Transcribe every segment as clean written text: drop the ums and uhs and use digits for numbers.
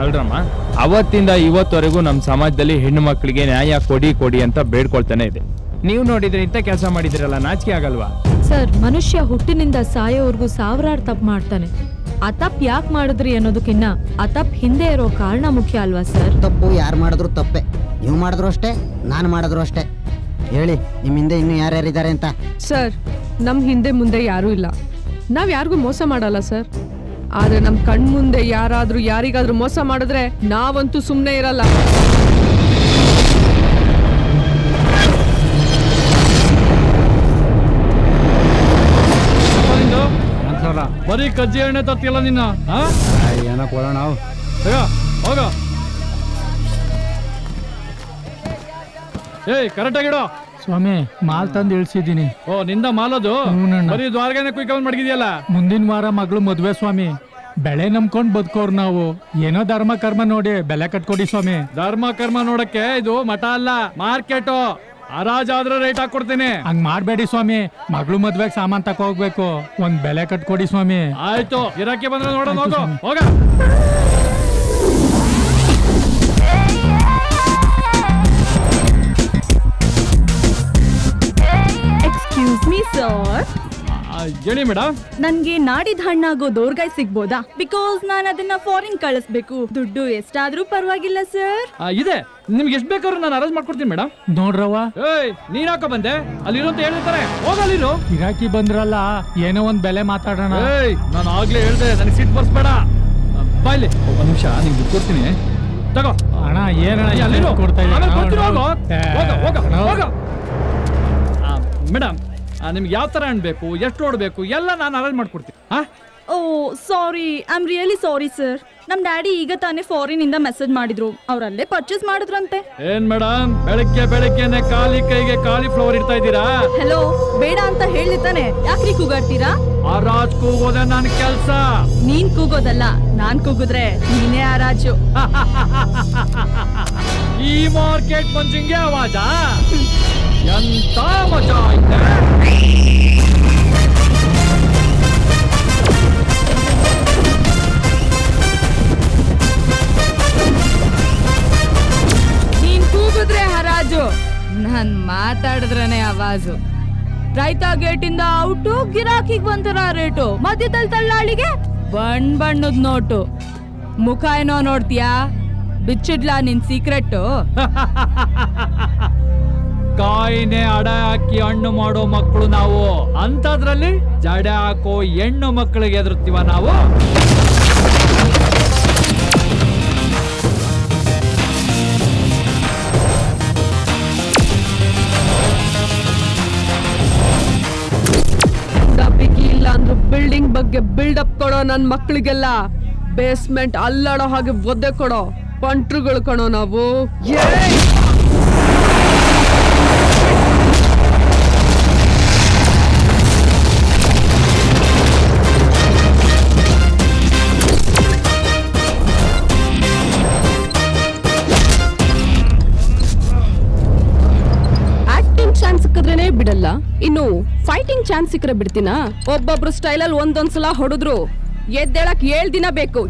ಅಲ್ರಮ್ಮ, ಅವತ್ತಿಂದ ಇವತ್ತವರೆಗೂ ನಮ್ಮ ಸಮಾಜದಲ್ಲಿ ಹೆಣ್ಣು ಮಕ್ಕಳಿಗೆ ನ್ಯಾಯ ಕೊಡಿ ಕೊಡಿ ಅಂತ ಬೇಡ್ಕೊಳ್ತಾನೆ ಇದೆ. ನೀವು ನೋಡಿದ್ರೆ ಇಂಥ ಕೆಲಸ ಮಾಡಿದಿರಲ್ಲ, ನಾಚಿಕೆ ಆಗಲ್ವಾ? ಸರ್, ಮನುಷ್ಯ ಹುಟ್ಟಿನಿಂದ ಸಾಯೋವರೆಗೂ ಸಾವಿರಾರು ತಪ್ಪು ಮಾಡ್ತಾನೆ. ಆ ತಪ್ಪು ಯಾಕೆ ಮಾಡಿದ್ರಿ ಅನ್ನೋದಕ್ಕಿನ್ನ ಆ ತಪ್ಪು ಹಿಂದೆ ಇರೋ ಕಾರಣ ಮುಖ್ಯ ಅಲ್ವಾ ಸರ್? ತಪ್ಪು ಯಾರು ಮಾಡಿದ್ರು ತಪ್ಪೆ. ನೀವು ಮಾಡಿದ್ರು ಅಷ್ಟೇ, ನಾನು ಮಾಡಿದ್ರು ಅಷ್ಟೇ. ಹೇಳಿ, ನಿಮ್ಮ ಹಿಂದೆ ಇನ್ನೂ ಯಾರ್ಯಾರಿದ್ದಾರೆ ಅಂತ. ಸರ್, ನಮ್ಮ ಹಿಂದೆ ಮುಂದೆ ಯಾರೂ ಇಲ್ಲ. ನಾವು ಯಾರಿಗೂ ಮೋಸ ಮಾಡಲ್ಲ ಸರ್. ಆದ್ರೆ ನಮ್ಮ ಕಣ್ಮುಂದೆ ಯಾರಿಗಾದ್ರೂ ಮೋಸ ಮಾಡಿದ್ರೆ ನಾವಂತೂ ಸುಮ್ಮನೆ ಇರಲ್ಲ. ಬರೀ ಕಜ್ಜಿ ಎಣ್ಣೆ ತತ್ತಿಲ್ಲ ನಿನ್ನ. ಏನ ಕೊಡೋಣ ಹೋಗ. ಏಯ್, ಕರೆಕ್ಟ್ ಆಗಿಡೋ. ಸ್ವಾಮಿ, ಮಾಲ್ ತಂದು ಇಳಿಸಿದ್ದೀನಿ. ಓ, ನಿಂದ ಮಾಲದು? ಬರೀ ದ್ವಾರಗಾನೆ ಕುಯ್ಕೊಂಡ್ ಮಡಗಿದ್ಯಲ್ಲ. ಮುಂದಿನ ವಾರ ಮಗಳು ಮದ್ವೆ ಸ್ವಾಮಿ. ಬೆಳೆ ನಂಬ್ಕೊಂಡ್ ಬದುಕೋರ್ ನಾವು. ಏನೋ ಧರ್ಮ ಕರ್ಮ ನೋಡಿ ಬೆಲೆ ಕಟ್ಕೊಡಿ ಸ್ವಾಮಿ. ಧರ್ಮ ಕರ್ಮ ನೋಡಕ್ಕೆ ಇದು ಮಠ ಅಲ್ಲ, ಮಾರ್ಕೆಟ್. ಹರಾಜಾದ್ರೆ ರೇಟ್ ಹಾಕೊಡ್ತೀನಿ. ಹಂಗ್ ಮಾಡ್ಬೇಡಿ ಸ್ವಾಮಿ. ಮಗಳು ಮದ್ವೆಗ್ ಸಾಮಾನ್ ತಕ ಹೋಗ್ಬೇಕು. ಒಂದ್ ಬೆಲೆ ಕಟ್ಕೊಡಿ ಸ್ವಾಮಿ. ಆಯ್ತು, ಇರಕ್ಕೆ ಬಂದ್ರೆ ನೋಡೋಣ. ಹೋಗ. Excuse me sir. ಹೇಳಿ ಮೇಡಮ್. ನನ್ಗೆ ನಾಡಿದ ಹಣ್ಣಾಗೋ ದೋರ್ಗಾಯ್ ಸಿಗ್ಬೋದಾ? ಬಿಕಾಸ್ ನಾನು ಅದನ್ನ ಫಾರಿನ್ ಕಳಿಸ್ಬೇಕು. ದುಡ್ಡು ಎಷ್ಟಾದ್ರೂ ಪರವಾಗಿಲ್ಲ ಸರ್. ಇದೆ, ನಿಮ್ಗೆ ಎಷ್ಟ್ ಬೇಕಾದ್ರೂ ನಾನು ಅರೇಂಜ್ ಮಾಡ್ಕೊಡ್ತೀನಿ ಮೇಡಮ್. ನೋಡ್ರವ್ವ, ಏಯ್, ನೀನ್ ಯಾಕ ಬಂದೆ? ಅಲ್ಲಿರೋ ಅಂತ ಹೇಳಿರ್ತಾರೆ. ಹೋಗಲ್ಲಿರು. ಇರಾಕಿ ಬಂದ್ರಲ್ಲ, ಏನೋ ಒಂದ್ ಬೆಲೆ ಮಾತಾಡೋಣ. ಏಯ್, ನಾನು ಆಗ್ಲೇ ಹೇಳ್ದೆ, ನನಗೆ ಸೀಟ್ ಬರ್ಸ್ಬೇಡ. ಬಾಯ್ಲಿ, ಒಂದ್ ನಿಮಿಷ ನಿಂಗೆ ದುಡ್ಡು ಕೊಡ್ತೀನಿ, ತಗೋ. ಅಣ್ಣ, ಏನಣ್ಣ ಅಲ್ಲಿರು. ಕೊಡ್ತಾ ಆಮೇಲೆ ಕೊಡ್ತೀನಿ, ಹೋಗ. ಮೇಡಮ್, ನಿಮ್ಗೆ ಯಾವ ತರ ಹಣ್ಣು ಬೇಕು, ಎಷ್ಟು ನೋಡ್ಬೇಕು ಎಲ್ಲ ನಾನು ಅರೇಂಜ್ ಮಾಡ್ಕೊಡ್ತೀನಿ. Oh sorry, I am really sorry sir. ನಮ್ ಡ್ಯಾಡಿ ಈಗ ತಾನೇ ಫಾರಿನ್ ಇಂದ ಮೆಸೇಜ್ ಮಾಡಿದ್ರು. ಅವ್ರಲ್ಲೇ ಪರ್ಚೇಸ್ ಮಾಡಿದ್ರಂತೆ. ಏನ್ ಮೇಡಮ್, ಬೆಳಗ್ಗೆನೆ ಖಾಲಿ ಕೈಗೆ ಕಾಲಿಫ್ಲವರ್ ಇಡ್ತಾ ಇದ್ದೀರಾ? ಹೆಲೋ, ಬೇಡ ಅಂತ ಹೇಳಿತಾನೆ, ಯಾಕ್ರಿ ಕೂಗಾಡ್ತೀರಾ? ಆರಾಜ್ ಕೂಗೋದೆ ನನ್ ಕೆಲ್ಸ. ನೀನ್ ಕೂಗೋದಲ್ಲ, ನಾನ್ ಕೂಗಿದ್ರೆ ನೀನೇ ಆರಾಜು. ಈ ಮಾರ್ಕೆಟ್ ಮಂಜಿಂಗೆ ಆವಾಜ. ಎಂತ ಮಜಾ ಐತೆ. ನೀನ್ ಕೂಗಿದ್ರೆ ಹರಾಜು, ನಾನ್ ಮಾತಾಡಿದ್ರನೆ ಆವಾಜು. ರೈತ ಗೇಟಿಂದ ಔಟು, ಗಿರಾಕಿಗ್ ಒಂಥರ ರೇಟು, ಮಧ್ಯದಲ್ಲಿ ತಳ್ಳಾಳಿಗೆ ಬಣ್ಣದ ನೋಟು. ಮುಖ ಏನೋ ನೋಡ್ತೀಯಾ? ಬಿಚ್ಚಿಡ್ಲಾ ನಿನ್ ಸೀಕ್ರೆಟ್? ಕಾಯಿನೇ ಅಡ ಹಾಕಿ ಹಣ್ಣು ಮಾಡೋ ಮಕ್ಕಳು ನಾವು. ಅಂತದ್ರಲ್ಲಿ ಜಡೆ ಹಾಕೋ ಹೆಣ್ಣು ಮಕ್ಕಳಿಗೆ ಎದುರುತ್ತೀವ ನಾವು. ಡಬ್ಬಿಗೆ ಇಲ್ಲ ಅಂದ್ರು ಬಿಲ್ಡಿಂಗ್ ಬಗ್ಗೆ ಬಿಲ್ಡಪ್ ಕೊಡೋ ನನ್ ಮಕ್ಳಿಗೆಲ್ಲ ಬೇಸ್ಮೆಂಟ್ ಅಲ್ಲಾಡೋ ಹಾಗೆ ಒದ್ದೆ ಕೊಡೋ ಪಂಟ್ರುಗಳು ಕಣೋ ನಾವು. ಆಕ್ಟಿಂಗ್ ಚಾನ್ಸ್ ಸಿಕ್ಕಿದ್ರೇನೆ ಬಿಡಲ್ಲ, ಇನ್ನು ಫೈಟಿಂಗ್ ಚಾನ್ಸ್ ಸಿಕ್ಕರೆ ಬಿಡ್ತೀನಾ? ಒಬ್ಬೊಬ್ರು ಸ್ಟೈಲಲ್ಲಿ ಒಂದೊಂದ್ಸಲ ಹೊಡೆದ್ರು ಎದ್ದೇಳಕ್ 7 ದಿನ ಬೇಕು.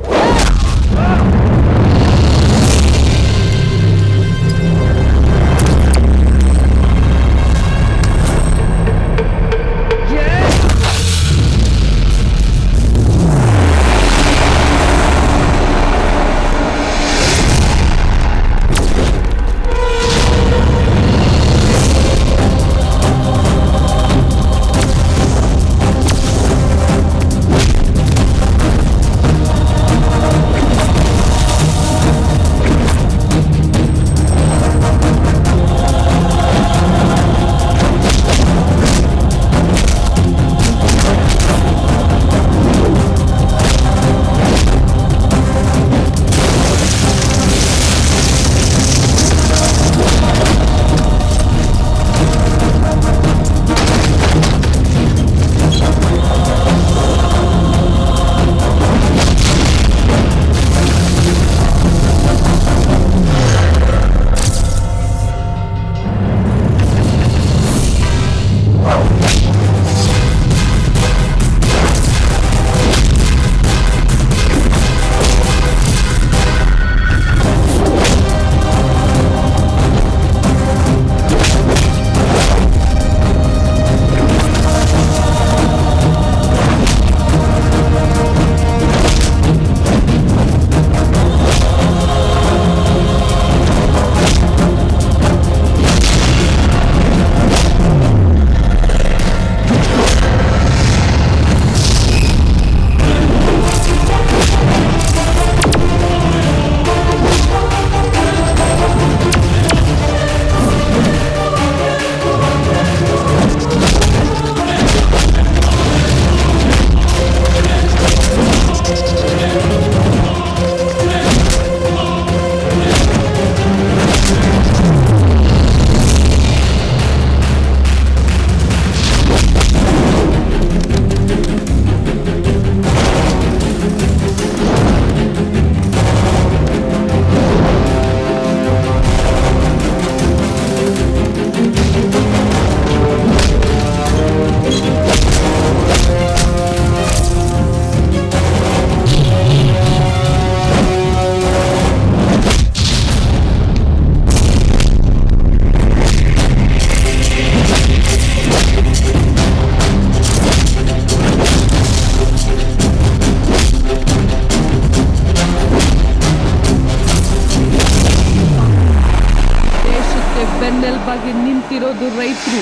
ಬೆನ್ನೆಲುಬಾಗಿ ನಿಂತಿರೋದು ರೈತರು.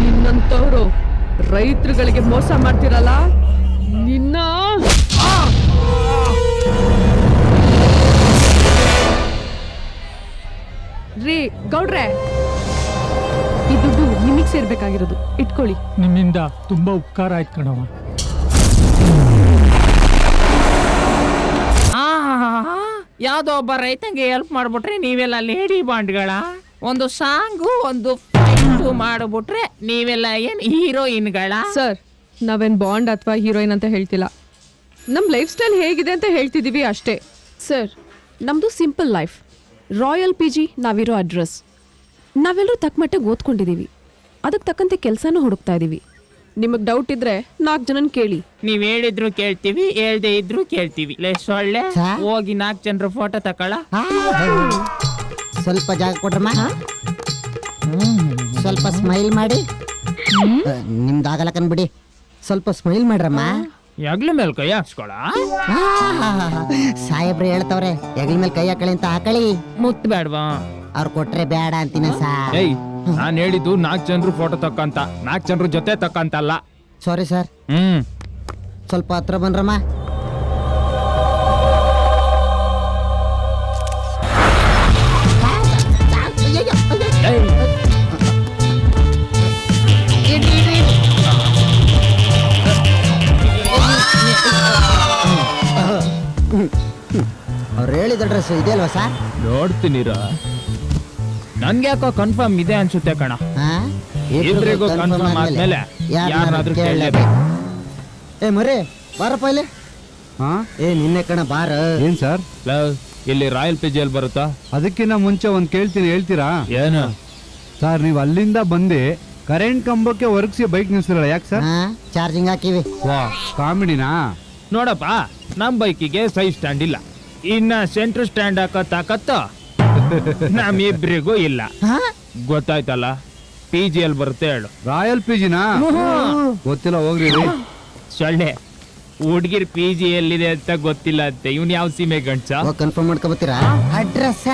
ನಿನ್ನಂತವ್ರು ರೈತರುಗಳಿಗೆ ಮೋಸ ಮಾಡ್ತಿರಲ್ಲ, ನಿನ್ನ ರೀ ಗೌಡ್ರೆ, ಈ ದುಡ್ಡು ನಿಮಗ್ ಸೇರ್ಬೇಕಾಗಿರೋದು, ಇಟ್ಕೊಳ್ಳಿ. ನಿಮ್ಮಿಂದ ತುಂಬಾ ಉಪಕಾರ ಆಯ್ತು ಕಣವ. ಯಾವ್ದೋ ಒಬ್ಬ ರೈತಂಗೆ ಹೆಲ್ಪ್ ಮಾಡ್ಬಿಟ್ರೆ ನೀವೆಲ್ಲ ಲೇಡಿ ಬಾಂಡ್ಗಳ, ಒಂದು ಸಾಂಗು ಒಂದು ಫೈಟು ಮಾಡ್ಬಿಟ್ರೆ ನೀವೆಲ್ಲ ಏನ್ ಹೀರೋಯಿನ್ಗಳ? ಸರ್, ನಾವೇನ್ ಬಾಂಡ್ ಅಥವಾ ಹೀರೋಯಿನ್ ಅಂತ ಹೇಳ್ತಿಲ್ಲ, ನಮ್ ಲೈಫ್ ಸ್ಟೈಲ್ ಹೇಗಿದೆ ಅಂತ ಹೇಳ್ತಿದೀವಿ ಅಷ್ಟೇ. ಸರ್, ನಮ್ಮದು simple life. Royal P G ನಾವಿರೋ ಅಡ್ರೆಸ್. ನಾವೆಲ್ಲರೂ ತಕ್ಕ ಮಟ್ಟಿಗೆ ಓದ್ಕೊಂಡಿದ್ದೀವಿ, ಅದಕ್ಕೆ ತಕ್ಕಂತೆ ಕೆಲಸನೂ ಹುಡುಕ್ತಾ ಇದ್ದೀವಿ. ನಿಮಗೆ ಡೌಟ್ ಇದ್ರೆ 4 ಜನನ ಕೇಳಿ. ನೀವ್ ಹೇಳಿದ್ರು ಕೇಳ್ತೀವಿ, ಹೇಳ್ದೆ ಇದ್ರು ಕೇಳ್ತೀವಿ. ಸೊಳ್ಳೆ ಹೋಗಿ 4 ಜನರ ಫೋಟೋ ತಕೊಳ. ಸ್ವಲ್ಪ ಜಾಗ ಕೊಡ್ರಮ್ಮ. ಸ್ವಲ್ಪ ಸ್ಮೈಲ್ ಮಾಡಿ. ನಿಮ್ದಾಗಲ್ಲ ಕನ್ಬಿಡಿ, ಸ್ವಲ್ಪ ಸ್ಮೈಲ್ ಮಾಡ್ರಮ್ಮ. ಯಾಗ್ಲ ಮೇಲೆ ಕೈ ಹಾಕ್ಸ್ಕೊಳ. ಸಾಹೇಬ್ರು ಹೇಳ್ತವ್ರೆ ಹೆಗಲ ಮೇಲೆ ಕೈ ಹಾಕಳಿ ಅಂತ ಹಾಕಳಿ. ಮುತ್ ಬೇಡ್ವಾ? ಅವ್ರು ಕೊಟ್ರೆ ಬೇಡ ಅಂತೀನ ಸಾ. ಏಯ್, ನಾನ್ ಹೇಳಿದ್ದು 4 ಜನರು ಫೋಟೋ ತಕ್ಕಂತ, 4 ಜನರ ಜೊತೆ ತಕ್ಕಂತಲ್ಲ. ಸಾರಿ ಸರ್, ಸ್ವಲ್ಪ ಹತ್ರ ಬನ್ರಮ್ಮ. ಅವ್ರು ಹೇಳಿದ ಅಡ್ರೆಸ್ ಇದೆ ಅಲ್ವಾ ಸರ್? ನೋಡ್ತೀನಿರ, ನನ್ಗೆ ಯಾಕೋ ಕನ್ಫರ್ಮ್ ಇದೆ ಅನ್ಸುತ್ತೆ ಕಣ. ಇಬ್ರಿಗೂ ಕನ್ಫರ್ಮ್ ಆದ್ಮೇಲೆ ಯಾರನ್ನಾದ್ರೂ ಕೇಳಲೇಬೇಕು. ಏ ಮರೇ ಬಾರಪ್ಪ ಇಲ್ಲಿ. ಏ ನಿನ್ನೆ ಕಣ ಬಾರ. ಏನ್ ಸರ್? ಇಲ್ಲಿ ರಾಯಲ್ ಪಿಜಿಯಲ್ಲಿ ಬರುತ್ತಾ? ಅದಕ್ಕಿಂತ ಮುಂಚೆ ಒಂದ್ ಕೇಳ್ತೀನಿ, ಹೇಳ್ತೀರಾ? ಏನು ಸರ್, ನೀವು ಅಲ್ಲಿಂದ ಬಂದು ಕರೆಂಟ್ ಕಂಬಕ್ಕೆ ಒರಗಿಸಿ ಬೈಕ್ ನಿಲ್ಸಿರಲ್ಲ, ಯಾಕೆ ಸರ್? ಚಾರ್ಜಿಂಗ್ ಹಾಕಿವಿ. ವಾ, ಕಾಮಿಡಿನಾ? ನೋಡಪ್ಪ, ನಮ್ ಬೈಕಿಗೆ ಸೈಡ್ ಸ್ಟ್ಯಾಂಡ್ ಇಲ್ಲ, ಇನ್ನ ಸೆಂಟ್ರ್ ಸ್ಟ್ಯಾಂಡ್ ಹಾಕೋ ತಾಕತ್ತ ನಮ್ಮಿಬ್ರಿಗೂ ಇಲ್ಲ. ಗೊತ್ತಾಯ್ತಲ್ಲ, PG ಬರುತ್ತೆ ಹೇಳು. ರಾಯಲ್ ಪಿಜಿನಾ? ಗೊತ್ತಿಲ್ಲ, ಹೋಗ್ರಿ. ಸೊಳ್ಳೆ, ಹುಡ್ಗಿರ್ PG ಎಲ್ಲಿದೆ ಅಂತ ಗೊತ್ತಿಲ್ಲ ಅಂತೆ. ಇವ್ನ್ ಯಾವ ಸೀಮೆ ಗಂಡ್ಸ? ಕನ್ಫರ್ಮ್ ಮಾಡ್ಕೊಬತ್ತೀರಾ? ಅಡ್ರೆಸ್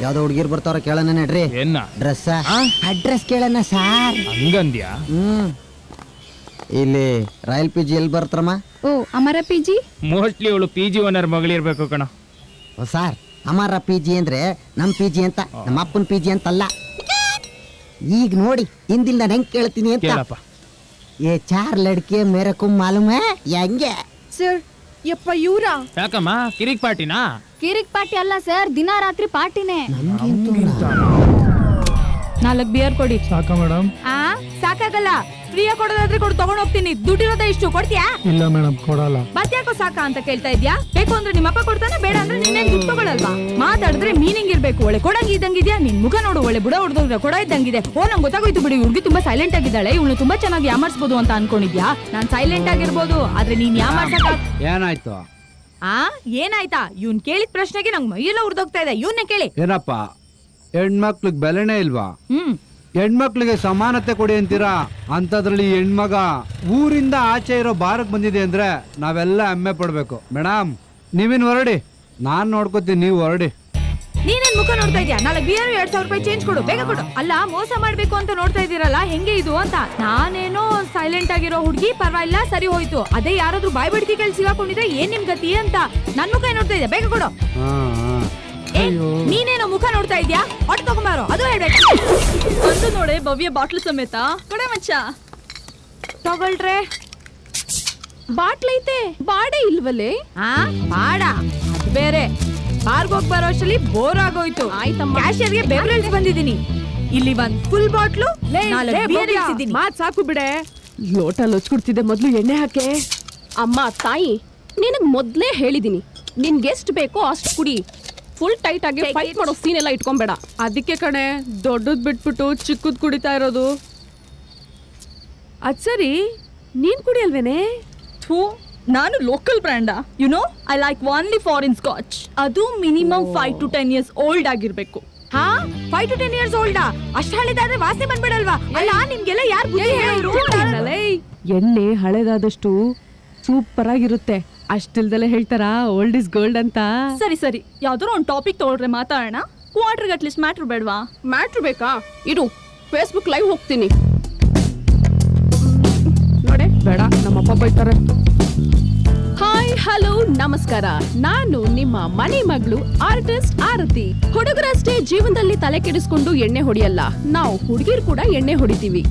ಯಾವ್ದೋ ಹುಡುಗಿರ್ ಬರ್ತಾವ್ರ, ಕೇಳೋಣ ನಡ್ರಿ. ಏನ ಡ್ರೆಸ್ ಅಡ್ರೆಸ್ ಕೇಳೋಣ ಸಾರ್. ಹಂಗಂದ್ಯಾ? ಇಲ್ಲಿ ರಾಯಲ್ PG ಎಲ್ಲಿ ಬರ್ತಾರಮ್ಮ? ಓ, ಅಮರ PG. ಮೋಸ್ಟ್ಲಿ ಇವಳು PG ಓನರ್ ಮಗಳಿರ್ಬೇಕು ಕಣ. ಸಾರ್, ಅಮರ PG ಅಂದ್ರೆ ನಮ್ PG ಅಂತ, ನಮ್ಮ ಅಪ್ಪನ PG ಅಂತಲ್ಲ. ಈಗ ನೋಡಿ, ಹಿಂದಿಲ್ ನಾನು ಹೆಂಗ್ ಕೇಳ್ತೀನಿ ಅಂತ. ಕೇಳಪ್ಪ. ಏ 4 ಲಡ್ಕೆ ಮೇರೆ ಕು ಮಾಲೂಮ್ ಹೈ ಹೆಂಗೆ? ಸರ್, ಯಪ್ಪ ಇವ್ರ ಯಾಕಮ್ಮ, ಕಿರಿಕ್ ಪಾರ್ಟಿನಾ? ಕಿರಿಕ್ ಪಾರ್ಟಿ ಅಲ್ಲ ಸರ್, ದಿನ ರಾತ್ರಿ ಪಾರ್ಟಿನೇ. 4 ಬಿಯರ್ ಕೊಡಿ. ಸಾಕ ಮೇಡಮ್? ಸಾಕಾಗಲ್ಲ, ಫ್ರೀಯಾಗಿ ಕೊಡೋದಾದ್ರೆ ಕೊಡು, ತಗೊಂಡ್ ಹೋಗ್ತೀನಿ. ದುಡ್ಡಿರೋದ ಇಷ್ಟು ಕೊಡ್ತೀಯಾ? ಇಲ್ಲ ಮೇಡಮ್, ಕೊಡಲ್ಲ. ಮತ್ತ್ಯಾಕೋ ಸಾಕ ಅಂತ ಕೇಳ್ತಾ ಇದ್ಯಾ? ಬೇಕು ಅಂದ್ರೆ ನಿಮ್ಮಪ್ಪ ಕೊಡ್ತಾನೆ, ಬೇಡ ಅಂದ್ರೆ ನಿನ್ನೇನ್ ದುಡ್ಡು ತಗೊಳಲ್ವಾ? ಮಾತಾಡಿದ್ರೆ ಮೀನಿಂಗ್ ಇರ್ಬೇಕು. ಒಳ್ಳೆ ಕೊಡಂಗ್ ಇದ್ದಂಗಿದ್ಯಾ, ನಿನ್ ಮುಖ ನೋಡು, ಒಳ್ಳೆ ಬುಡ ಹೊಡೆದ ಕೊಡ ಇದ್ದಂಗಿದೆ. ಓ, ನಂಗೆ ಗೊತ್ತಾಗೋಯ್ತು ಬಿಡಿ, ಹುಡುಗಿ ತುಂಬಾ ಸೈಲೆಂಟ್ ಆಗಿದ್ದಾಳೆ, ಇವಳು ತುಂಬಾ ಚೆನ್ನಾಗಿ ಯಾಮಾರ್ಸ್ಬೋದು ಅಂತ ಅನ್ಕೊಂಡಿದ್ಯಾ? ನಾನ್ ಸೈಲೆಂಟ್ ಆಗಿರ್ಬೋದು, ಆದ್ರೆ ನೀನ್ ಯಾಮಾರ್ಸಕ. ಏನಾಯ್ತು? ಏನಾಯ್ತಾ? ಇವ್ನ್ ಕೇಳಿದ ಪ್ರಶ್ನೆಗೆ ನಂಗೆ ಮೈಯೆಲ್ಲ ಉರ್ದೋಗ್ತಾ ಇದೆ. ಇವನ್ನೇ ಕೇಳಿ. ಏನಪ್ಪ, ಹೆಣ್ಮಕ್ಳಿಗೆ ಬೆಲೆನೇ ಇಲ್ವಾ? ಹೆಣ್ಮಕ್ಳಿಗೆ ಸಮಾನತೆ ಕೊಡಿ ಅಂತೀರಾ, ಅಂತದ್ರಲ್ಲಿ ಹೆಣ್ಮಗ ಊರಿಂದ ಆಚೆ ಇರೋ ಬಾರಕ್ ಬಂದಿದೆ ಅಂದ್ರೆ ನಾವೆಲ್ಲ ಹೆಮ್ಮೆ ಪಡ್ಬೇಕು. ಮೇಡಮ್, ನೀವಿನ್ ಹೊರಡಿ, ನಾನ್ ನೋಡ್ಕೋತೀನಿ, ನೀವು ಹೊರಡಿ. ನೀನೇನ್ ಮುಖ ನೋಡ್ತಾ ಇದ್ಯಾ? 4 ಬಿಯರ್ 2000 ರೂಪಾಯಿ ಚೇಂಜ್ ಕೊಡು, ಬೇಗ ಕೊಡು. ಅಲ್ಲ, ಮೋಸ ಮಾಡ್ಬೇಕು ಅಂತ ನೋಡ್ತಾ ಇದೀರಲ್ಲ, ಹೆಂಗೆ ಇದು ಅಂತ. ನಾನೇನೋ ಸೈಲೆಂಟ್ ಆಗಿರೋ ಹುಡುಗಿ, ಪರವಾಗಿಲ್ಲ, ಸರಿ ಹೋಯ್ತು. ಅದೇ ಯಾರಾದ್ರೂ ಬಾಯ್ ಬಿಡ್ತಿ ಕೇಳಿ ಸಿಗಾಕೊಂಡಿದ್ರೆ ಏನ್ ನಿಮ್ ಗತಿ ಅಂತ. ನನ್ ಮುಖ ನೋಡ್ತಾ ಇದ್ಯಾ, ಬೇಗ ಕೊಡು. ನೀನೇನೋ ಮುಖ ನೋಡ್ತಾ ಇದ್ಯಾ? ಹೊಟ್ಟೆ ತಗೊಂಬಾರೋ, ಅದು ಹೇಳ್ಬೇಕು. ಒಂದು ನೋಡೆ ಭವ್ಯ ಬಾಟ್ಲು ಸಮೇತ ಕೊಡೆ ಮಚ್ಚ. ತಗೊಳ್ರೆ. ಬಾಟ್ಲೈತೆ, ಬಾಡೆ ಇಲ್ವಲ್ಲೇ? ಬಾಡ ಬೇರೆ. ಬಾರ್ಗೋಗ್ ಬರೋ ಅಷ್ಟರಲ್ಲಿ ಬೋರ್ ಆಗೋಯ್ತು. ಆಯ್ತಮ್ಮ, ಕ್ಯಾಶಿಯರ್ಗೆ ಬೆವರೇಜ್ ಬಂದಿದ್ದೀನಿ. ಇಲ್ಲಿ ಒಂದ್ ಫುಲ್ ಬಾಟ್ಲು 4 ಬಿಯರ್ ಇಳಿಸಿದ್ದೀನಿ. ಮಾತ್ ಸಾಕು ಬಿಡೆ, ಲೋಟ ಲೊಚ್ಕೊಡ್ತಿದ್ದೆ, ಮೊದ್ಲು ಎಣ್ಣೆ ಹಾಕೆ. ಅಮ್ಮ ತಾಯಿ, ನಿನಗ್ ಮೊದ್ಲೇ ಹೇಳಿದೀನಿ, ನಿನ್ಗೆ ಎಷ್ಟು ಬೇಕೋ ಅಷ್ಟು ಕುಡಿ. ಫುಲ್ ಟೈಟ್ ಆಗಿ ಫೈಟ್ ಮಾಡೋ ಸೀನ್ ಎಲ್ಲ ಇಟ್ಕೊಂಬೇಡ. ಅದಕ್ಕೆ ಕಣೆ ದೊಡ್ಡದ್ ಬಿಟ್ಬಿಟ್ಟು ಚಿಕ್ಕದ್ ಕುಡಿತಾ ಇರೋದು. ಅದ್ ಸರಿ, ನೀನ್ ಕುಡಿಯಲ್ವೇನೆ? ಥೂ, ನಾನು ಲೋಕಲ್ ಬ್ರ್ಯಾಂಡಾ? You know, I like only foreign scotch. ಅದು ಮಿನಿಮಮ್ 5 to 10 years ಓಲ್ಡ್ ಆಗಿರ್ಬೇಕು. 5 to 10 years ಓಲ್ಡಾ? ಅಷ್ಟ್ ಹಳೆದಾದ್ರೆ ವಾಸನೆ ಬಂದ್ಬಿಡಲ್ವಾ? ಅಲ್ಲ, ನಿಮ್ಗೆಲ್ಲ ಯಾರು ಬುದ್ಧಿ ಹೇಳಿದ್ರು? ಎಣ್ಣೆ ಹಳೆದಾದಷ್ಟು ಸೂಪರ್ ಆಗಿರುತ್ತೆ, ಅಷ್ಟಿಲ್ದಲೆ ಹೇಳ್ತಾರ ಓಲ್ಡ್ ಇಸ್ ಗೋಲ್ಡ್ ಅಂತ. ಸರಿ ಸರಿ, ಯಾವ್ದಾರು ಒಂದು ಟಾಪಿಕ್ ತಗೊಳ್ರೆ ಮಾತಾಡೋಣ. ಕ್ವಾರ್ಟರ್ ಅಟ್ಲೀಸ್ಟ್ ಮ್ಯಾಟ್ರ್ ಬೇಡವಾ? ಮ್ಯಾಟ್ರ್ ಬೇಕಾ? ಇಡು ಫೇಸ್ಬುಕ್ ಲೈವ್ ಹೋಗ್ತೀನಿ. ನೋಡಿ ಬೇಡ, ನಮ್ಮಪ್ಪ ಬೈತಾರೆ. ಹಾಯ್ ಹಲೋ ನಮಸ್ಕಾರ, ನಾನು ನಿಮ್ಮ ಮನೆ ಮಗಳು ಆರ್ಟಿಸ್ಟ್ ಆರತಿ. ಹುಡುಗರಷ್ಟೇ ಜೀವನದಲ್ಲಿ ತಲೆ ಕೆಡಿಸ್ಕೊಂಡು ಎಣ್ಣೆ ಹೊಡಿಯಲ್ಲ, ನಾವು ಹುಡುಗಿರು ಕೂಡ ಎಣ್ಣೆ ಹೊಡಿತೀವಿ.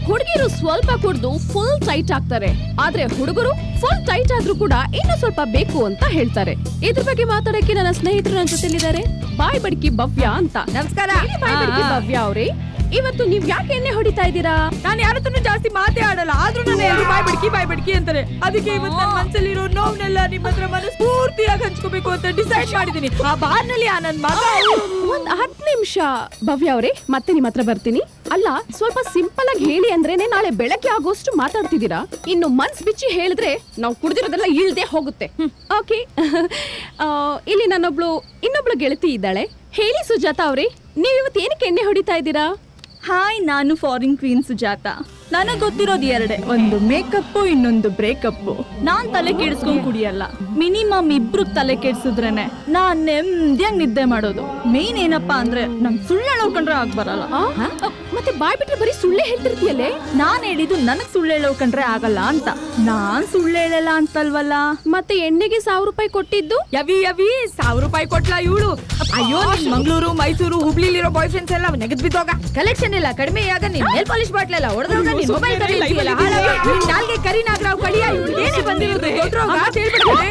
ಹುಡುಗಿರು ಸ್ವಲ್ಪ ಕುಡ್ದು ಫುಲ್ ಟೈಟ್ ಆಗ್ತಾರೆ, ಆದ್ರೆ ಹುಡುಗರು ಫುಲ್ ಟೈಟ್ ಆದ್ರೂ ಕೂಡ ಇನ್ನು ಸ್ವಲ್ಪ ಬೇಕು ಅಂತ ಹೇಳ್ತಾರೆ. ಇದ್ರ ಬಗ್ಗೆ ಮಾತಾಡಕ್ಕೆ ನನ್ನ ಸ್ನೇಹಿತರು ನನ್ನ ಜೊತೆಲಿದ್ದಾರೆ. ಬಾಯ್ ಬಡ್ಕಿ ಭವ್ಯ ಅಂತ. ನಮಸ್ಕಾರ. ಬಾಯ್ ಬಡ್ಕಿ ಭವ್ಯ ಅವ್ರೆ, ಇವತ್ತು ನೀವ್ ಯಾಕೆ ಎಣ್ಣೆ ಹೊಡಿತಾ ಇದ್ದೀರಾ? ನಾನು ಯಾರ ಹತ್ರನೂ ಜಾಸ್ತಿ ಮಾತೇ ಆಡಲ್ಲ, ಆದ್ರೂ ನಾನು ಎಲ್ಲರೂ ಬಾಯ್ ಬಡ್ಕಿ ಅಂತಾರೆ. ಅದಕ್ಕೆ ಇವತ್ತು ನನ್ನ ಮನಸ್ಸಲ್ಲಿರೋ ನೋವನ್ನೆಲ್ಲ ನಿಮ್ಮ ಹತ್ರ ಮನಸ್ಫೂರ್ತಿಯಾಗಿ ಹಂಚ್ಕೋಬೇಕು ಅಂತ ಡಿಸೈಡ್ ಮಾಡಿದೀನಿ. ಆ ಬಾರ್ನಲ್ಲಿ ಆ ನನ್ನ ಮಗ. ಒಂದ್ 10 ನಿಮಿಷ ಭವ್ಯ ಅವರೇ, ಮತ್ತೆ ನಿಮ್ಮ ಹತ್ರ ಬರ್ತೀನಿ. ಅಲ್ಲ, ಸ್ವಲ್ಪ ಸಿಂಪಲ್ ಆಗಿ ಹೇಳಿ ಅಂದ್ರೇನೆ ನಾಳೆ ಬೆಳಗ್ಗೆ ಆಗೋಷ್ಟು ಮಾತಾಡ್ತಿದ್ದೀರಾ. ಇನ್ನು ಮನ್ಸ್ ಬಿಚ್ಚಿ ಹೇಳಿದ್ರೆ ನಾವು ಕುಡ್ದಿರೋದೆಲ್ಲ ಇಳ್ದೆ ಹೋಗುತ್ತೆ. ಓಕೆ, ಇಲ್ಲಿ ಇನ್ನೊಬ್ಳು ಗೆಳತಿ ಇದ್ದಾಳೆ. ಹೇಳಿ ಸುಜಾತ ಅವ್ರೆ, ನೀವ್ ಇವತ್ತು ಏನಕ್ಕೆ ಎಣ್ಣೆ ಹೊಡಿತಾ ಇದ್ದೀರಾ? ಹಾಯ್, ನಾನು ಫಾರಿನ್ ಕ್ವೀನ್ ಸುಜಾತ. ನನಗ್ ಗೊತ್ತಿರೋದು ಎರಡೇ, ಒಂದು ಮೇಕಪ್, ಇನ್ನೊಂದು ಬ್ರೇಕಪ್. ನಾನ್ ತಲೆ ಕೆಡಿಸ್ಕೊಂಡ್ ಕುಡಿಯಲ್ಲ. ಮಿನಿಮಮ್ ಇಬ್ರು ತಲೆ ಕೆಡ್ಸಿದ್ರೇನೆ ನಾನ್ ನೆಮ್ಮದಿಯಾಗಿ ನಿದ್ದೆ ಮಾಡೋದು. ಮೇನ್ ಏನಪ್ಪಾ ಅಂದ್ರೆ ನಂಗೆ ಸುಳ್ಳು ಹೇಳೋಕಂಡ್ರೆ ಆಗ್ ಬರಲ್ಲ. ಮತ್ತೆ ಬಾಯ್ ಬಿಟ್ರೆ ಬರೀ ಸುಳ್ಳೆ ಹೇಳ್ತಿರ್ತೀಯಲ್ಲೇ. ನಾನ್ ಹೇಳಿದ್ದು ನನಗ್ ಸುಳ್ಳು ಹೇಳೋಕಂಡ್ರೆ ಆಗಲ್ಲ ಅಂತ. ನಾನ್ ಸುಳ್ಳು ಹೇಳಲ್ಲ ಅಂತಲ್ವಲ್ಲ. ಮತ್ತೆ ಎಣ್ಣೆಗೆ 1000 ರೂಪಾಯಿ ಕೊಟ್ಟಿದ್ದು? ಯವಿ 1000 ರೂಪಾಯಿ ಕೊಟ್ಲಾ ಇವಳು? ಅಯ್ಯೋ, ಮಂಗಳೂರು, ಮೈಸೂರು, ಹುಬ್ಳಿಲಿರೋ ಬಾಯ್ ಫ್ರೆಂಡ್ಸ್ ಎಲ್ಲ ನೆಗದ್ ಬಿದ್ದೋಗ. ಕಲೆಕ್ಷನ್ ಇಲ್ಲ, ಕಡಿಮೆ ಆಗ ನೀನ್ ನೇಲ್ ಪಾಲಿಶ್ ಬಾಟ್ಲೆಲ್ಲ ಹೊಡೆದೋಗ. ನೀನ್ ಮೊಬೈಲ್ ನಾಲ್ಗೆ ಕರಿ ನಾಗರಾವ್ ಕಡಿಯ. ಇವಳು ಏನೇ ಬಂದಿರೋದು ಗೊತ್ತರೋಗ ಹೇಳ್ಬಿಡ್ತಾರೆ.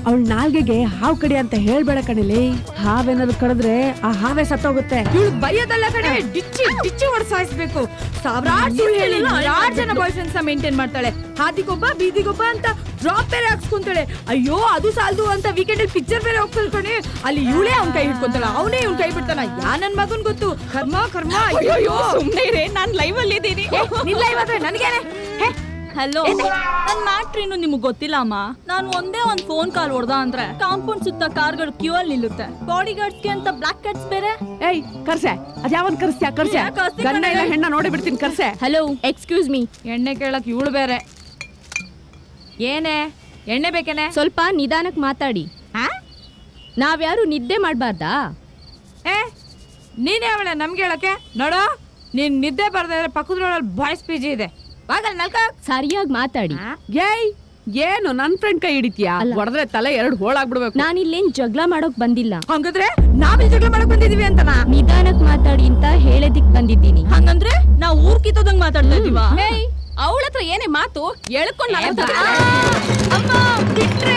ಅವಳ ನಾಲ್ಗೆಗೆ ಹಾವು ಕಡಿ ಅಂತ ಹೇಳ್ಬೇಡ ಕಣಿಲಿ. ಹಾವೇನಾದ್ರು ಕಡಿದ್ರೆ ಆ ಹಾವೇ ಸತ್ತೋಗುತ್ತೆ. ಇವಳು ಬೈಯೋದಲ್ಲ ಕಡೆ, ಡಿಚ್ಚಿ ಹೊಡ್ಸಾಯಿಸ್ಬೇಕು. ಸಾವಿರಾರು ಸುಳ್ಳು ಹೇಳಿ 6 ಜನ ಬಾಯ್ ಫ್ರೆಂಡ್ಸ್ ಮೇಂಟೈನ್ ಮಾಡ್ತಾಳೆ. ಹಾದಿಗೊಬ್ಬ ಬೀದಿಗೊಬ್ಬ ಅಂತ ಡ್ರಾಪ್ ಬೇರೆ ಹಾಕ್ಸ್ಕೊಂತಾಳೆ. ಅಯ್ಯೋ, ಅದು ಸಾಲದು ಅಂತ ವೀಕೆಂಡ್ ಅಲ್ಲಿ ಪಿಕ್ಚರ್ ಬೇರೆ ಹೋಗ್ತಾಳೆ ಕಣೆ. ಅಲ್ಲಿ ಇವಳೇ ಅವ್ನ ಕೈ ಹಿಡ್ಕೊಂತಾಳ, ಅವನೇ ಇವ್ನ ಕೈ ಬಿಡ್ತಾನ. ಯಾ ನನ್ ಮಗನ್ ಗೊತ್ತು. ಕರ್ಮ. ಅಯ್ಯೋ, ಸುಮ್ನೆ ನಾನ್ ಲೈವ್ ಅಲ್ಲಿ ಇದ್ದೀನಿ. ನಿನ್ ಲೈವ್ ಆದ್ರೆ ನನಗೇನೆ. ಹಲೋ, ನನ್ ಮ್ಯಾಟ್ರಿನು ನಿಮ್ಗೆ ಗೊತ್ತಿಲ್ಲ ಅಮ್ಮ. ನಾನು ಒಂದೇ ಒಂದ್ ಫೋನ್ ಕಾಲ್ ಹೊಡ್ದ ಅಂದ್ರೆ ಕಾಂಪೌಂಡ್ ಸುತ್ತ ಕಾರ್ಗಳು ಕ್ಯೂ ಅಲ್ಲಿ ನಿಲ್ಲುತ್ತೆ. ಬಾಡಿ ಗಾರ್ಡ್ಸ್ಗೆ ಅಂತ ಬ್ಲಾಕ್ ಕ್ಯಾಟ್ಸ್ ಬೇರೆ. ಏಯ್ ಕರ್ಸೆ, ಅದ್ಯಾವನ್ ಕರ್ಸ್ತ್ಯಾ? ಕರ್ಸೆ, ಗಂಡ ಇಲ್ಲ ಹೆಣ್ಣ ನೋಡಿ ಬಿಡ್ತೀನಿ. ಕರ್ಸೆ. Hello, excuse me. ಎಣ್ಣೆ ಕೇಳಕ್ ಇವಳು ಬೇರೆ. ಏನೇ ಎಣ್ಣೆ ಬೇಕೇನೆ? ಸ್ವಲ್ಪ ನಿಧಾನಕ್ಕೆ ಮಾತಾಡಿ. ನಾವ್ಯಾರು ನಿದ್ದೆ ಮಾಡ್ಬಾರ್ದಾ? ನೀನೇ ಅವಳೆ ನಮ್ಗೆ ಹೇಳಕ್ಕೆ? ನೋಡು, ನೀನ್ ನಿದ್ದೆ ಬರ್ದೇ ಇದ್ರೆ ಪಕ್ಕದ್ರೊಳಲ್ಲಿ ಬಾಯ್ಸ್ ಪಿಜಿ ಇದೆ, ಬಾಗಲ್ ನಲ್ಕ. ಸರಿಯಾಗಿ ಮಾತಾಡಿ. ಏಯ್, ಏನು ನನ್ ಫ್ರೆಂಡ್ ಕೈ ಹಿಡಿತೀಯಾ? ಹೊಡೆದ್ರೆ ತಲೆ 2 ಹೋಳಾಗ್ಬಿಡ್ಬೇಕು. ನಾನಿಲ್ಲೇನ್ ಜಗಳ ಮಾಡೋಕ್ ಬಂದಿಲ್ಲ. ಹಂಗಂದ್ರೆ ನಾವಿಲ್ ಜಗಳ ಮಾಡಕ್ ಬಂದಿದೀವಿ ಅಂತನಾ? ನಿಧಾನಕ್ ಮಾತಾಡಿ ಅಂತ ಹೇಳದಿಕ್ ಬಂದಿದ್ದೀನಿ. ಹಂಗಂದ್ರೆ ನಾವು ಊರ್ ಕಿತ್ತೋದಂಗ್ ಮಾತಾಡ್ತಾ ಇದೀವ? ಅವಳ ಹತ್ರ ಏನೇ ಮಾತು ಎಳ್ಕೊಂಡ್ ಅಮ್ಮ ಬಿಟ್ರೆ.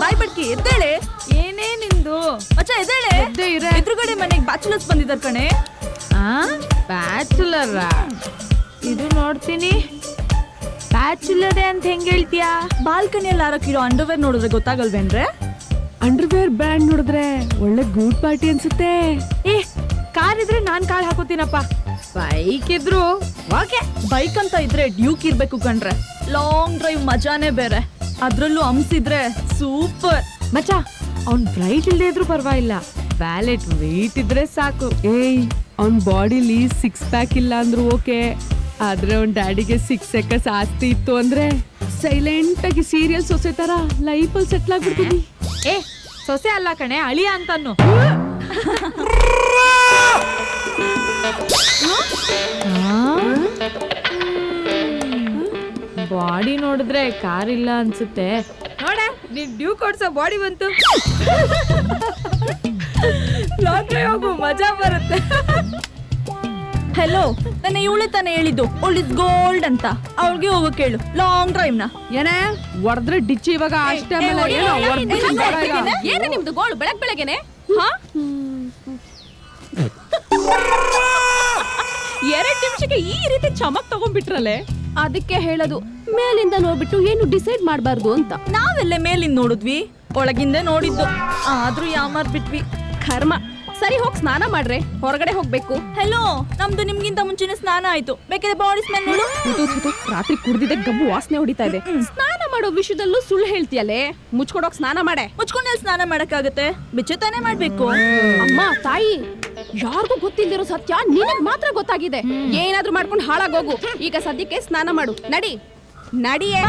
ಬಾಯ್ ಬಡ್ಕಿ ಎದ್ದೇಳೆ. ಏನೇ ನಿಂದು? ಅಚ್ಚ ಎದ್ದೇಳೆ. ಎದುರುಗಡೆ ಮನೆಗೆ ಬ್ಯಾಚುಲರ್ಸ್ ಬಂದಿದ್ದಾರೆ ಕಣೆ. ಬ್ಯಾಚುಲರ್ ಇದು ನೋಡ್ತೀನಿ. ಬ್ಯಾಚುಲರ್ ಅಂತ ಹೆಂಗ್ ಹೇಳ್ತೀಯಾ? ಬಾಲ್ಕನಿಯಲ್ಲಿ ಹಾಕಿರೋ ಅಂಡರ್ವೇರ್ ನೋಡಿದ್ರೆ ಗೊತ್ತಾಗಲ್ವೇನ್ರೆ? ಅಂಡರ್ವೇರ್ ಬ್ರ್ಯಾಂಡ್ ನೋಡಿದ್ರೆ ಒಳ್ಳೆ ಗೂಡ್ ಪಾರ್ಟಿ ಅನ್ಸುತ್ತೆ. ಕಾರ್ ಇದ್ರೆ ನಾನ್ ಕಾರ್ ಹಾಕೋತೀನಪ್ಪ. ಬೈಕ್ ಇದ್ರು ಓಕೆ. ಬೈಕ್ ಅಂತ ಇದ್ರೆ ಡ್ಯೂಕ್ ಇರ್ಬೇಕು ಕಣ್ರೆ. ಲಾಂಗ್ ಡ್ರೈವ್ ಮಜಾನೇ ಬೇರೆ. ಅದ್ರಲ್ಲೂ ಹಂಸಿದ್ರೆ ಸೂಪರ್. ಮಚ್ಚ, ಅವ್ನ್ ಬ್ರೈಟ್ ಇಲ್ದೇ ಇದ್ರು ಪರವಾಗಿಲ್ಲ, ವ್ಯಾಲೆಟ್ ವೆಯ್ಟ್ ಇದ್ರೆ ಸಾಕು. ಏಯ್, ಅವ್ನ್ ಬಾಡಿಲಿ 6 ಪ್ಯಾಕ್ ಇಲ್ಲ ಅಂದ್ರು ಓಕೆ, ಆದ್ರೆ ಅವ್ನ್ ಡ್ಯಾಡಿಗೆ 6 ಎಕರ್ಸ್ ಆಸ್ತಿ ಇತ್ತು ಅಂದ್ರೆ ಸೈಲೆಂಟ್ ಆಗಿ ಸೀರಿಯಲ್ ಸೊಸೆ ತರ ಲೈಫಲ್ಲಿ ಸೆಟ್ಲ್ ಆಗ್ಬಿಡ್ತೀನಿ. ಸೊಸೆ ಅಲ್ಲ ಕಣೆ, ಅಳಿಯ ಅಂತಾನು. ಬಾಡಿ ನೋಡಿದ್ರೆ ಕಾರ್ ಇಲ್ಲ ಅನ್ಸುತ್ತೆ. ನೋಡ, ನೀನ್ ಡ್ಯೂ ಕೊಡ್ಸೋ ಬಾಡಿ ಬಂತು. ಲಾಂಗ್ ಡ್ರೈವ್ ಹೋಗು, ಮಜಾ ಬರುತ್ತೆ. ಹೆಲೋ, ನನ್ನ ಇವಳೆ ತಾನೇ ಹೇಳಿದ್ದು ಓಲ್ಡ್ ಇಸ್ ಗೋಲ್ಡ್ ಅಂತ. ಅವಳಿಗೆ ಹೋಗೋ ಕೇಳು ಲಾಂಗ್ ಡ್ರೈವ್ ನ. ಏನೇ ಹೊಡೆದ್ರೆ ಡಿಚ್ಚಿ ಇವಾಗ ಅಷ್ಟೇ. ಏನೇ ನಿಮ್ದು ಗೋಳು ಬೆಳಗ್ಗೆನೆ? 2 ನಿಮಿಷಕ್ಕೆ ಈ ರೀತಿ ಚಮಕ್ ತಗೊಂಡ್ಬಿಟ್ರಲ್ಲೇ. ಅದಕ್ಕೆ ಹೇಳೋದು, ಮೇಲಿಂದ ನೋಡ್ಬಿಟ್ಟು ಏನು ಡಿಸೈಡ್ ಮಾಡಬಾರ್ದು ಅಂತ. ನಾವೆಲ್ಲ ಮೇಲಿಂದ ನೋಡಿದ್ವಿ, ಒಳಗಿಂದ ನೋಡಿದ್ದು. ಆದ್ರೂ ಯಾಮಾರ್ ಬಿಟ್ವಿ. ಕರ್ಮ. ಸರಿ, ಹೋಗಿ ಸ್ನಾನ ಮಾಡ್ರೆ, ಹೊರಗಡೆ ಹೋಗ್ಬೇಕು. ಹೆಲೋ, ನಮ್ದು ನಿಮ್ಗಿಂತ ಮುಂಚೆನೆ ಸ್ನಾನ ಆಯ್ತು. ಬೇಕಾದ್ರೆ ಬಾಡಿ ಸ್ಮೆಲ್ ನೋಡು. ರಾತ್ರಿ ಕುಡ್ದಿದ್ದೆ ಗಬ್ಬು ವಾಸನೆ ಹೊಡಿತಾ ಇದೆ. ಸ್ನಾನ ಮಾಡೋ ವಿಷಯದಲ್ಲೂ ಸುಳ್ಳು ಹೇಳ್ತೀಯಲ್ಲೇ. ಮುಚ್ಕೊಡೋಕ್ ಸ್ನಾನ ಮಾಡೆ. ಮುಚ್ಕೊಂಡೆಲ್ಲಿ ಸ್ನಾನ ಮಾಡಕ್ಕಾಗತ್ತೆ? ಬಿಚ್ಚೆ ತಾನೇ ಮಾಡ್ಬೇಕು. ಅಮ್ಮ ತಾಯಿ, ಯಾರಿಗೂ ಗೊತ್ತಿಲ್ದಿರೋ ಸತ್ಯ ನಿನಗ್ ಮಾತ್ರ ಗೊತ್ತಾಗಿದೆ. ಏನಾದ್ರೂ ಮಾಡ್ಕೊಂಡು ಹಾಳಾಗೋಗು. ಈಗ ಸದ್ಯಕ್ಕೆ ಸ್ನಾನ ಮಾಡು. ನಡಿ ನಡಿಯೇ.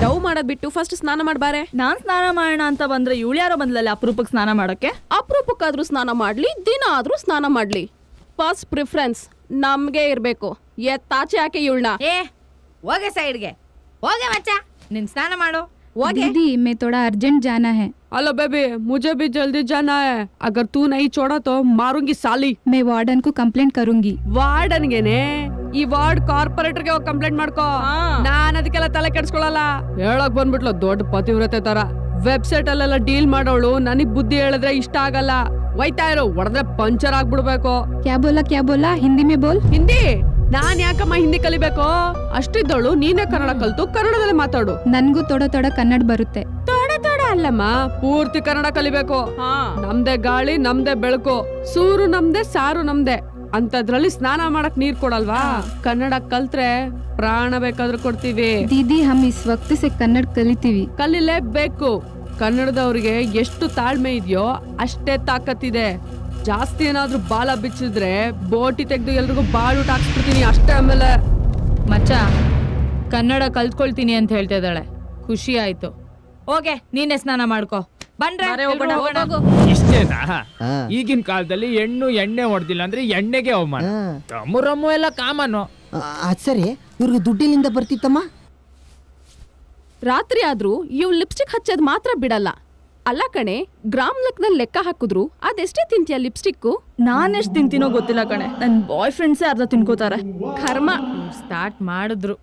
ಡವ್ ಮಾಡೋದ್ ಬಿಟ್ಟು ಫಸ್ಟ್ ಸ್ನಾನ ಮಾಡ್ಬಾರೆ. ನಾನ್ ಸ್ನಾನ ಮಾಡೋಣ ಅಂತ ಬಂದ್ರೆ ಇವಳು ಯಾರೋ ಬಂದ್ಲಲ್ಲ ಅಪರೂಪಕ್ಕೆ ಸ್ನಾನ ಮಾಡಕ್ಕೆ. ಅಪರೂಪಕ್ಕಾದ್ರೂ ಸ್ನಾನ ಮಾಡ್ಲಿ, ದಿನ ಆದ್ರೂ ಸ್ನಾನ ಮಾಡ್ಲಿ, ಫಸ್ಟ್ ಪ್ರಿಫರೆನ್ಸ್ ನಮ್ಗೆ ಇರ್ಬೇಕು. ಎತ್ತಾಚೆ ಯಾಕೆ ಇವಳನ್ನ? ಏ ಹೋಗೆ ಸೈಡ್ಗೆ ಹೋಗೆ ಮಚ್ಚ, ನಿನ್ ಸ್ನಾನ ಮಾಡು. दीदी मैं थोड़ा अर्जेंट जाना है. अलो बेबी मुझे भी जल्दी जाना है. अगर तू नहीं छोड़ा तो मारूंगी साली. मैं वार्डन को कंप्लेंट करूंगी. ವಾರ್ಡನ್ಗೆನೆ ಈ ವಾರ್ಡ್ ಕಾರ್ಪೊರೇಟರ್ಗೆ ಹೋಗಿ ಕಂಪ್ಲೇಂಟ್ ಮಾಡ್ಕೋ. ನಾನ್ ಅದಕ್ಕೆಲ್ಲ ತಲೆ ಕೆಡ್ಸ್ಕೊಳಲ್ಲ. ಹೇಳಕ್ ಬಂದ್ಬಿಟ್ಲು ದೊಡ್ಡ ಪತಿವ್ರತೆ ತರ. ವೆಬ್ಸೈಟ್ ಅಲ್ಲೆಲ್ಲ ಡೀಲ್ ಮಾಡೋಳು ನನಗ್ ಬುದ್ಧಿ ಹೇಳಿದ್ರೆ ಇಷ್ಟ ಆಗಲ್ಲ. ಒಯ್ತಾ ಇರು, ಹೊಡೆದ್ರೆ ಪಂಚರ್ ಆಗ್ಬಿಡ್ಬೇಕು. क्या बोला हिंदी में बोल. ಹಿಂದಿ ನಾನ್ ಯಾಕಮ್ಮ ಹಿಂದಿ ಕಲಿಬೇಕು? ಅಷ್ಟಿದ್ದವಳು ನೀನೇ ಕನ್ನಡ ಕಲ್ತು ಕನ್ನಡದಲ್ಲಿ ಮಾತಾಡು. ನನ್ಗೂ ತೊಡ ಕನ್ನಡ ಬರುತ್ತೆ. ತೊಡ ಅಲ್ಲಮ್ಮ, ಪೂರ್ತಿ ಕನ್ನಡ ಕಲಿಬೇಕು. ನಮ್ದೇ ಗಾಳಿ ನಮ್ದೇ ಬೆಳಕು, ಸೂರು ನಮ್ದೇ ಸಾರು ನಮ್ದೇ. ಅಂತದ್ರಲ್ಲಿ ಸ್ನಾನ ಮಾಡಕ್ ನೀರ್ ಕೊಡಲ್ವಾ? ಕನ್ನಡ ಕಲ್ತ್ರೆ ಪ್ರಾಣ ಬೇಕಾದ್ರೂ ಕೊಡ್ತೀವಿ. दीदी हम इस वक्त से कन्नड़ ಕಲಿತೀವಿ. ಕಲಿಲೇಬೇಕು. ಕನ್ನಡದವ್ರಿಗೆ ಎಷ್ಟು ತಾಳ್ಮೆ ಇದೆಯೋ ಅಷ್ಟೇ ತಾಕತ್ತಿದೆ. ಜಾಸ್ತಿ ಏನಾದ್ರೂ ಬಾಲ ಬಿಚ್ಚಿದ್ರೆ ಬೋಟಿ ತೆಗ್ದು ಎಲ್ರಿಗೂ ಬಾಳೂಟ ಹಾಕ್ಸ್ಬಿಡ್ತೀನಿ ಅಷ್ಟೇ. ಆಮೇಲೆ ಮಚ್ಚ ಕನ್ನಡ ಕಲ್ತ್ಕೊಳ್ತೀನಿ ಅಂತ ಹೇಳ್ತಾ ಇದ್ದಾಳೆ, ಖುಷಿ ಆಯ್ತು. ಹೋಗೆ ನೀನೆ ಸ್ನಾನ ಮಾಡ್ಕೋ. ಬಂದ್ರೆ ಇಷ್ಟೇನಾ? ಈಗಿನ ಕಾಲದಲ್ಲಿ ಹೆಣ್ಣು ಎಣ್ಣೆ ಹೊಡೆದಿಲ್ಲ ಅಂದ್ರೆ ಎಣ್ಣೆಗೆ ಅವಮಾನ. ರಮ್ಮು ರಮ್ಮು ಎಲ್ಲ ಕಾಮನು. ಅದ್ ಸರಿ, ಇವ್ರಿಗೆ ದುಡ್ಡಿಲಿಂದ ಬರ್ತಿತ್ತಮ್ಮ. ರಾತ್ರಿ ಆದ್ರೂ ಇವ್ ಲಿಪ್ಸ್ಟಿಕ್ ಹಚ್ಚೋದ್ ಮಾತ್ರ ಬಿಡಲ್ಲ. ಅಲ್ಲ ಕಣೆ, ಗ್ರಾಮ್ ಲೆಕ್ಕದಲ್ಲಿ ಲೆಕ್ಕ ಹಾಕಿದ್ರು ಅದೆಷ್ಟೇ ತಿಂತೀಯ ಲಿಪ್ಸ್ಟಿಕ್? ನಾನೆಷ್ಟ್ ತಿಂತೀನೋ ಗೊತ್ತಿಲ್ಲ ಕಣೆ, ನನ್ ಬಾಯ್ ಫ್ರೆಂಡ್ಸೇ ಅರ್ಧ ತಿನ್ಕೋತಾರೆ. ಕರ್ಮ. ಸ್ಟಾರ್ಟ್ ಮಾಡಿದ್ರು.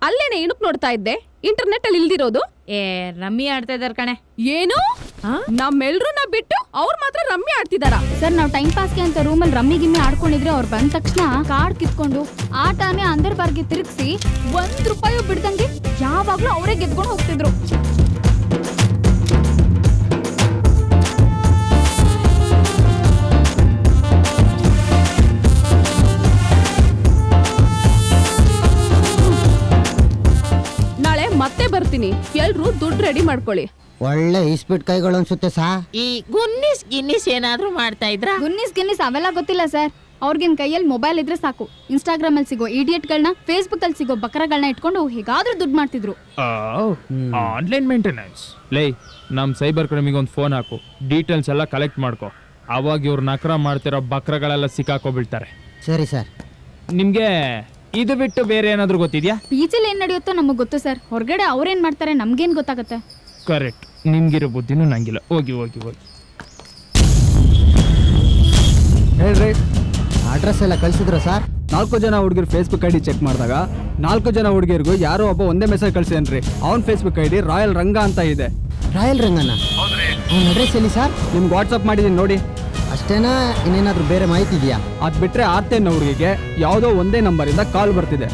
ಅಲ್ಲೇನೆ ಇಣುಕ್ ನೋಡ್ತಾ ಇದ್ದೆ, ಇಂಟರ್ನೆಟ್ ಅಲ್ಲಿ ಇಲ್ದಿರೋದು. ಏ ರಮ್ಮಿ ಆಡ್ತಾ ಇದಾರೆ ಕಣೆ. ಏನು? ನಮ್ಮೆಲ್ರನ್ನ ಬಿಟ್ಟು ಅವ್ರು ಮಾತ್ರ ರಮ್ಮಿ ಆಡ್ತಿದಾರ? ಸರ್ ನಾವು ಟೈಮ್ ಪಾಸ್ಗೆ ಅಂತ ರೂಮಲ್ಲಿ ರಮ್ಮಿ ಗಿಮ್ಮಿ ಆಡ್ಕೊಂಡಿದ್ರೆ ಅವ್ರು ಬಂದ ತಕ್ಷಣ ಕಾರ್ಡ್ ಕಿತ್ಕೊಂಡು ಆಟನೇ ಅಂದರ್ ಬಾರ್ಗೆ ತಿರುಗಿಸಿ ₹1 ಬಿಡ್ದಂಗೆ ಯಾವಾಗ್ಲೂ ಅವರೇ ಗೆದ್ಕೊಂಡು ಹೋಗ್ತಿದ್ರು. ನಾಳೆ ಮತ್ತೆ ಬರ್ತೀನಿ, ಎಲ್ರು ದುಡ್ಡು ರೆಡಿ ಮಾಡ್ಕೊಳ್ಳಿ. ಒಳ್ಳೆ ಇಸ್ಪಿಟ್ ಕೈಗಳು ಅನ್ಸುತ್ತೆ ಸಾ. ಈ ಗುನ್ನಿಸ್ ಗಿನ್ನಿಸ್ ಏನಾದ್ರೂ ಮಾಡ್ತಾ ಇದ್ರ? ಗುನ್ನಿಸ್ ಅವೆಲ್ಲ ಗೊತ್ತಿಲ್ಲ ಸರ್. ಅವ್ರಿಗಿನ್ ಕೈಯಲ್ಲಿ ಮೊಬೈಲ್ ಇದ್ರೆ ಸಾಕು, ಇನ್ಸ್ಟಾಗ್ರಾಮ್ ಅಲ್ಲಿ ಸಿಗೋ ಇಡಿಯಟ್ಗಳನ್ನ, ಫೇಸ್ಬುಕ್ ಅಲ್ಲಿ ಸಿಗೋ ಬಕರಗಳನ್ನ ಇಟ್ಕೊಂಡು ಹೇಗಾದ್ರೂ ದುಡ್ಡು ಮಾಡ್ತಿದ್ರು. Online maintenance. ಲೈ, ನಮ್ ಸೈಬರ್ ಕ್ರೈಮಿಗೆ ಒಂದು ಫೋನ್ ಹಾಕು, ಡೀಟೇಲ್ಸ್ ಎಲ್ಲ ಕಲೆಕ್ಟ್ ಮಾಡ್ಕೋ. ಅವಾಗ ಇವ್ರು ನಕರ ಮಾಡ್ತಿರೋ ಬಕ್ರಗಳೆಲ್ಲ ಸಿಕ್ಕಾಕೊಬಿಡ್ತಾರೆ. ಸರಿ ಸರ್. ನಿಮ್ಗೆ ಇದು ಬಿಟ್ಟು ಬೇರೆ ಏನಾದ್ರು ಗೊತ್ತಿದ್ಯಾ? ಪೀಚಲ್ಲಿ ಏನ್ ನಡೆಯುತ್ತೋ ನಮಗ್ ಗೊತ್ತು ಸರ್. ಹೊರಗಡೆ ಅವ್ರೇನ್ ಮಾಡ್ತಾರೆ ನಮ್ಗೇನ್ ಗೊತ್ತಾಗತ್ತೆ? ಕರೆಕ್ಟ್. ನಿಮ್ಗಿರೋ ಬುದ್ಧಿನೂ ನಂಗಿಲ್ಲ. ಹೋಗಿ ಹೋಗಿ ಹೋಗಿ. ಹೇಳ್ರಿ, ಅಡ್ರೆಸ್ ಎಲ್ಲ ಕಳ್ಸಿದ್ರು ಸರ್. 4 ಜನ ಹುಡುಗರು ಫೇಸ್ಬುಕ್ ಐಡಿ ಚೆಕ್ ಮಾಡಿದಾಗ 4 ಜನ ಹುಡುಗಿಯರಿಗೂ ಯಾರೋ ಒಬ್ಬ ಒಂದೇ ಮೆಸೇಜ್ ಕಳ್ಸಿದನ್ರಿ. ಅವ್ನ ಫೇಸ್ಬುಕ್ ಐಡಿ ರಾಯಲ್ ರಂಗ ಅಂತ ಇದೆ. ರಾಯಲ್ ರಂಗನ? ಅವ್ನ ಅಡ್ರೆಸ್ ಎಲ್ಲಿ ಸರ್? ನಿಮ್ಗೆ ವಾಟ್ಸಪ್ ಮಾಡಿದೀನಿ ನೋಡಿ. ಅಷ್ಟೇನಾ? ಇನ್ನೇನಾದ್ರೂ ಬೇರೆ ಮಾಹಿತಿ ಇದೆಯಾ? ಅದ್ ಬಿಟ್ರೆ ಆರ್ತೇನ ಹುಡುಗಿಗೆ ಯಾವುದೋ ಒಂದೇ ನಂಬರಿಂದ ಕಾಲ್ ಬರ್ತಿದೆ.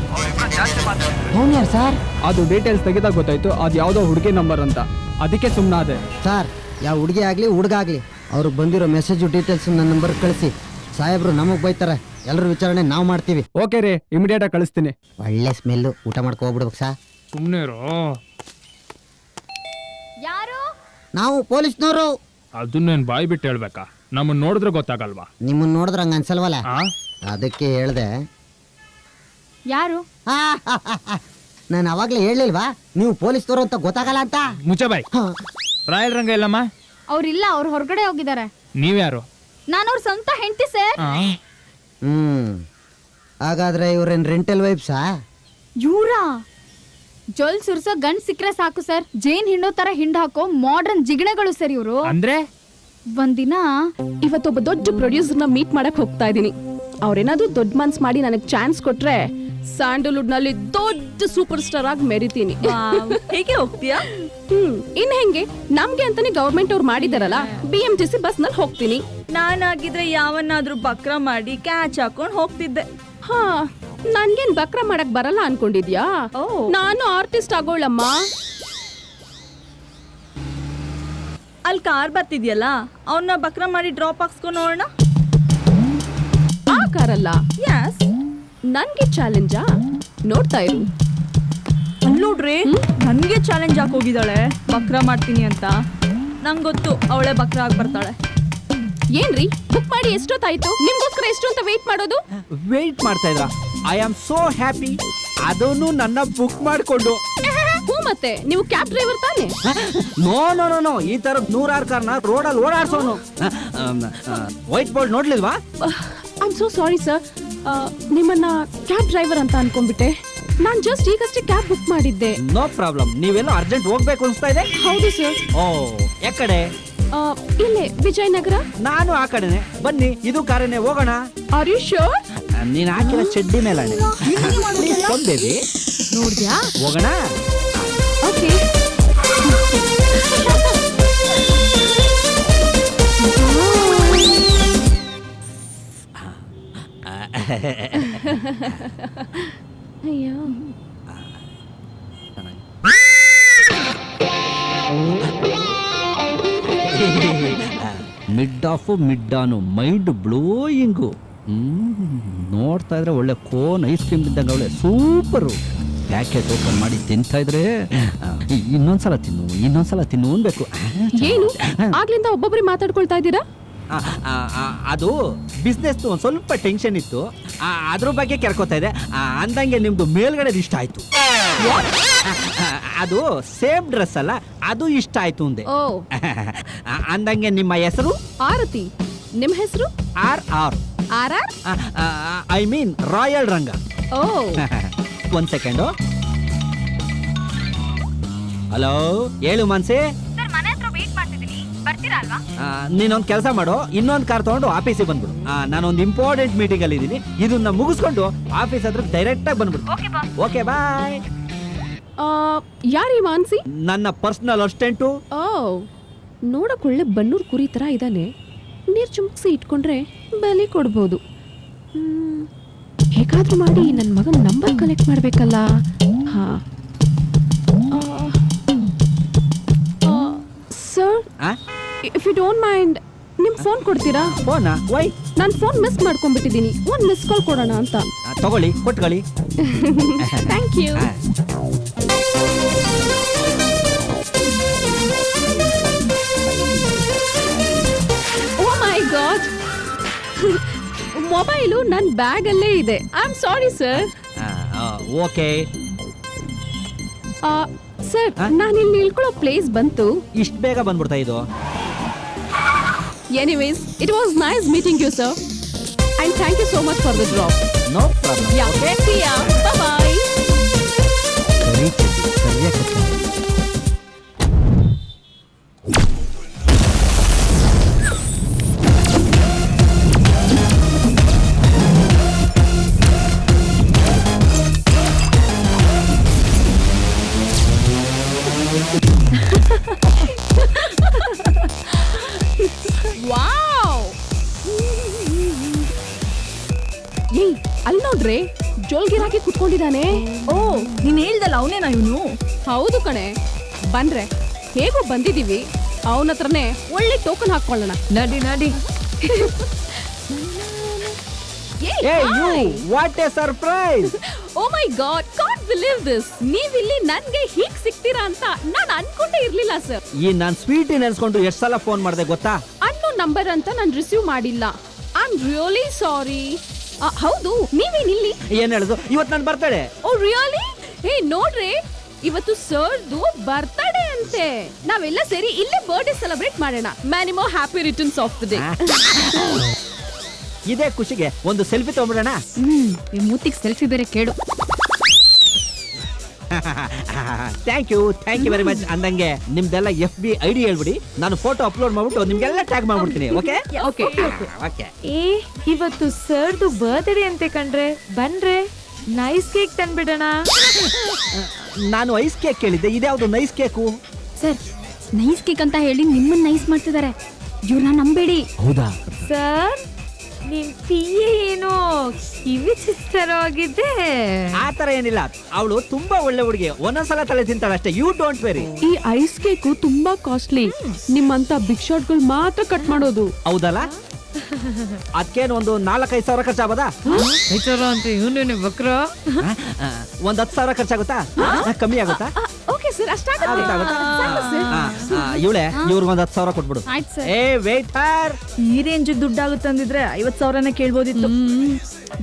ಅವ್ನು ಯಾರು ಸರ್? ಅದು ಡೀಟೇಲ್ಸ್ ತೆಗೆದಾಗ ಗೊತ್ತಾಯ್ತು ಅದು ಯಾವುದೋ ಹುಡುಗಿ ನಂಬರ್ ಅಂತ. ಅದಕ್ಕೆ ಸುಮ್ಮನಾದೆ. ಸರ್, ಯಾವ ಹುಡುಗಿ ಆಗಲಿ ಹುಡುಗ ಆಗಲಿ ಅವ್ರಿಗೆ ಬಂದಿರೋ ಮೆಸೇಜು ಡೀಟೇಲ್ಸ್ ನನ್ನ ನಂಬರ್ ಕಳಿಸಿ. ಸಾಹೇಬ್ರು ನಮಗೆ ಬೈತಾರೆ, ಎಲ್ಲರ ವಿಚಾರಣೆ ನಾವು ಮಾಡ್ತೀವಿ. ಓಕೆ ರೀ, ಇಮಿಡಿಯೇಟ್ ಆಗಿ ಕಳಿಸ್ತೀನಿ. ಒಳ್ಳೆ ಸ್ಮೆಲ್ಲು, ಊಟ ಮಾಡ್ಕೊ ಹೋಗ್ಬಿಡ್ಬೇಕು ಸರ್. ಸುಮ್ಮನೆ ಯಾರು? ನಾವು ಪೊಲೀಸ್ನವರು. ಅದನ್ನೇನು ಬಾಯಿ ಬಿಟ್ಟು ಹೇಳ್ಬೇಕಾ? ನಮ್ಮನ್ನ ನೋಡಿದ್ರೆ ಗೊತ್ತಾಗಲ್ವಾ? ನಿಮ್ಮನ್ನ ನೋಡಿದ್ರೆ ಹಂಗ ಅನ್ಸಲ್ವಲ್ಲ, ಆ? ಅದಕ್ಕೆ ಹೇಳ್ದೆ. ಯಾರು? ನಾನು ಅವಾಗ್ಲೇ ಹೇಳಿಲ್ವಾ ನೀವು ಪೊಲೀಸ್ನವರು ಅಂತ ಗೊತ್ತಾಗಲ್ಲ ಅಂತ? ಮುಚ್ಚ ಬಾಯ್. ರಾಯಲ್ ರಂಗ ಇಲ್ಲಮ್ಮ. ಅವ್ರಿಲ್ಲ, ಅವ್ರು ಹೊರಗಡೆ ಹೋಗಿದ್ದಾರೆ. ನೀವ್ಯಾರು? ನಾನು ಅವ್ರ ಸ್ವಂತ ಹೆಂಡತಿ ಸರ್. ಹಾಗಾದ್ರೆ ಇವ್ರೇನ್ ರೆಂಟಲ್ ವೈಫ್ಸಾ? ಇವ್ರಾ? ಜೊಲ್ ಸುರ್ಸೋ ಗಂಡ್ ಸಿಕ್ರೆ ಸಾಕು ಸರ್, ಜೇನ್ ಹಿಂಡೋ ತರ ಹಿಂಡ್ ಹಾಕೋ ಮಾಡರ್ನ್ ಜಿಗಣೆಗಳು ಸರ್ ಇವ್ರು. ಅಂದ್ರೆ ಒಂದಿನ ಇವತ್ತೊಬ್ಬ ದೊಡ್ಡ ಪ್ರೊಡ್ಯೂಸರ್ನ ಮೀಟ್ ಮಾಡಕ್ ಹೋಗ್ತಾ ಇದೀನಿ. ಅವ್ರೇನಾದ್ರೂ ದೊಡ್ಡ ಮನ್ಸ್ ಮಾಡಿ ನನಗ್ ಚಾನ್ಸ್ ಕೊಟ್ರೆ ಸ್ಯಾಂಡಲ್ವುಡ್ ನಲ್ಲಿ ದೊಡ್ಡ ಸೂಪರ್ ಸ್ಟಾರ್ ಆಗಿ ಮೆರಿತೀನಿ. ಹೇಗೆ ಹೋಗ್ತೀಯಾ? ಇನ್ ಹೆಂಗೆ, ನಮ್ಗೆ ಅಂತಾನೆ ಗವರ್ಮೆಂಟ್ ಅವ್ರು ಮಾಡಿದಾರಲ್ಲ, BMTC ಬಸ್ ನಲ್ಲಿ ಹೋಗ್ತೀನಿ. ನಾನಾಗಿದ್ರೆ ಯಾವನ್ನಾದ್ರೂ ಬಕ್ರ ಮಾಡಿ ಕ್ಯಾಚ್ ಹಾಕೊಂಡ್ ಹೋಗ್ತಿದ್ದೆ. ಹಾ, ನನ್ಗೇನ್ ಬಕ್ರ ಮಾಡಕ್ ಬರಲ್ಲ ಅನ್ಕೊಂಡಿದ್ಯಾ? ನಾನು ಆರ್ಟಿಸ್ಟ್ ಆಗೋಳಮ್ಮ. ಅಲ್ಲಿ ಕಾರ್ ಬರ್ತಿದ್ಯಲ್ಲ, ಅವನ್ನ ಬಕ್ರ ಮಾಡಿ ಡ್ರಾಪ್ ಹಾಕ್ಸ್ಕೊಂಡ್ ನೋಡೋಣ. ಆ ಕಾರಲ್ಲ? ಯಸ್. ನನ್ಗೆ ಚಾಲೆಂಜಾ? ನೋಡ್ತಾ ಇರು. ನೋಡ್ರಿ, ನನ್ಗೆ ಚಾಲೆಂಜ್ ಹಾಕೋಗಿದ್ದಾಳೆ ಬಕ್ರ ಮಾಡ್ತೀನಿ ಅಂತ. ನಂಗೆ ಗೊತ್ತು ಅವಳೆ ಬಕ್ರ ಆಗಿ ಬರ್ತಾಳೆ. ಏನ್ರಿ ಬುಕ್ ಮಾಡಿ ಎಷ್ಟೊತ್ತಾಯ್ತು? ನಿಮ್ಗೋಸ್ಕರ ಎಷ್ಟು ಅಂತ ವೇಟ್ ಮಾಡೋದು? ವೇಟ್ ಮಾಡ್ತಾ ಇದ್ರ ಐ ಆಮ್ ಸೋ ಹ್ಯಾಪಿ. ಅದನ್ನು ನನ್ನ ಬುಕ್ ಮಾಡಿಕೊಂಡು. ಹ್ಞೂ ಮತ್ತೆ ನೀವು ಕ್ಯಾಬ್ ಡ್ರೈವರ್ ತಾನೆ? ನೋ ನೋ ನೋ ನೋ, ಈ ತರದ 100 ಕಾರ್ನ ರೋಡಲ್ಲಿ ಓಡಾಡ್ಸೋನು. ವೈಟ್ ಬೋರ್ಡ್ ನೋಡ್ಲಿಲ್ವಾ? I am so sorry sir, ನಿಮ್ಮನ್ನ ಕ್ಯಾಬ್ ಡ್ರೈವರ್ ಅಂತ ಅನ್ಕೊಂಡ್ಬಿಟ್ಟೆ. ನಾನ್ ಜಸ್ಟ್ ಈಗಷ್ಟೇ ಕ್ಯಾಬ್ ಬುಕ್ ಮಾಡಿದ್ದೆ. No problem. ನೀವೆಲ್ಲೋ ಅರ್ಜೆಂಟ್ ಹೋಗ್ಬೇಕು ಅನ್ಸ್ತಾ ಇದೆ? ಹೌದು ಸರ್. ಓ, ಯಾಕಡೆ? ಇಲ್ಲೇ ವಿಜಯನಗರ. ನಾನು ಆ ಕಡೆನೆ. ಬನ್ನಿ, ಇದು ಕಾರನೆ, ಹೋಗೋಣ. Are you sure? ನೀನ್ ಹಾಕಿರೋ ಚಡ್ಡಿ ಮೇಲೆ ಬೇಬಿ. ನೋಡ್ದ್ಯಾ? ಹೋಗೋಣ. ಓಕೆ. ಅಯ್ಯೋ, mid off mid on mind blowing. ನೋಡ್ತಾ ಇದ್ರೆ ಒಳ್ಳೆ ಕೋನ್ ಐಸ್ ಕ್ರೀಮ್ ಇದ್ದಂಗೆ ಒಳ್ಳೆ ಸೂಪರು. ಪ್ಯಾಕೆಟ್ ಓಪನ್ ಮಾಡಿ ತಿಂತಾ ಇದ್ರೆ ಇನ್ನೊಂದ್ಸಲ ತಿನ್ನು ಅನ್ಬೇಕು. ಏನು ಆಗ್ಲಿಂದ ಒಬ್ಬೊಬ್ರಿ ಮಾತಾಡ್ಕೊಳ್ತಾ ಇದ್ದೀರಾ? ಅದು ಬಿಸ್ನೆಸ್ ಒಂದು ಸ್ವಲ್ಪ ಟೆನ್ಷನ್ ಇತ್ತು, ಅದ್ರ ಬಗ್ಗೆ ಕೆರ್ಕೋತಾ ಇದೆ. ಅಂದಂಗೆ ನಿಮ್ದು ಮೇಲ್ಗಡೆ ಇಷ್ಟ ಆಯ್ತು. ಅದು ಸೇಮ್ ಡ್ರೆಸ್ ಅಲ್ಲ, ಅದು ಇಷ್ಟ ಆಯ್ತು ಅಂದೆ. ಓ, ಅಂದಂಗೆ ನಿಮ್ಮ ಹೆಸರು? ಆರತಿ. ನಿಮ್ ಹೆಸರು? ಆರ್ ಆರ್ ಆರ್ ಆರ್ I mean royal Ranga. Oh, ಒಂದ್ ಸೆಕೆಂಡು. ಹಲೋ, ಹೇಳು ಮನ್ಸಿ. ನೀನೊಂದ್ ಕೆಲಸ ಮಾಡು, ಇನ್ನೊಂದ್ ಕಾರ್ ತಗೊಂಡು ಆಫೀಸಿಗೆ ಬಂದ್ಬಿಡು. ನಾನೊಂದು ಇಂಪಾರ್ಟೆಂಟ್ ಮೀಟಿಂಗ್ ಅಲ್ಲಿ ಇದೀನಿ. ಇದನ್ನ ಮುಗಿಸ್ಕೊಂಡು ಆಫೀಸ್ ಹತ್ರ ಡೈರೆಕ್ಟ್ ಆಗಿ ಬಂದ್ಬಿಡು. ಓಕೆ, ಬಾಯ್. ಯಾರೀ ಮಾನ್ಸಿ? ನನ್ನ ಪರ್ಸನಲ್ ಅಸಿಸ್ಟೆಂಟು. ಓ, ನೋಡಕ್ ಒಳ್ಳೆ ಬನ್ನೂರ್ ಕುರಿ ತರ ಇದ್ದಾನೆ. ನೀರ್ ಚುಮ್ಕ್ಸಿ ಇಟ್ಕೊಂಡ್ರೆ ಬಲಿ ಕೊಡ್ಬೋದು. ಹೇಗಾದ್ರೂ ಮಾಡಿ ನನ್ನ ಮಗನ ನಂಬರ್ ಕಲೆಕ್ಟ್ ಮಾಡ್ಬೇಕಲ್ಲ. ಹಾ, sir, if you don't mind ನಿಮ್ ಫೋನ್ ಕೊಡ್ತೀರಾ? ಫೋನಾ? ವೈ? ನಾನು ಫೋನ್ ಮಿಸ್ ಮಾಡ್ಕೊಂಡ್ಬಿಟ್ಟಿದ್ದೀನಿ. ಒಂದ್ ಮಿಸ್ ಕಾಲ್ ಕೊಡೋಣ ಅಂತ. ತಗೊಳ್ಳಿ, ಕೊಟ್ಕೊಳ್ಳಿ. Thank you. Oh my God, mobile ನನ್ನ ಬ್ಯಾಗ್ ಅಲ್ಲೇ ಇದೆ. I am sorry sir. Okay sir, ನಾನು ಇಲ್ಲಿ ನಿಲ್ಕೊಳ್ಳೋ ಪ್ಲೇಸ್ ಬಂತು. ಇಷ್ಟು ಬೇಗ ಬಂದ್ಬಿಡ್ತಾ ಇದು? Anyways, it was nice meeting you sir, and thank you so much for the drop. No problem. Yeah, see ya. Bye bye. Wow! ಏಯ್, ಅಲ್ಲಿ ನೋಡ್ರಿ, ಜೋಲ್ಗಿರಾಕಿ ಕುತ್ಕೊಂಡಿದ್ದಾನೆ. ಓ, ನೀನ್ ಹೇಳ್ದಲ್ಲ ಅವನೇನಾ ಇವನು? ಹೌದು ಕಣೆ. ಬನ್ರೆ, ಹೇಗೋ ಬಂದಿದೀವಿ, ಅವನ ಹತ್ರನೇ ಒಳ್ಳೆ ಟೋಕನ್ ಹಾಕೊಳ್ಳೋಣ. ನಡಿ ನಡಿ. What a surprise! Oh my god, can't believe this. ನೀವಿಲ್ಲಿ ನನ್ಗೆ ಹೀಗ್ ಸಿಗ್ತೀರಾ ಅಂತ ನಾನು ಅನ್ಕೊಂಡೇ ಇರ್ಲಿಲ್ಲ ಸರ್. ಈ ನಾನ್ ಸ್ವೀಟ್ ನೆನ್ಸ್ಕೊಂಡು ಎಷ್ಟು ಸಲ ಫೋನ್ ಮಾಡಿದೆ ಗೊತ್ತಾ? ಅನ್ನೋ ನಂಬರ್ ಅಂತ ನಾನು ರಿಸೀವ್ ಮಾಡಿಲ್ಲ. ಐ ಆಮ್ ರಿಯಲಿ ಸಾರಿ. ಹೌದು, ನೀವೇನಿಲ್ಲಿ? ಏನ್ ಹೇಳುದು, ಇವತ್ತು ನಾನು ಬರ್ತಡೆ. Oh really? ಏ ನೋಡ್ರಿ, ಇವತ್ತು ಸರ್ದು ಬರ್ತ್ಡೇ ಅಂತೆ. ನಾವೆಲ್ಲ ಸೇರಿ ಇಲ್ಲೇ ಬರ್ತ್ಡೇ ಸೆಲೆಬ್ರೇಟ್ ಮಾಡೋಣ. Many more happy returns of the day. ಇದೇ ಖುಷಿಗೆ ಒಂದು ಸೆಲ್ಫಿ ತಗೊಂಡ್ಬಿಡೋಣ. ಈ ಮೂತಿಗೆ ಸೆಲ್ಫಿ ಬೇರೆ ಕೇಳು. Thank you very much. ಅಂದಂಗೆ ನಿಮ್ದೆಲ್ಲ FB ID ಹೇಳ್ಬಿಡಿ, ನಾನು ಫೋಟೋ ಅಪ್ಲೋಡ್ ಮಾಡ್ಬಿಟ್ಟು ನಿಮ್ಗೆಲ್ಲ ಟ್ಯಾಗ್ ಮಾಡ್ಬಿಡ್ತೀನಿ. Okay okay okay. ಇವತ್ತು ಸರ್ದು ಬರ್ತ್ಡೇ ಅಂತೆ ಕಣ್ರೆ. ಬನ್ರೆ, ನೈಸ್ ಕೇಕ್ ತಂದ್ಬಿಡೋಣ. ನಾನು ಐಸ್ ಕೇಕ್ ಕೇಳಿದ್ದೆ, ಇದ್ಯಾವುದು nice cake? Sir, nice cake ಅಂತ ಹೇಳಿ ನಿಮ್ಮನ್ನ ನೈಸ್ ಮಾಡ್ತಿದ್ದಾರೆ. ಇವ್ರನ್ನ ನಂಬೇಡಿ. ಹೌದಾ ಸರ್, ನಿಮ್ ಪಿಯೆ ಏನೋ ಕಿವಿ ಚಿಸ್ತರವಾಗಿದ್ದೆ. ಆ ತರ ಏನಿಲ್ಲ, ಅವಳು ತುಂಬಾ ಒಳ್ಳೆ ಹುಡುಗಿ, ಒಂದೊಂದ್ಸಲ ತಲೆ ತಿಂತಾಳೆ ಅಷ್ಟೇ. You don't worry. ಈ ಐಸ್ ಕೇಕು ತುಂಬಾ ಕಾಸ್ಟ್ಲಿ. ನಿಮ್ಮಂತ ಬಿಗ್ ಶಾಟ್ ಗಳು ಮಾತ್ರ ಕಟ್ ಮಾಡೋದು. ಹೌದಲ್ಲ? ಅದಕ್ಕೇನು ಒಂದು 4-5 ಸಾವಿರ ಖರ್ಚಾಗಬೋದಾ? ಅಂತ ಇವನೇನೆ ಬಕ್ರ. ಒಂದ್ 10,000 ಖರ್ಚಾಗುತ್ತಾ? ಕಮ್ಮಿ ಆಗುತ್ತಾ? ಓಕೆ ಸರ್ ಅಷ್ಟಾಗುತ್ತೆ ಇವಳೆ ಇವ್ರಿಗೊಂದು 10,000 ಕೊಟ್ಬಿಡು. ಆಯ್ತು ಸರ್. ಏ ವೇಟರ್, ಈ ರೇಂಜ್ ದುಡ್ಡಾಗುತ್ತೆ ಅಂದಿದ್ರೆ 50,000ನೇ ಕೇಳ್ಬೋದಿತ್ತು.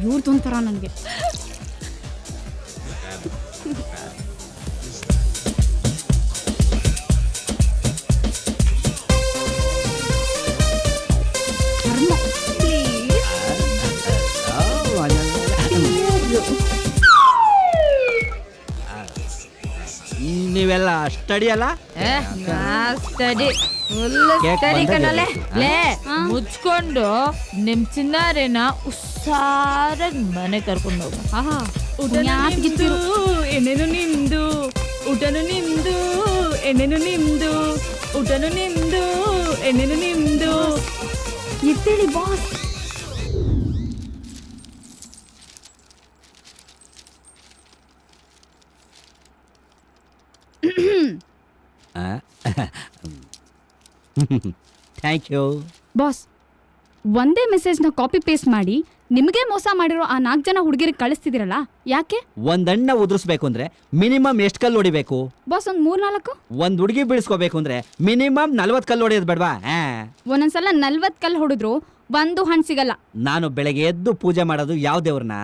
ಇವ್ರದೊಂಥರ ನನಗೆ. ನೀವೆಲ್ಲ ಸ್ಟಡಿ ಅಲ್ಲ? ಸ್ಟಡಿ ಕೇಕ್ ಸ್ಟಡಿ ಬಂದಾಗ ಕಣಲೆ ಇರ್ಬೇಕು. ಲೇ ಮುಚ್ಕೊಂಡು ನಿಮ್ ಚಿನ್ನಾರಿನ ಉಸಾರಾಗಿ ಮನೆ ಕರ್ಕೊಂಡು ಹೋಗ. ಎಣ್ಣೆನು ನಿಮ್ದು, ಊಟನು ನಿಮ್ದು, ಎಣ್ಣೆನು ನಿಮ್ದು, ಊಟನು ನಿಮ್ದು, ಎಣ್ಣೆನು ನಿಮ್ದು. ಎದ್ದೇಳಿ ಬಾಸ್. Thank you. ಬಾಸ್, ಒಂದೇ ಮೆಸೇಜ್ನ ಕಾಪಿ ಪೇಸ್ಟ್ ಮಾಡಿ ನಿಮಗೆ ಮೋಸ ಮಾಡಿರೋ ಆ 4 ಜನ ಹುಡುಗಿರಿಗೆ ಕಳಿಸ್ತಿದಿರಲ್ಲ, ಯಾಕೆ? ಒಂದಣ್ಣ ಉದುರಿಸ್ಬೇಕು ಅಂದ್ರೆ ಮಿನಿಮಮ್ ಎಷ್ಟು ಕಲ್ಲು ಹೊಡಿಬೇಕು? ಬಾಸ್, ಒಂದ್ 3-4 ಒಂದ್ ಹುಡುಗಿ ಬೀಳ್ಸ್ಕೋಬೇಕು ಅಂದ್ರೆ ಮಿನಿಮಮ್ 40 ಕಲ್ಲು ಹೊಡೆಯೋದು ಬೇಡವಾ? ಒಂದೊಂದ್ಸಲ 40 ಕಲ್ಲು ಹೊಡೆದ್ರು ಒಂದು ಹಣ್ಣು ಸಿಗಲ್ಲ. ನಾನು ಬೆಳಗ್ಗೆ ಎದ್ದು ಪೂಜೆ ಮಾಡೋದು ಯಾವ ದೇವ್ರನ್ನ?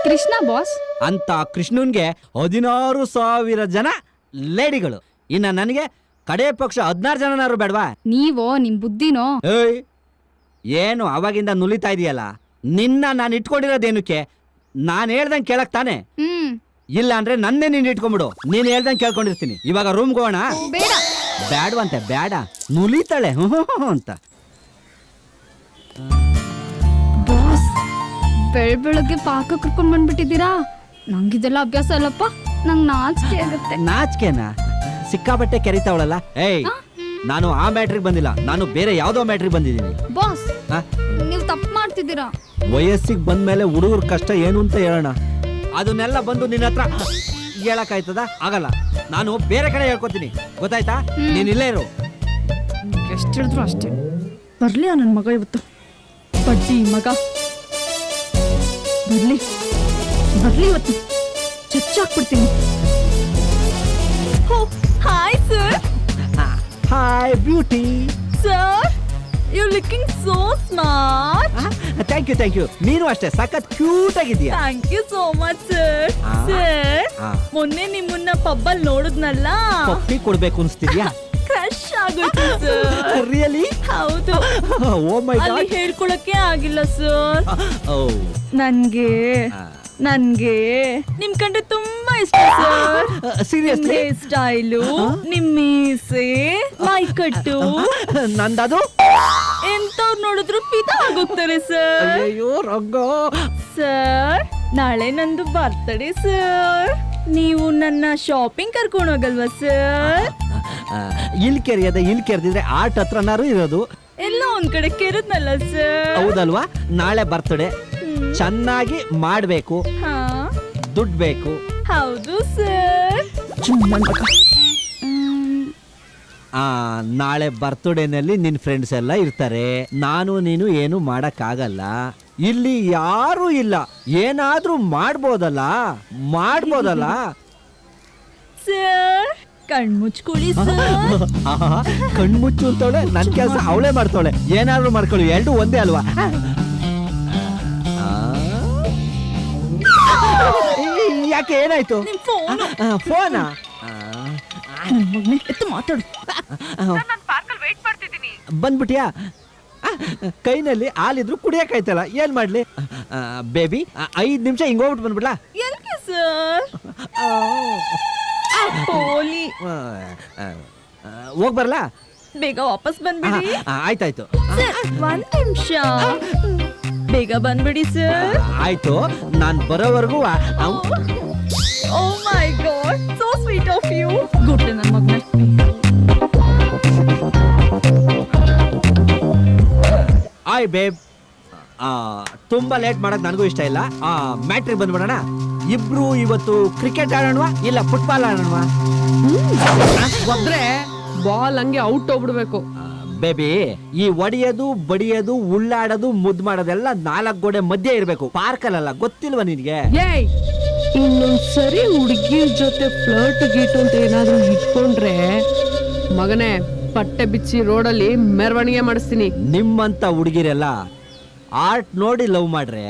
ಕೃಷ್ಣ ಬಾಸ್. ಅಂತ ಕೃಷ್ಣನ್ಗೆ 16,000 ಜನ ಲೇಡಿಗಳು, ಇನ್ನ ನನಗೆ ಕಡೆ ಪಕ್ಷ 16 ಜನನಾರು ಬೇಡವಾ? ನೀವೋ ನಿಮ್ ಬುದ್ಧಿನೋ. ಏಯ್, ಏನು ಅವಾಗಿಂದ ನುಲಿತಾ ಇದೆಯಲ್ಲ? ನಿನ್ನ ನಾನು ಇಟ್ಕೊಂಡಿರೋದೇನಕ್ಕೆ? ನಾನು ಹೇಳ್ದಂಗೆ ಕೇಳಕ್ ತಾನೆ? ಇಲ್ಲ ಅಂದ್ರೆ ನನ್ನೇ ನೀನು ಇಟ್ಕೊಂಡ್ಬಿಡು, ನೀನ್ ಹೇಳ್ದಂಗೆ ಕೇಳ್ಕೊಂಡಿರ್ತೀನಿ. ಇವಾಗ ರೂಮ್ಗೆ ಹೋಗೋಣ? ಬೇಡ. ಬ್ಯಾಡ್ವಂತೆ, ಬೇಡ, ನುಲಿತಾಳೆ ಅಂತ. ಬಾಸ್, ಬೆಳಗ್ಗೆ ಪಾಕ ಕರ್ಕೊಂಡ್ ಬಂದ್ಬಿಟ್ಟಿದ್ದೀರಾ. ನಂಗಿದೆಲ್ಲ ಅಭ್ಯಾಸ ಅಲ್ಲಪ್ಪ, ನಂಗ್ ನಾಚಿಕೆ ಆಗುತ್ತೆ. ನಾಚಿಕೆನಾ? ಸಿಕ್ಕಾಬಟ್ಟೆ ಕೆರಿತಾವಳಲ್ಲ. ಏಯ್, ನಾನು ಆ ಮ್ಯಾಟ್ರಿಗೆ ಬಂದಿಲ್ಲ, ನಾನು ಬೇರೆ ಯಾವ್ದೋ ಮ್ಯಾಟ್ರಿಗೆ ಬಂದಿದ್ದೀನಿ. ಬಾಸ್, ನೀವು ತಪ್ಪು ಮಾಡ್ತಿದ್ದೀರಾ. ವಯಸ್ಸಿಗೆ ಬಂದ್ಮೇಲೆ ಹುಡುಗರ ಕಷ್ಟ ಏನು ಅಂತ ಹೇಳೋಣ, ಅದನ್ನೆಲ್ಲ ಬಂದು ನಿನ್ನ ಹತ್ರ ಹೇಳಕ್ಕಾಯ್ತದ? ಆಗಲ್ಲ. ನಾನು ಬೇರೆ ಕಡೆ ಹೇಳ್ಕೊತೀನಿ, ಗೊತ್ತಾಯ್ತಾ? ನೀನ್ ಇಲ್ಲೇ ಇರು. ಎಷ್ಟು ಹೇಳಿದ್ರು ಅಷ್ಟೇ. ಬರ್ಲಿ ನನ್ನ ಮಗ ಇವತ್ತು, ಬಡ್ಡಿ ಮಗ ಬರ್ಲಿ ಬರ್ಲಿ ಇವತ್ತು ಚಚ್ಚಾಕ್ಬಿಡ್ತೀನಿ. Hi sir. Hi beauty. Sir, you looking so smart. Thank you, thank you. ನೀನು ಅಷ್ಟೇ ಸಖತ್ ಕ್ಯೂಟ್ ಆಗಿದೀಯಾ. Thank you so much sir. Sir, ಮೊನ್ನೆ ನಿಮ್ಮನ್ನ ಪಬ್ಬಲ್ ನೋಡಿದ್ನಲ್ಲ, ಪಪ್ಪಿ ಕೊಡ್ಬೇಕು ಅನ್ಸ್ತಿದ್ಯಾ? ಕ್ರಶ್ ಆಗೋಯ್ತು ಸರ್. ರಿಯಲಿ? ಹೌದು. ಓ ಮೈ ಅಲ್ಲಿ ಗಾಡ್. ಹೇಳ್ಕೊಳಕ್ಕೆ ಆಗಿಲ್ಲ ಸರ್. ಓ, ನನ್ಗೆ ನಿಮ್ ಕಂಡ್ರೆ ತುಂಬಾ ಇಷ್ಟ ಸರ್. ಸೀರಿಯಸ್ಲಿ? ಹೇರ್ ಸ್ಟೈಲು, ನಿಮ್ ಮೀಸೆ, ಮೈಕಟ್ಟು, ನಂದದು ಎಂತವ್ರು ನೋಡಿದ್ರು ಪಿತಾ ಆಗೋಗ್ತಾರೆ ಸರ್. ಅಯ್ಯೋ ರಂಗೋ. ಸರ್, ನಾಳೆ ನಂದು ಬರ್ತಡೇ ಸರ್. ನೀವು ನನ್ನ ಶಾಪಿಂಗ್ ಕರ್ಕೊಂಡು ಹೋಗಲ್ವಾ ಸರ್? ಇಲ್ಲಿ ಕೆರೆದಿದ್ರೆ ಆರ್ಟ್ ಹತ್ರನಾರು ಇರೋದು. ಎಲ್ಲೋ ಒಂದ್ ಕಡೆ ಕೆರದ್ನಲ್ಲ ಸರ್. ಹೌದಲ್ವಾ? ನಾಳೆ ಬರ್ತಡೆ ಚೆನ್ನಾಗಿ ಮಾಡ್ಬೇಕು, ದುಡ್ಡು ಬೇಕು. ಹೌದು ಸರ್. ನಾಳೆ ಬರ್ತಡೇನಲ್ಲಿ ನಿನ್ ಫ್ರೆಂಡ್ಸ್ ಎಲ್ಲ ಇರ್ತಾರೆ. ನಾನು ನೀನು ಏನು ಮಾಡಕ್ಕಾಗಲ್ಲ. ಇಲ್ಲಿ ಯಾರು ಇಲ್ಲ, ಏನಾದ್ರೂ ಮಾಡ್ಬೋದಲ್ಲ? Sir, ಕಣ್ಮುಚ್ಕೊಳ್ಳಿ sir. ಕಣ್ಮುಚ್ಚು ಅಂತವಳೆ, ನನ್ ಕೆಲಸ ಅವಳೇ ಮಾಡ್ತಾವಳೆ. ಏನಾದ್ರೂ ಮಾಡ್ಕೊಳ್ಳಿ, ಎರಡು ಒಂದೇ ಅಲ್ವಾ? ಯಾಕೆ, ಏನಾಯ್ತು? ಫೋನಾ? ಮಾತಾಡು. ಬಂದ್ಬಿಟ್ಯಾ? ಕೈನಲ್ಲಿ ಹಾಲಿದ್ರು ಕುಡಿಯಕ್ಕಾಯ್ತಲ್ಲ, ಏನ್ ಮಾಡ್ಲಿ? ಬೇಬಿ 5 ನಿಮಿಷ ಹಿಂಗ್ ಹೋಗ್ಬಿಟ್ಟು ಬಂದ್ಬಿಡ್ಲಾ? ಎಲ್ಗೆ ಸರ್? ಹೋಲಿ. ಹೋಗ್ ಬರ್ಲಾ? ಬೇಗ ವಾಪಸ್ ಬಂದ್ಬಿಡಿ. ಆಯ್ತಾಯ್ತು. ಸರ್, 1 ನಿಮಿಷ, ಬೇಗ ಬಂದ್ಬಿಡಿ ಸರ್. ಆಯ್ತು, ನಾನ್ ಬರೋವರೆಗೂ. Oh my God, so sweet of you. Good ನನ್ನ ಮಗನೇ. ಆಯ್ ಬೇಬ್, ತುಂಬಾ ಲೇಟ್ ಮಾಡಕ್ ನನಗೂ ಇಷ್ಟ ಇಲ್ಲ. ಮ್ಯಾಟ್ರಿಗೆ ಬಂದ್ಬಿಡೋಣ. ಇಬ್ರು ಇವತ್ತು ಕ್ರಿಕೆಟ್ ಆಡೋಣವಾ ಇಲ್ಲ ಫುಟ್ಬಾಲ್ ಆಡೋಣವಾ? ಒಬ್ರೆ ಬಾಲ್ ಹಂಗೆ ಔಟ್ ಹೋಗ್ಬಿಡ್ಬೇಕು. ಬೇಬಿ, ಈ ಒಡಿಯೋದು ಬಡಿಯೋದು ಉಳ್ಳಾಡೋದು ಮುದ್ದು ಮಾಡೋದೆಲ್ಲ 4 ಗೋಡೆ ಮಧ್ಯೆ ಇರ್ಬೇಕು, ಪಾರ್ಕಲ್ಲ. ಗೊತ್ತಿಲ್ವಾ ನಿನ್ಗೆ? ಏಯ್, ಇನ್ನೊಂದ್ಸರಿ ಹುಡುಗಿರ್ ಜೊತೆ ಫ್ಲರ್ಟ್ ಗೀಟ್ ಅಂತ ಏನಾದ್ರೂ ಇಟ್ಕೊಂಡ್ರೆ ಮಗನೇ ಪಟ್ಟೆ ಬಿಚ್ಚಿ ರೋಡಲ್ಲಿ ಮೆರವಣಿಗೆ ಮಾಡಿಸ್ತೀನಿ. ನಿಮ್ಮಂತ ಹುಡುಗಿರೆಲ್ಲ ಆರ್ಟ್ ನೋಡಿ ಲವ್ ಮಾಡ್ರೆ,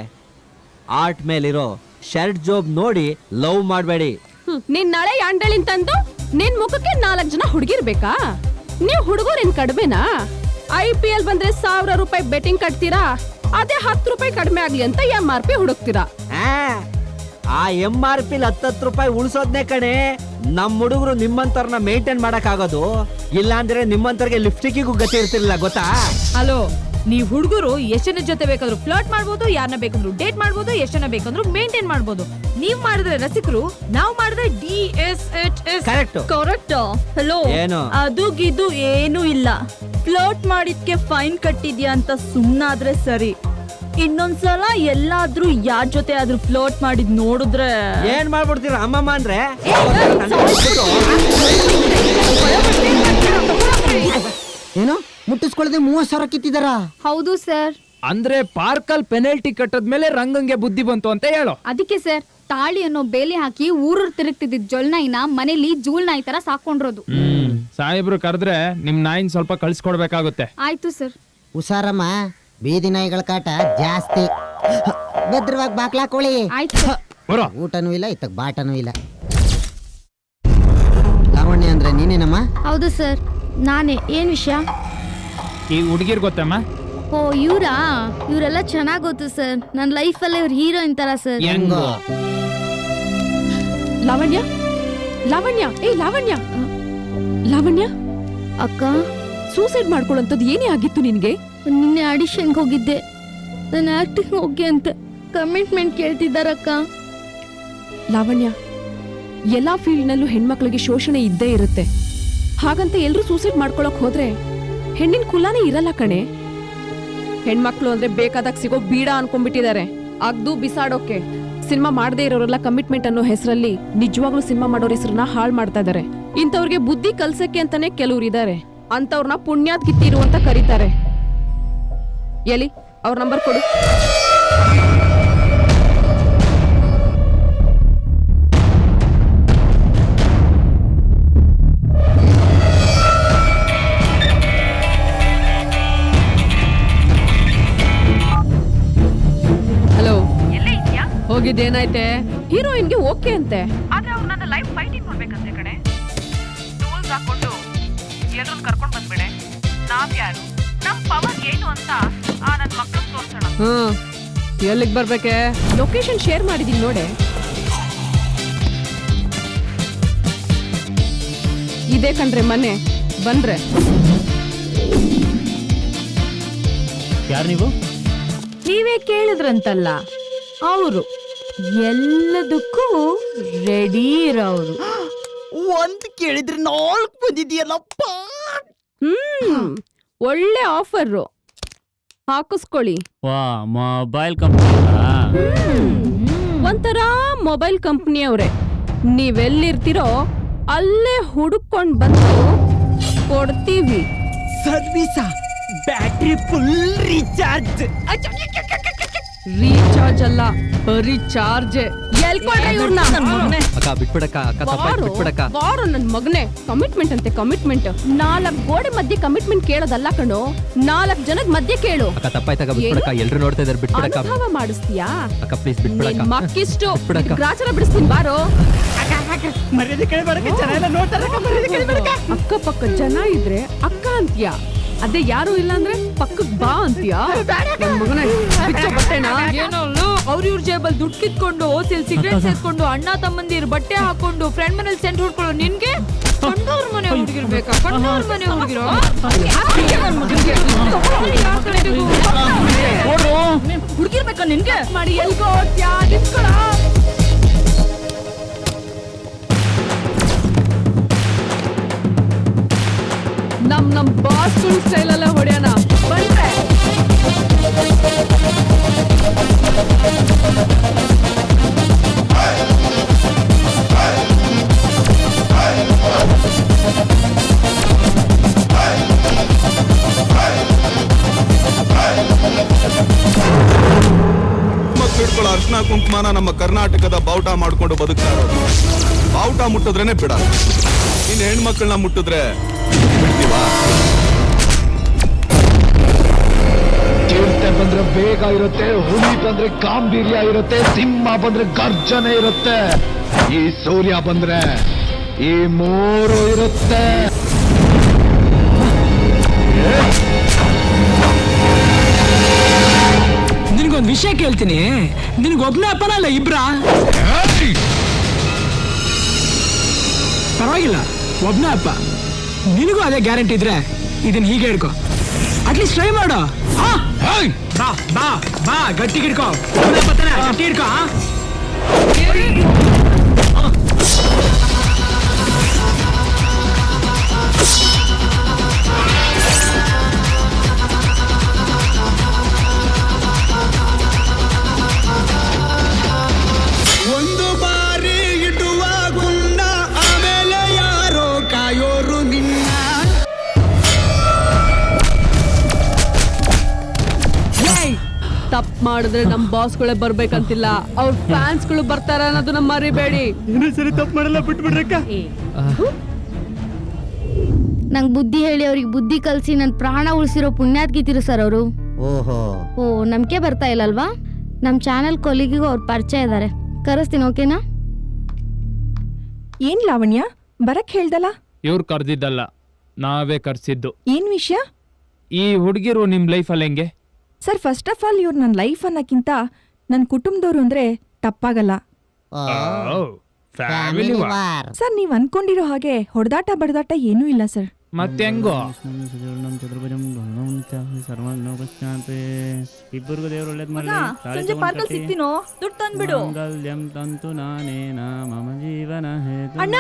ಆರ್ಟ್ ಮೇಲಿರೋ ಶರ್ಟ್ ಜೋಬ್ ನೋಡಿ ಲವ್ ಮಾಡಬೇಡಿ. ನೀನ್ ನಾಳೆ ಅಂಡಳಿನ್ ತಂದು ನಿನ್ ಮುಖಕ್ಕೆ 4 ಜನ ಹುಡುಗಿರ್ ಬೇಕಾ? ನೀವ್ ಹುಡುಗರೇನ್ ಕಡಿಮೆನಾ? IPL ಬಂದ್ರೆ 1000 ರೂಪಾಯಿ ಬೆಟ್ಟಿಂಗ್ ಕಟ್ತೀರಾ, ಅದೇ 10 ರೂಪಾಯಿ ಕಡಿಮೆ ಆಗ್ಲಿ ಅಂತ MRP ಹುಡುಕ್ತೀರಾ. ಆ MRP 10 ರೂಪಾಯಿ ಉಳಿಸೋದ್ನೇ ಕಣೆ ನಮ್ ಹುಡುಗರು ನಿಮ್ಮಂತವ್ರನ್ನ ಮೇಂಟೈನ್ ಮಾಡಕ್ ಆಗೋದು. ಇಲ್ಲಾಂದ್ರೆ ನಿಮ್ಮಂತವ್ರಿಗೆ ಲಿಪ್ಸ್ಟಿಕ್ಕಿಗೂ ಗತಿ ಇರ್ತಿರ್ಲಿಲ್ಲ ಗೊತ್ತಾ? ಹಲೋ, ನೀವ್ ಹುಡುಗರು ಎಷ್ಟನ ಜೊತೆ ಬೇಕಾದ್ರೂ ಫ್ಲರ್ಟ್ ಮಾಡ್ಬೋದು, ಯಾರನ್ನ ಬೇಕಂದ್ರು ಡೇಟ್ ಮಾಡ್ಬೋದು, ಎಷ್ಟನ ಬೇಕಂದ್ರು ಮೇಂಟೈನ್ ಮಾಡ್ಬೋದು. ನೀವ್ ಮಾಡಿದ್ರೆ ರಸಿಕರು, ನಾವ್ ಮಾಡಿದ್ರೆ DSHS. ಕರೆಕ್ಟ್. ಕರೆಕ್ಟ್. ಹಲೋ, ಏನು? ಅದು ಗಿದು ಏನೂ ಇಲ್ಲ. ಫ್ಲರ್ಟ್ ಮಾಡಿದ್ಕೆ ಫೈನ್ ಕಟ್ಟಿದ್ಯಾ ಅಂತ ಸುಮ್ನಾದ್ರೆ ಸರಿ. ಇನ್ನೊಂದ್ಸಲ ಎಲ್ಲಾದ್ರೂ ಯಾರ್ ಜೊತೆ ಆದ್ರೂ ಫ್ಲರ್ಟ್ ಮಾಡಿದ್ ನೋಡಿದ್ರೆ ಏನ್ ಮಾಡ್ಬಿಡ್ತೀರ ಅಮ್ಮಮ್ಮ ಅಂದ್ರೆ? ಏನು ಮುಟ್ಟಿಸ್ಕೊಳ್ಳದೆ 30,000 ಕಿತ್ತಿದಾರ? ಹೌದು ಸರ್. ಅಂದ್ರೆ ಪಾರ್ಕಲ್ ಪೆನಲ್ಟಿ ಕಟ್ಟದ್ಮೇಲೆ ರಂಗಂಗೆ ಬುದ್ಧಿ ಬಂತು ಅಂತ ಹೇಳೋ. ಅದಕ್ಕೆ ಸರ್ ತಾಳಿ ಅನ್ನೋ ಬೇಲಿ ಹಾಕಿ ಊರೂರ್ ತಿರುಗ್ತಿದ್ದ ಜೊಲ್ನಾಯಿನ ಮನೇಲಿ ಜೂಲ್ ನಾಯಿ ತರ ಸಾಕೊಂಡಿರೋದು. ಸಾಹೇಬ್ರು ಕರೆದ್ರೆ ನಿಮ್ ನಾಯಿನ್ ಸ್ವಲ್ಪ ಕಳ್ಸಿಕೊಡ್ಬೇಕಾಗುತ್ತೆ. ಆಯ್ತು ಸರ್. ಹುಷಾರಮ್ಮ, ಬೀದಿ ನಾಯಿಗಳ ಕಾಟ ಜಾಸ್ತಿ. ಭದ್ರವಾಗಿ ಬಾಕ್ಲಾಕೊಳ್ಳಿ. ಆಯ್ತು ಸರ್. ಬರೋ. ಊಟನೂ ಇಲ್ಲ, ಇತ್ತಕ್ ಬಾಟನೂ ಇಲ್ಲ. ಲಾವಣ್ಯ ಅಂದ್ರೆ ನೀನೇನಮ್ಮ? ಹೌದು ಸರ್, ನಾನೇ. ಏನ್ ವಿಷಯ? ಈ ಹುಡುಗಿರ್ ಗೊತ್ತಮ್ಮ? ಓ ಇವರೆಲ್ಲ ಚೆನ್ನಾಗ್ ಗೊತ್ತು ಸರ್. ನನ್ನ ಲೈಫಲ್ಲೇ ಇವ್ರ ಹೀರೋಯಿನ್ ತರ ಸರ್. ಹೆಂಗೋ? ಲಾವಣ್ಯ, ಲಾವಣ್ಯ, ಲಾವಣ್ಯ, ಲಾವಣ್ಯ ಅಕ್ಕ, ಸೂಸೈಡ್ ಮಾಡ್ಕೊಳ್ಳೋಂಥದ್ದು ಏನೇ ಆಗಿತ್ತು ನಿನ್ಗೆ? ನಿನ್ನೆ ಆಡಿಷನ್ಗೆ ಹೋಗಿದ್ದೆ. ನಾನು ಆಕ್ಟಿಂಗ್ ಹೋಗಿ ಅಂತ ಕಮಿಟ್ಮೆಂಟ್ ಕೇಳ್ತಿದ್ದಾರಕ್ಕ. ಲಾವಣ್ಯ, ಎಲ್ಲಾ ಫೀಲ್ಡ್ನಲ್ಲೂ ಹೆಣ್ಮಕ್ಳಿಗೆ ಶೋಷಣೆ ಇದ್ದೇ ಇರುತ್ತೆ. ಹಾಗಂತ ಎಲ್ರೂ ಸೂಸೈಡ್ ಮಾಡ್ಕೊಳಕ್ ಹೋದ್ರೆ ಹೆಣ್ಣಿನ ಕುಲಾನೇ ಇರಲ್ಲ ಕಣೆ. ಹೆಣ್ಮಕ್ಳು ಅಂದ್ರೆ ಬೇಕಾದಾಗ ಸಿಗೋ ಬೀಡ ಅನ್ಕೊಂಡ್ಬಿಟ್ಟಿದ್ದಾರೆ. ಅಗ್ದು ಬಿಸಾಡೋಕೆ. ಸಿನಿಮಾ ಮಾಡದೇ ಇರೋರೆಲ್ಲ ಕಮಿಟ್ಮೆಂಟ್ ಅನ್ನೋ ಹೆಸರಲ್ಲಿ ನಿಜವಾಗ್ಲೂ ಸಿನಿಮಾ ಮಾಡೋರ ಹೆಸರನ್ನ ಹಾಳು ಮಾಡ್ತಾ ಇದಾರೆ. ಇಂಥವ್ರಿಗೆ ಬುದ್ಧಿ ಕಲ್ಸಕ್ಕೆ ಅಂತಾನೆ ಕೆಲವ್ರು ಇದಾರೆ. ಅಂತವ್ರನ್ನ ಪುಣ್ಯಾತ್ ಕಿತ್ತಿರು ಅಂತ ಕರೀತಾರೆ. ಎಲ್ಲಿ ಅವ್ರ ನಂಬರ್ ಕೊಡು. ಹಲೋ, ಹೋಗಿದ್ದೇನಾಯ್ತೆ? ಹೀರೋಯಿನ್ಗೆ ಓಕೆ ಅಂತೆ. ಆದ್ರೆ ಅವ್ರು ನನ್ನ ಲೈಫ್ ಫೈಟಿಂಗ್ ಮಾಡ್ಬೇಕಂತೆ ಕಣೆ. ಟೂಲ್ಸ್ ಹಾಕೊಂಡು ಎಲ್ಲರೂ ಕರ್ಕೊಂಡ್ ಬಂದ್ಬಿಡೆ. ನಾವ್ ಯಾರು, ನಮ್ ಪವರ್ ಏನು ಅಂತ ನನ್ ಮಕ್ಳು ತೋರ್ಸೋಣ. ಎಲ್ಲಿಗ್ ಬರ್ಬೇಕೆ? ಲೊಕೇಶನ್ ಶೇರ್ ಮಾಡಿದೀನಿ ನೋಡೆ. ಇದೇ ಕಣ್ರೆ ಮನೆ. ಬಂದ್ರೆ ಯಾರು ನೀವು? ನೀವೇ ಕೇಳಿದ್ರಂತಲ್ಲ, ಅವರು ಎಲ್ಲದಕ್ಕೂ ರೆಡಿ ಇರೋರು. ಒಂದ್ ಕೇಳಿದ್ರೆ 4 ಬಂದಿದ್ಯಲ್ಲಪ್ಪ. ಒಳ್ಳೆ ಆಫರ್ ಹಾಕಿಸ್ಕೊಳ್ಳಿ. ವಾ, ಮೊಬೈಲ್ ಕಂಪನಿ. ಒಂಥರ ಮೊಬೈಲ್ ಕಂಪ್ನಿ ಅವರೇ. ನೀವೆಲ್ಲಿರ್ತೀರೋ ಅಲ್ಲೇ ಹುಡುಕೊಂಡ್ ಬಂದು ಕೊಡ್ತೀವಿ. ಸರ್ವಿಸಾ? Battery full recharge? ರೀಚಾರ್ಜ್ ಅಲ್ಲ, ಬರೀ ಚಾರ್ಜ್. ಎಲ್ಕೊಂಡ್ರೆ ಇವ್ರನ್ನ? ಅಕ್ಕ ಬಿಟ್ಬಿಡಕ್ಕ, ಅಕ್ಕ ತಪ್ಪಾಯ್ತು ಬಿಟ್ಬಿಡಕ್ಕ. ವಾರು ನನ್ ಮಗನೇ. ಕಮಿಟ್ಮೆಂಟ್ ಅಂತೆ ಕಮಿಟ್ಮೆಂಟ್. 4 ಗೋಡೆ ಮಧ್ಯೆ ಕಮಿಟ್ಮೆಂಟ್ ಕೇಳೋದಲ್ಲ ಕಣೋ, 4 ಜನದ ಮಧ್ಯೆ ಕೇಳು. ಅಕ್ಕ ತಪ್ಪಾಯ್ತಕ್ಕ ಬಿಟ್ಬಿಡಕ್ಕ, ಎಲ್ರು ನೋಡ್ತಾ ಇದಾರೆ ಬಿಟ್ಬಿಡಕ್ಕ. ಅನುಭವ ಮಾಡಿಸ್ತೀಯಾ? ಅಕ್ಕ ಪ್ಲೀಸ್ ಬಿಟ್ಬಿಡಕ್ಕ. ಮಕ್ಕಿಷ್ಟು ಬಿಟ್ಬಿಡಕ್ಕ. ಗ್ರಾಚಾರ ಬಿಡಿಸ್ತೀನಿ ಬಾರೋ. ಮರ್ಯಾದೆ ಕಡೆ ಬರಕ್ಕೆ ಜನ ಎಲ್ಲ ನೋಡ್ತಾರೆ. ಮರ್ಯಾದೆ ಕಡೆ ಬರಕ್ಕೆ. ಅಕ್ಕಪಕ್ಕ ಜನ ಇದ್ರೆ ಅಕ್ಕ ಅಂತೀಯ, ಅದೇ ಯಾರು ಇಲ್ಲ ಅಂದ್ರೆ ಪಕ್ಕಕ್ ಬಾ ಅಂತೀಯ. ನನ್ ಮಗನೇ, ಬಿಚ್ಚೋ ಬಟ್ಟೆನಾ? ಏನೋ ಅವ್ರ ಇವ್ರ ಜೇಬಲ್ ದುಡ್ಡು ಕಿತ್ಕೊಂಡು, ಸಿಗರೇಟ್ ಸೇರ್ಕೊಂಡು, ಅಣ್ಣ ತಮ್ಮಂದಿರ್ ಬಟ್ಟೆ ಹಾಕೊಂಡು, ಫ್ರೆಂಡ್ ಮನೇಲಿ ಸೆಂಟ್ ಹೊಡ್ಕೊಳ್ಳೋ ನಿನ್ಗೆ ಕಂಡವ್ರ ಮನೆ ಹುಡುಗಿರ್ಬೇಕಾ? ಕಂಡವ್ರ ಮನೆ ಹುಡುಗಿರೋ ಹುಡುಗಿರ್ಬೇಕಾ ನಿನ್ಗೆ? ಮಾಡಿ ಎಲ್ಗೋ ನಿಂತ್ಕೊಳ. ನಮ್ ಬಾಸ್ ಸ್ಟೈಲ್ ಎಲ್ಲ ಹೊಡೆಯೋಣ ಬಂದ್ರೆ. ಮಕ್ಕಳು ಅರ್ಶನ ಕುಂಕುಮ ಜನ್ಮನ ನಮ್ಮ ಕರ್ನಾಟಕದ ಬಾವುಟ ಮಾಡ್ಕೊಂಡು ಬದುಕ್ತಾ ಇರೋದು. ಬಾವುಟ ಮುಟ್ಟಿದ್ರೇನೆ ಬಿಡ, ಇನ್ನು ಹೆಣ್ಮಕ್ಳನ್ನ ಮುಟ್ಟಿದ್ರೆ ಬಿಡ್ತೀವಾ? ಚಿರತೆ ಬಂದ್ರೆ ಬೇಗ ಇರುತ್ತೆ, ಹುಲಿ ಬಂದ್ರೆ ಗಾಂಭೀರ್ಯ ಇರುತ್ತೆ, ಸಿಂಹ ಬಂದ್ರೆ ಗರ್ಜನೆ ಇರುತ್ತೆ, ಈ ಸೂರ್ಯ ಬಂದ್ರೆ ಈ ಮೂರು ಇರುತ್ತೆ. ನಿನಗೊಂದು ವಿಷಯ ಕೇಳ್ತೀನಿ, ನಿನಗೊಬ್ನೇ ಅಪ್ಪನಲ್ಲ ಇಬ್ರ? ಪರವಾಗಿಲ್ಲ, ಒಬ್ನೇ ಅಪ್ಪ. ನಿನಗೂ ಅದೇ ಗ್ಯಾರಂಟಿ ಇದ್ರೆ ಇದನ್ನ ಹೀಗೆ ಹಿಡ್ಕೊ, ಅಟ್ಲೀಸ್ಟ್ ಟ್ರೈ ಮಾಡು. ಬಾ ಬಾ ಬಾ, ಗಟ್ಟಿ ಹಿಡ್ಕೊ, ಗಟ್ಟಿ ಹಿಡ್ಕೊ. ಒಂದು ಬಾರಿ ಇಡುವ ಗುಂಡ, ಆಮೇಲೆ ಯಾರೋ ಕಾಯೋರು ನಿನ್ನ. ತಪ್ಪು ಮಾಡಿದ್ರೆ ನಮ್ ಬಾಸ್ಗಳೇ ಬರ್ಬೇಕಂತಿಲ್ಲ, ಅವ್ರ ಫ್ಯಾನ್ಸ್ಗಳು ಬರ್ತಾರ ಅನ್ನೋದನ್ನ ಮರಿಬೇಡಿ. ಸರಿ ತಪ್ಪು ಮಾಡಲ್ಲ, ಬಿಟ್ಬಿಡ್ರಕ್ಕ. ನಂಗೆ ಬುದ್ಧಿ ಹೇಳಿ ಅವ್ರಿಗೆ ಬುದ್ಧಿ ಕಲಿಸಿ ನನ್ನ ಪ್ರಾಣ ಉಳಿಸಿರೋ ಪುಣ್ಯಾತ್ಗಿತಿರು ಸರ್ ಅವರು. ಓಹೋ, ಓ ನಂಬಿಕೆ ಬರ್ತಾ ಇಲ್ಲಲ್ವಾ? ನಮ್ಮ ಚಾನಲ್ ಕೊಲಿಗಿಗೂ ಅವ್ರ ಪರಿಚಯ ಇದ್ದಾರೆ, ಕರೆಸ್ತೀನಿ, ಓಕೆನಾ? ಏನ್ ಲಾವಣ್ಯ ಬರಕ್ ಹೇಳ್ದಲ್ಲ? ಇವ್ರು ಕರ್ದಿದ್ದಲ್ಲ, ನಾವೇ ಕರ್ಸಿದ್ದು. ಏನ್ ವಿಷಯ ಈ ಹುಡುಗಿರು ನಿಮ್ ಲೈಫಲ್ಲಿ ಹೆಂಗೆ? ಸರ್? ಫಸ್ಟ್ ಆಫ್ ಆಲ್ ಇವ್ರು ನನ್ನ ಲೈಫ್ ಅನ್ನಕ್ಕಿಂತ ನನ್ನ ಕುಟುಂಬದವ್ರು ಅಂದ್ರೆ ತಪ್ಪಾಗಲ್ಲ ಫ್ಯಾಮಿಲಿ ವಾರ್. ಸರ್. ನೀವ್ ಅನ್ಕೊಂಡಿರೋ ಹಾಗೆ ಹೊಡೆದಾಟ ಬಡದಾಟ ಏನೂ ಇಲ್ಲ ಸರ್. ಮತ್ತೆ ಹೆಂಗೋ? ಇಬ್ಬರಿಗೂ ದೇವ್ರು ಒಳ್ಳೇದ್ ಸಂಜೆ ಪಾರ್ಕಲ್ಲಿ ಸಿಗ್ತೀನೋ, ದುಡ್ಡು ತಂದ್ಬಿಡು. ಅಣ್ಣ,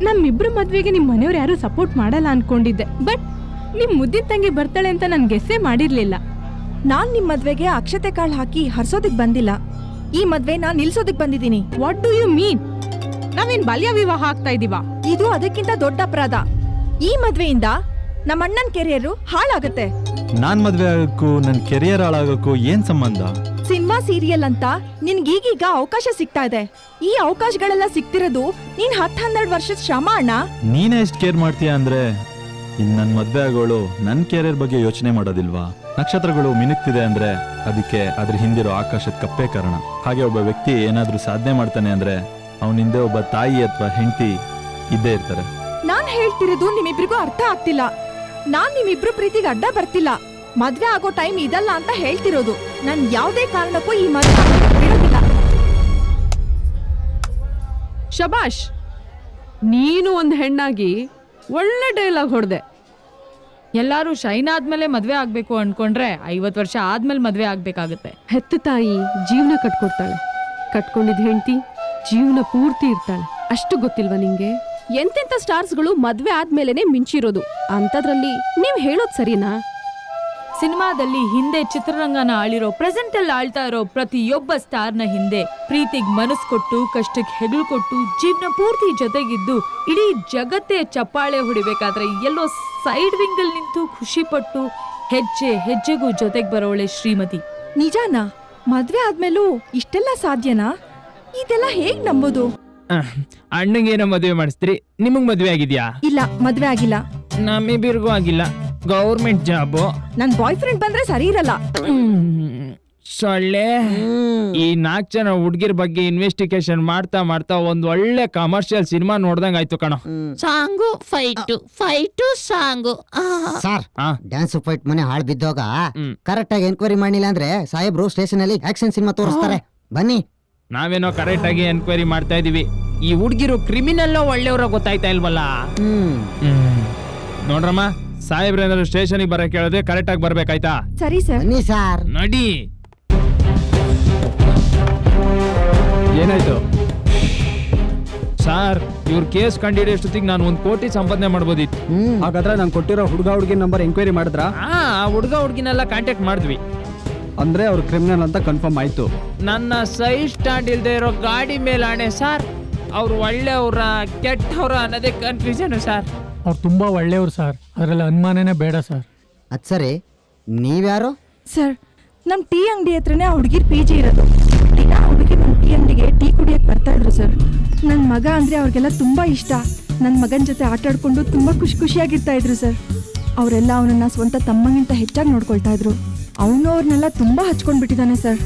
ನಮ್ಮಿಬ್ರು ಮದ್ವೆಗೆ ನಿಮ್ ಮನೆಯವ್ರು ಯಾರು ಸಪೋರ್ಟ್ ಮಾಡಲ್ಲ ಅನ್ಕೊಂಡಿದ್ದೆ, ಬಟ್ ನಿಮ್ ಮುದ್ದಿನ ತಂಗಿ ಬರ್ತಾಳೆ ಅಂತ ನನ್ ಗೆಸ್ಸೇ ಮಾಡಿರ್ಲಿಲ್ಲ. ನಾನ್ ನಿಮ್ ಮದ್ವೆಗೆ ಅಕ್ಷತೆ ಕಾಳು ಹಾಕಿ ಹರ್ಸೋದಕ್ ಬಂದಿಲ್ಲ, ಈ ಮದ್ವೆ ನಾನ್ ನಿಲ್ಸೋದಕ್ ಬಂದಿದ್ದೀನಿ. What do you mean? ನಾವೇನ್ ಬಾಲ್ಯ ವಿವಾಹ ಆಗ್ತಾ ಇದೀವಾ? ಇದು ಅದಕ್ಕಿಂತ ದೊಡ್ಡ ಅಪರಾಧ. ಈ ಮದ್ವೆಯಿಂದ ನಮ್ಮ ಅಣ್ಣನ ಕೆರಿಯರ್ ಹಾಳಾಗತ್ತೆ. ನಾನ್ ಮದ್ವೆ ಆಗಕ್ಕೂ ನನ್ ಕೆರಿಯರ್ ಹಾಳಾಗಕ್ಕೂ ಏನ್ ಸಂಬಂಧ? ಸಿನಿಮಾ ಸೀರಿಯಲ್ ಅಂತ ನಿನ್ಗೀಗೀಗ ಅವಕಾಶ ಸಿಗ್ತಾ ಇದೆ. ಈ ಅವಕಾಶಗಳೆಲ್ಲ ಸಿಗ್ತಿರೋದು ನೀನ್ 10-12 ವರ್ಷದ ಶ್ರಮ ಅಣ್ಣ. ನೀನೇ ಎಷ್ಟ್ ಕೇರ್ ಮಾಡ್ತೀಯ ಅಂದ್ರೆ ಇನ್ ನನ್ ಮದ್ವೆ ಆಗೋಳು ನನ್ ಕೆರಿಯರ್ ಬಗ್ಗೆ ಯೋಚನೆ ಮಾಡೋದಿಲ್ವಾ? ನಕ್ಷತ್ರಗಳು ಮಿನುಕ್ತಿದೆ ಅಂದ್ರೆ ಅದಕ್ಕೆ ಅದ್ರ ಹಿಂದಿರೋ ಆಕಾಶದ ಕಪ್ಪೆ ಕಾರಣ. ಹಾಗೆ ಒಬ್ಬ ವ್ಯಕ್ತಿ ಏನಾದ್ರೂ ಸಾಧನೆ ಮಾಡ್ತಾನೆ ಅಂದ್ರೆ ಅವನ ಹಿಂದೆ ಒಬ್ಬ ತಾಯಿ ಅಥವಾ ಹೆಂಡತಿ ಇದ್ದೇ ಇರ್ತಾರೆ. ನಾನ್ ಹೇಳ್ತಿರೋದು ನಿಮ್ಮಿಬ್ರಿಗೂ ಅರ್ಥ ಆಗ್ತಿಲ್ಲ. ನಾನ್ ನಿಮ್ಮಿಬ್ರು ಪ್ರೀತಿಗೆ ಅಡ್ಡ ಬರ್ತಿಲ್ಲ, ಮದ್ವೆ ಆಗೋ ಟೈಮ್ ಇದಲ್ಲ ಅಂತ ಹೇಳ್ತಿರೋದು. ನಾನ್ ಯಾವ್ದೇ ಕಾರಣಕ್ಕೂ ಈ ಮದ್ವೆ ಬಿಡೋದಿಲ್ಲ. ಶಬಾಷ್, ನೀನು ಒಂದು ಹೆಣ್ಣಾಗಿ ಒಳ್ಳೆ ಡೈಲಾಗ್ ಹೊಡೆದೆ. ಎಲ್ಲಾರು ಶೈನ್ ಆದ್ಮೇಲೆ ಮದ್ವೆ ಆಗ್ಬೇಕು ಅನ್ಕೊಂಡ್ರೆ 50 ವರ್ಷ ಆದ್ಮೇಲೆ ಮದ್ವೆ ಆಗ್ಬೇಕಾಗತ್ತೆ. ಹೆತ್ತ ತಾಯಿ ಜೀವನ ಕಟ್ಕೊಡ್ತಾಳೆ, ಕಟ್ಕೊಂಡಿದ್ ಹೆಂಡತಿ ಜೀವನ ಪೂರ್ತಿ ಇರ್ತಾಳೆ. ಅಷ್ಟು ಗೊತ್ತಿಲ್ವಾ ನಿಂಗೆ? ಎಂತೆಂತ ಸ್ಟಾರ್ಸ್ಗಳು ಮದ್ವೆ ಆದ್ಮೇಲೆನೆ ಮಿಂಚಿರೋದು, ಅಂತದ್ರಲ್ಲಿ ನೀವ್ ಹೇಳೋದ್ ಸರಿನಾ? ಸಿನಿಮಾದಲ್ಲಿ ಹಿಂದೆ ಚಿತ್ರರಂಗನ ಆಳಿರೋ, ಪ್ರೆಸೆಂಟ್ ಅಲ್ಲಿ ಆಳ್ತಾ ಇರೋ ಪ್ರತಿಯೊಬ್ಬ ಸ್ಟಾರ್ನ ಹಿಂದೆ ಪ್ರೀತಿಗ್ ಮನಸ್ ಕೊಟ್ಟು, ಕಷ್ಟಕ್ಕೆ ಹೆಗಲು ಕೊಟ್ಟು, ಜೀವನ ಪೂರ್ತಿ ಜೊತೆಗಿದ್ದು ಇಡೀ ಜಗತ್ತೇ ಚಪ್ಪಾಳೆ ಹೊಡಿಬೇಕಾದ್ರೆ ಎಲ್ಲೋ ಸೈಡ್ ವಿಂಗ್ ಅಲ್ಲಿ ನಿಂತು ಖುಷಿ ಪಟ್ಟು ಹೆಜ್ಜೆ ಹೆಜ್ಜೆಗೂ ಜೊತೆಗ್ ಬರೋಳೆ ಶ್ರೀಮತಿ. ನಿಜಾನಾ? ಮದ್ವೆ ಆದ್ಮೇಲೂ ಇಷ್ಟೆಲ್ಲ ಸಾಧ್ಯನಾ? ಇದೆಲ್ಲ ಹೇಗ್ ನಂಬೋದು? ಅಣ್ಣಂಗೇನೋ ಮದುವೆ ಮಾಡಿಸ್ತೀರಿ, ನಿಮಗ್ ಮದ್ವೆ ಆಗಿದ್ಯಾ? ಇಲ್ಲ, ಮದ್ವೆ ಆಗಿಲ್ಲ. ನಮ್ಮಿಬ್ಬರಿಗೂ ಆಗಿಲ್ಲ. Government job. ನನ್ ಬಾಯ್ ಫ್ರೆಂಡ್ ಬಂದ್ರೆ ಸರಿ ಇರಲ್ಲ. ಸೊಳ್ಳೆ, ಈ 4 ಜನ ಹುಡ್ಗಿರ್ ಬಗ್ಗೆ ಇನ್ವೆಸ್ಟಿಗೇಷನ್ ಮಾಡ್ತಾ ಮಾಡ್ತಾ ಒಂದ್ ಒಳ್ಳೆ ಕಮರ್ಷಿಯಲ್ ಸಿನಿಮಾ ನೋಡ್ದಂಗ್ ಆಯ್ತು ಕಣ. Song fight song. Sir, dance fight ಮನೆ ಹಾಳು ಬಿದ್ದೋಗ ಕರೆಕ್ಟ್ ಆಗಿ ಎನ್ಕ್ವೈರಿ ಮಾಡಿಲ್ಲ ಅಂದ್ರೆ ಸಾಹೇಬ್ರು ಸ್ಟೇಷನ್ ಅಲ್ಲಿ ಆಕ್ಷನ್ ಸಿನಿಮಾ ತೋರಿಸ್ತಾರೆ. ಬನ್ನಿ. ನಾವೇನೋ ಕರೆಕ್ಟ್ ಆಗಿ ಎನ್ಕ್ವೈರಿ ಮಾಡ್ತಾ ಇದೀವಿ. ಈ ಹುಡ್ಗಿರು ಕ್ರಿಮಿನಲ್ ಒಳ್ಳೆಯವ್ರ ಗೊತ್ತಾಯ್ತಾ ಇಲ್ವಲ್ಲ? ನೋಡ್ರಮ್ಮ, ಸಾಹೇಬ್ರೇನಾದ್ರು ಸ್ಟೇಷನ್ಗೆ ಬರಕ್ ಕೇಳಿದ್ರೆ ಕರೆಕ್ಟ್ ಆಗಿ ಬರ್ಬೇಕಾಯ್ತಾ? ಸರಿ ಸರ್. ಬನ್ನಿ ಸರ್. ನಡಿ. ಏನಾಯ್ತು ಸರ್? ಇವ್ರ ಕೇಸ್ ಕಂಡಿಡಿಯೋಷ್ಟೊತ್ತಿಗೆ ನಾನು 1 ಕೋಟಿ ಸಂಪಾದನೆ ಮಾಡ್ಬೋದಿತ್ತು. ಹಾಗಾದ್ರೆ ನಾನು ಕೊಟ್ಟಿರೋ ಹುಡುಗ ಹುಡುಗಿ ನಂಬರ್ ಎಂಕ್ವೈರಿ ಮಾಡಿದ್ರ? ಹುಡುಗ ಹುಡುಗಿನೆಲ್ಲ ಕಾಂಟ್ಯಾಕ್ಟ್ ಮಾಡಿದ್ವಿ. ಅಂದ್ರೆ ಅವ್ರು ಕ್ರಿಮಿನಲ್ ಅಂತ ಕನ್ಫರ್ಮ್ ಆಯ್ತು. ನನ್ನ ಸೈಡ್ ಸ್ಟಾಂಡ್ ಇಲ್ದೇ ಇರೋ ಗಾಡಿ ಮೇಲೆ ಆಣೆ ಸರ್. ಅವ್ರು ಒಳ್ಳೆಯವ್ರ ಕೆಟ್ಟವ್ರ ಅನ್ನೋದೇ ಕನ್ಫ್ಯೂಷನ್ ಸರ್. ಅವ್ರು ತುಂಬಾ ಒಳ್ಳೆಯವ್ರು ಸರ್, ಅದರಲ್ಲಿ ಅನುಮಾನನೇ ಬೇಡ ಸರ್. ಅದ್ ಸರಿ, ನೀವ್ಯಾರು? ಸರ್, ನಮ್ ಟೀ ಅಂಗಡಿ ಹತ್ರನೇ ಆ ಹುಡುಗಿರ್ ಪಿ ಜಿ ಇರೋದು. ದಿನ ಹುಡುಗಿ ನಮ್ ಟೀ ಅಂಗಡಿಗೆ ಟೀ ಕುಡಿಯಕ್ ಬರ್ತಾ ಇದ್ರು ಸರ್. ನನ್ ಮಗ ಅಂದ್ರೆ ಅವ್ರಿಗೆಲ್ಲ ತುಂಬಾ ಇಷ್ಟ. ನನ್ ಮಗನ್ ಜೊತೆ ಆಟ ಆಡ್ಕೊಂಡು ತುಂಬಾ ಖುಷಿಯಾಗಿರ್ತಾ ಇದ್ರು ಸರ್. ಅವರೆಲ್ಲ ಅವನನ್ನ ಸ್ವಂತ ತಮ್ಮಗಿಂತ ಹೆಚ್ಚಾಗಿ ನೋಡ್ಕೊಳ್ತಾ ಇದ್ರು. ಅವನು ಅವ್ರನ್ನೆಲ್ಲ ತುಂಬಾ ಹಚ್ಕೊಂಡ್ ಬಿಟ್ಟಿದ್ದಾನೆ ಸರ್.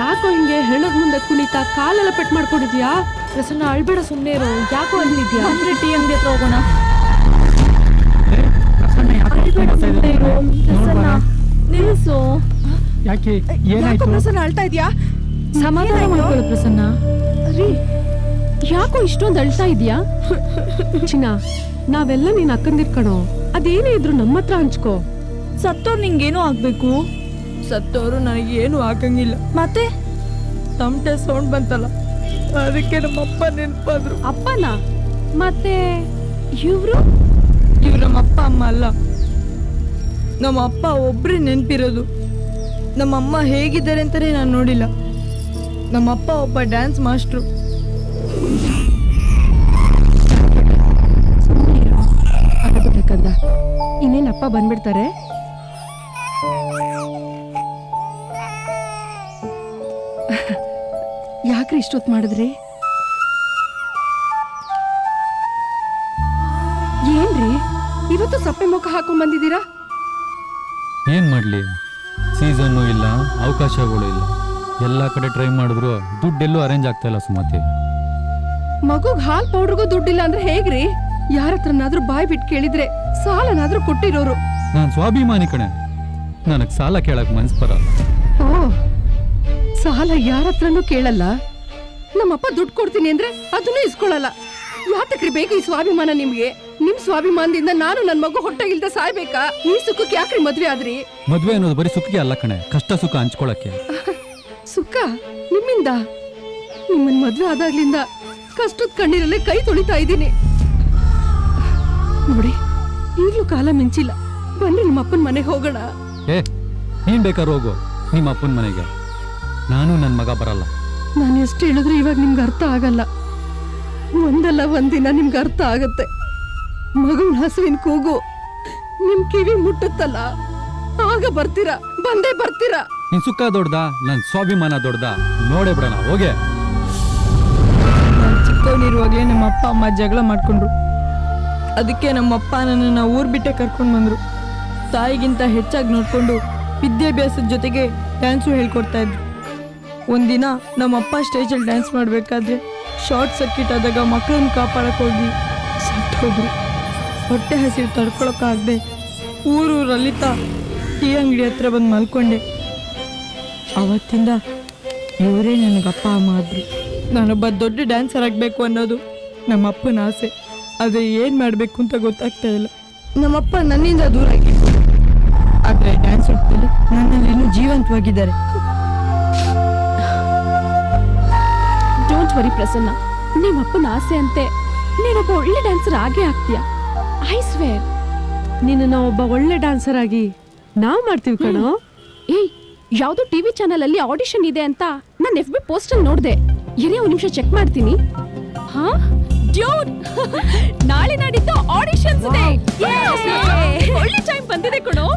ಯಾಕೋ ಹಿಂಗೆ ಹೆಣದ ಮುಂದೆ ಕುಣಿತಾ ಕಾಲೆಲ್ಲ ಪೆಟ್ ಮಾಡ್ಕೊಂಡಿದ್ಯಾ? ಪ್ರಸನ್ನ ಅಳ್ಬೇಡ, ಸುಮ್ಮನೆ ಇರು. ಯಾಕೋ ಅಲ್ಲಿದ್ಯಾ? ಅಂದ್ರೆ ಟೀ ಅಂಗಡಿ ಹತ್ರ ಹೋಗೋಣ. ನಿಲ್ಸು. ಯಾಕೆ ಏನಾಯ್ತು? ಪ್ರಸನ್ನ ಅಳ್ತಾ ಇದ್ಯಾ? ಸಮಾಧಾನ ಮಾಡ್ಕೊಳ್ಳು ಪ್ರಸನ್ನ. ಯಾಕೋ ಇಷ್ಟೊಂದು ಅಳ್ತಾ ಇದ್ಯಾ? ಚಿನ್ನ, ನಾವೆಲ್ಲ ನೀನ್ ಅಕ್ಕಂದಿರ್ ಕಣೋ. ಅದೇನೇ ಇದ್ರು ನಮ್ಮ ಹತ್ರ ಹಂಚ್ಕೋ. ಸತ್ತೋರ್ ನಿಂಗೇನು ಆಗ್ಬೇಕು? ಸತ್ತೋರು ನನಗೆ ಏನು ಆಗಂಗಿಲ್ಲ. ಮತ್ತೆ ತಮಟೆ ಸೌಂಡ್ ಬಂತಲ್ಲ, ಅದಕ್ಕೆ ನಮ್ಮಪ್ಪ ನೆನ್ಪಾದ್ರು. ಅಪ್ಪನ? ಮತ್ತೆ ಇವ್ರು ನಮ್ಮ ಅಪ್ಪ ಅಮ್ಮ ಅಲ್ಲ. ನಮ್ಮ ಅಪ್ಪ ಒಬ್ರೇ ನೆನ್ಪಿರೋದು. ನಮ್ಮಮ್ಮ ಹೇಗಿದ್ದಾರೆ ಅಂತಾನೆ ನಾನು ನೋಡಿಲ್ಲ. ನಮ್ಮಪ್ಪ ಒಬ್ಬ ಡ್ಯಾನ್ಸ್ ಮಾಸ್ಟ್ರು. ಇನ್ನೇನಪ್ಪ ಬಂದ್ಬಿಡ್ತಾರೆ. ಯಾಕ್ರಿ ಇಷ್ಟೊತ್ತು ಮಾಡಿದ್ರಿ? ಏನ್ರಿ ಇವತ್ತು ಸಪ್ಪೆ ಮುಖ ಹಾಕೊಂಡ್ ಬಂದಿದ್ದೀರಾ? ಏನ್ ಮಾಡ್ಲಿ, ಸೀಸನ್ನು ಇಲ್ಲ, ಅವಕಾಶಗಳು ಇಲ್ಲ. ಎಲ್ಲ ಕಡೆ ಟ್ರೈ ಮಾಡಿದ್ರು ದುಡ್ಡೆಲ್ಲೂ ಅರೇಂಜ್ ಆಗ್ತಾ ಇಲ್ಲ ಸುಮತಿ. ಮಗುಗ್ ಹಾಲ್ ಪೌಡ್ರಿಗೂ ದುಡ್ಡಿಲ್ಲ ಅಂದ್ರೆ ಹೇಗ್ರಿ? ಯಾರ ಹತ್ರನಾದ್ರೂ ಬಾಯ್ ಬಿಟ್ಟು ಕೇಳಿದ್ರೆ ಸಾಲನಾದ್ರೂ ಕೊಟ್ಟಿರೋರು. ನಾನ್ ಸ್ವಾಭಿಮಾನಿ ಕಣೆ, ನನಗ್ ಸಾಲ ಕೇಳಕ್ ಮನ್ಸ್ ಬರಲ್ಲ. ಓ, ಸಾಲ ಯಾರ ಹತ್ರನೂ ಕೇಳಲ್ಲ. ನಮ್ಮಪ್ಪ ದುಡ್ಡು ಕೊಡ್ತೀನಿ ಅಂದ್ರೆ ಅದನ್ನೂ ಇಸ್ಕೊಳಲ್ಲ. ಯಾತಕ್ರಿ ಬೇಕು ಈ ಸ್ವಾಭಿಮಾನ ನಿಮ್ಗೆ? ನಿಮ್ ಸ್ವಾಭಿಮಾನದಿಂದ ನಾನು ನನ್ ಮಗು ಹೊಟ್ಟೆ ಇಲ್ದ ಸಾಯ್ಬೇಕಾ? ಈ ಸುಖಕ್ಕೆ ಯಾಕ್ರಿ ಮದ್ವೆ ಆದ್ರಿ? ಮದ್ವೆ ಅನ್ನೋದು ಬರೀ ಸುಖಕ್ಕೆ ಅಲ್ಲ ಕಣೆ, ಕಷ್ಟ ಸುಖ ಹಂಚ್ಕೊಳಕ್ಕೆ. ಸುಖ ನಿಮ್ಮಿಂದ? ನಿಮ್ಮನ್ ಮದ್ವೆ ಆದಾಗ್ಲಿಂದ ಕಷ್ಟದ ಕಣ್ಣೀರಲ್ಲೇ ಕೈ ತೊಳಿತಾ ಇದ್ದೀನಿ ನೋಡಿ. ಈಗ್ಲೂ ಕಾಲ ಮಿಂಚಿಲ್ಲ. ಬನ್ನಿ ನಿಮ್ಮ ಅಪ್ಪನ ಮನೆಗೆ ಹೋಗೋಣ. ಏ, ನೀನ್ ಬೇಕಾದ್ರೆ ಹೋಗು ನಿಮ್ಮ ಅಪ್ಪನ ಮನೆಗೆ. ನಾನು ನನ್ ಮಗ ಬರಲ್ಲ. ನಾನು ಎಷ್ಟು ಹೇಳಿದ್ರು ಇವಾಗ ನಿಮ್ಗೆ ಅರ್ಥ ಆಗಲ್ಲ. ಒಂದಲ್ಲ ಒಂದಿನ ನಿಮ್ಗೆ ಅರ್ಥ ಆಗತ್ತೆ. ಮಗುವಿನ ಹಸುವಿನ ಕೂಗು ನಿಮ್ ಕಿವಿ ಮುಟ್ಟುತ್ತಲ್ಲ, ಆಗ ಬರ್ತೀರಾ, ಬಂದೇ ಬರ್ತೀರಾ. ನಿನ್ ಸುಖ ದೊಡ್ಡ, ನನ್ ಸ್ವಾಭಿಮಾನ ದೊಡ್ಡ, ನೋಡೇ ಬಿಡೋಣ ಹೋಗೆ. ಚಿಕ್ಕವನಿರುವಾಗಲೇ ನಮ್ಮ ಅಪ್ಪ ಅಮ್ಮ ಜಗಳ ಮಾಡ್ಕೊಂಡ್ರು. ಅದಕ್ಕೆ ನಮ್ಮಪ್ಪ ನನ್ನನ್ನು ಊರ್ ಬಿಟ್ಟೆ ಕರ್ಕೊಂಡು ಬಂದ್ರು. ತಾಯಿಗಿಂತ ಹೆಚ್ಚಾಗಿ ನೋಡ್ಕೊಂಡು ವಿದ್ಯಾಭ್ಯಾಸದ ಜೊತೆಗೆ ಡ್ಯಾನ್ಸು ಹೇಳ್ಕೊಡ್ತಾ ಇದ್ರು. ಒಂದಿನ ನಮ್ಮಪ್ಪ ಸ್ಟೇಜಲ್ಲಿ ಡ್ಯಾನ್ಸ್ ಮಾಡಬೇಕಾದ್ರೆ ಶಾರ್ಟ್ ಸರ್ಕ್ಯೂಟ್ ಆದಾಗ ಮಕ್ಕಳನ್ನು ಕಾಪಾಡಕ್ಕೆ ಹೋಗಿ ಸತ್ತೋದ್ರು. ಹೊಟ್ಟೆ ಹಸಿರು ತಡ್ಕೊಳಕ್ಕಾಗದೆ ಊರಲ್ಲಿತಾ ಟೀ ಅಂಗಡಿ ಹತ್ರ ಬಂದು ಮಲ್ಕೊಂಡೆ. ಅವತ್ತಿಂದ ಇವರೇ ನನಗಪ್ಪ ಅಮ್ಮ ಆದ್ರು. ನಾನೊಬ್ಬ ದೊಡ್ಡ ಡ್ಯಾನ್ಸರ್ ಆಗಬೇಕು ಅನ್ನೋದು ನಮ್ಮಪ್ಪನ ಆಸೆ. ಆದರೆ ಏನು ಮಾಡಬೇಕು ಅಂತ ಗೊತ್ತಾಗ್ತಾ ಇಲ್ಲ. ನಮ್ಮಪ್ಪ ನನ್ನಿಂದ ದೂರ ಆಗಿತ್ತು, ಆದರೆ ಡ್ಯಾನ್ಸ್ ಹೊಟ್ಟಲ್ಲಿ ನನ್ನಲ್ಲಿ ಇನ್ನೂ ಜೀವಂತವಾಗಿದ್ದಾರೆ. ಡೋಂಟ್ ವರಿ ಪ್ರಸನ್ನ, ನಿಮ್ಮಪ್ಪನ ಆಸೆ ಅಂತೆ ನೀನೊಬ್ಬ ಒಳ್ಳೆ ಡ್ಯಾನ್ಸರ್ ಆಗೇ ಆಗ್ತೀಯಾ. I square. ನಿನ್ನ ಒಬ್ಬ ಒಳ್ಳೆ ಡ್ಯಾನ್ಸರ್ ಆಗಿ ನಾವ್ ಮಾಡ್ತೀವಿ ಕಣೋ. ಏಯ್, ಯಾವ್ದೋ ಟಿವಿ ಚಾನಲ್ ಅಲ್ಲಿ ಆಡಿಷನ್ ಇದೆ ಅಂತ ನಾನು FB ಪೋಸ್ಟ್ ಅಲ್ಲಿ ನೋಡ್ದೆ. ಇರೇ ಒಂದ್ ನಿಮಿಷ ಚೆಕ್ ಮಾಡ್ತೀನಿ. ಹಾ ಡ್ಯೂಡ್, ನಾಳೆ ನಾಡಿದ್ದು ಆಡಿಷನ್ಸ್ ಇದೆ. ಒಳ್ಳೆ ಟೈಮ್ ಬಂದಿದೆ ಕಣೋ.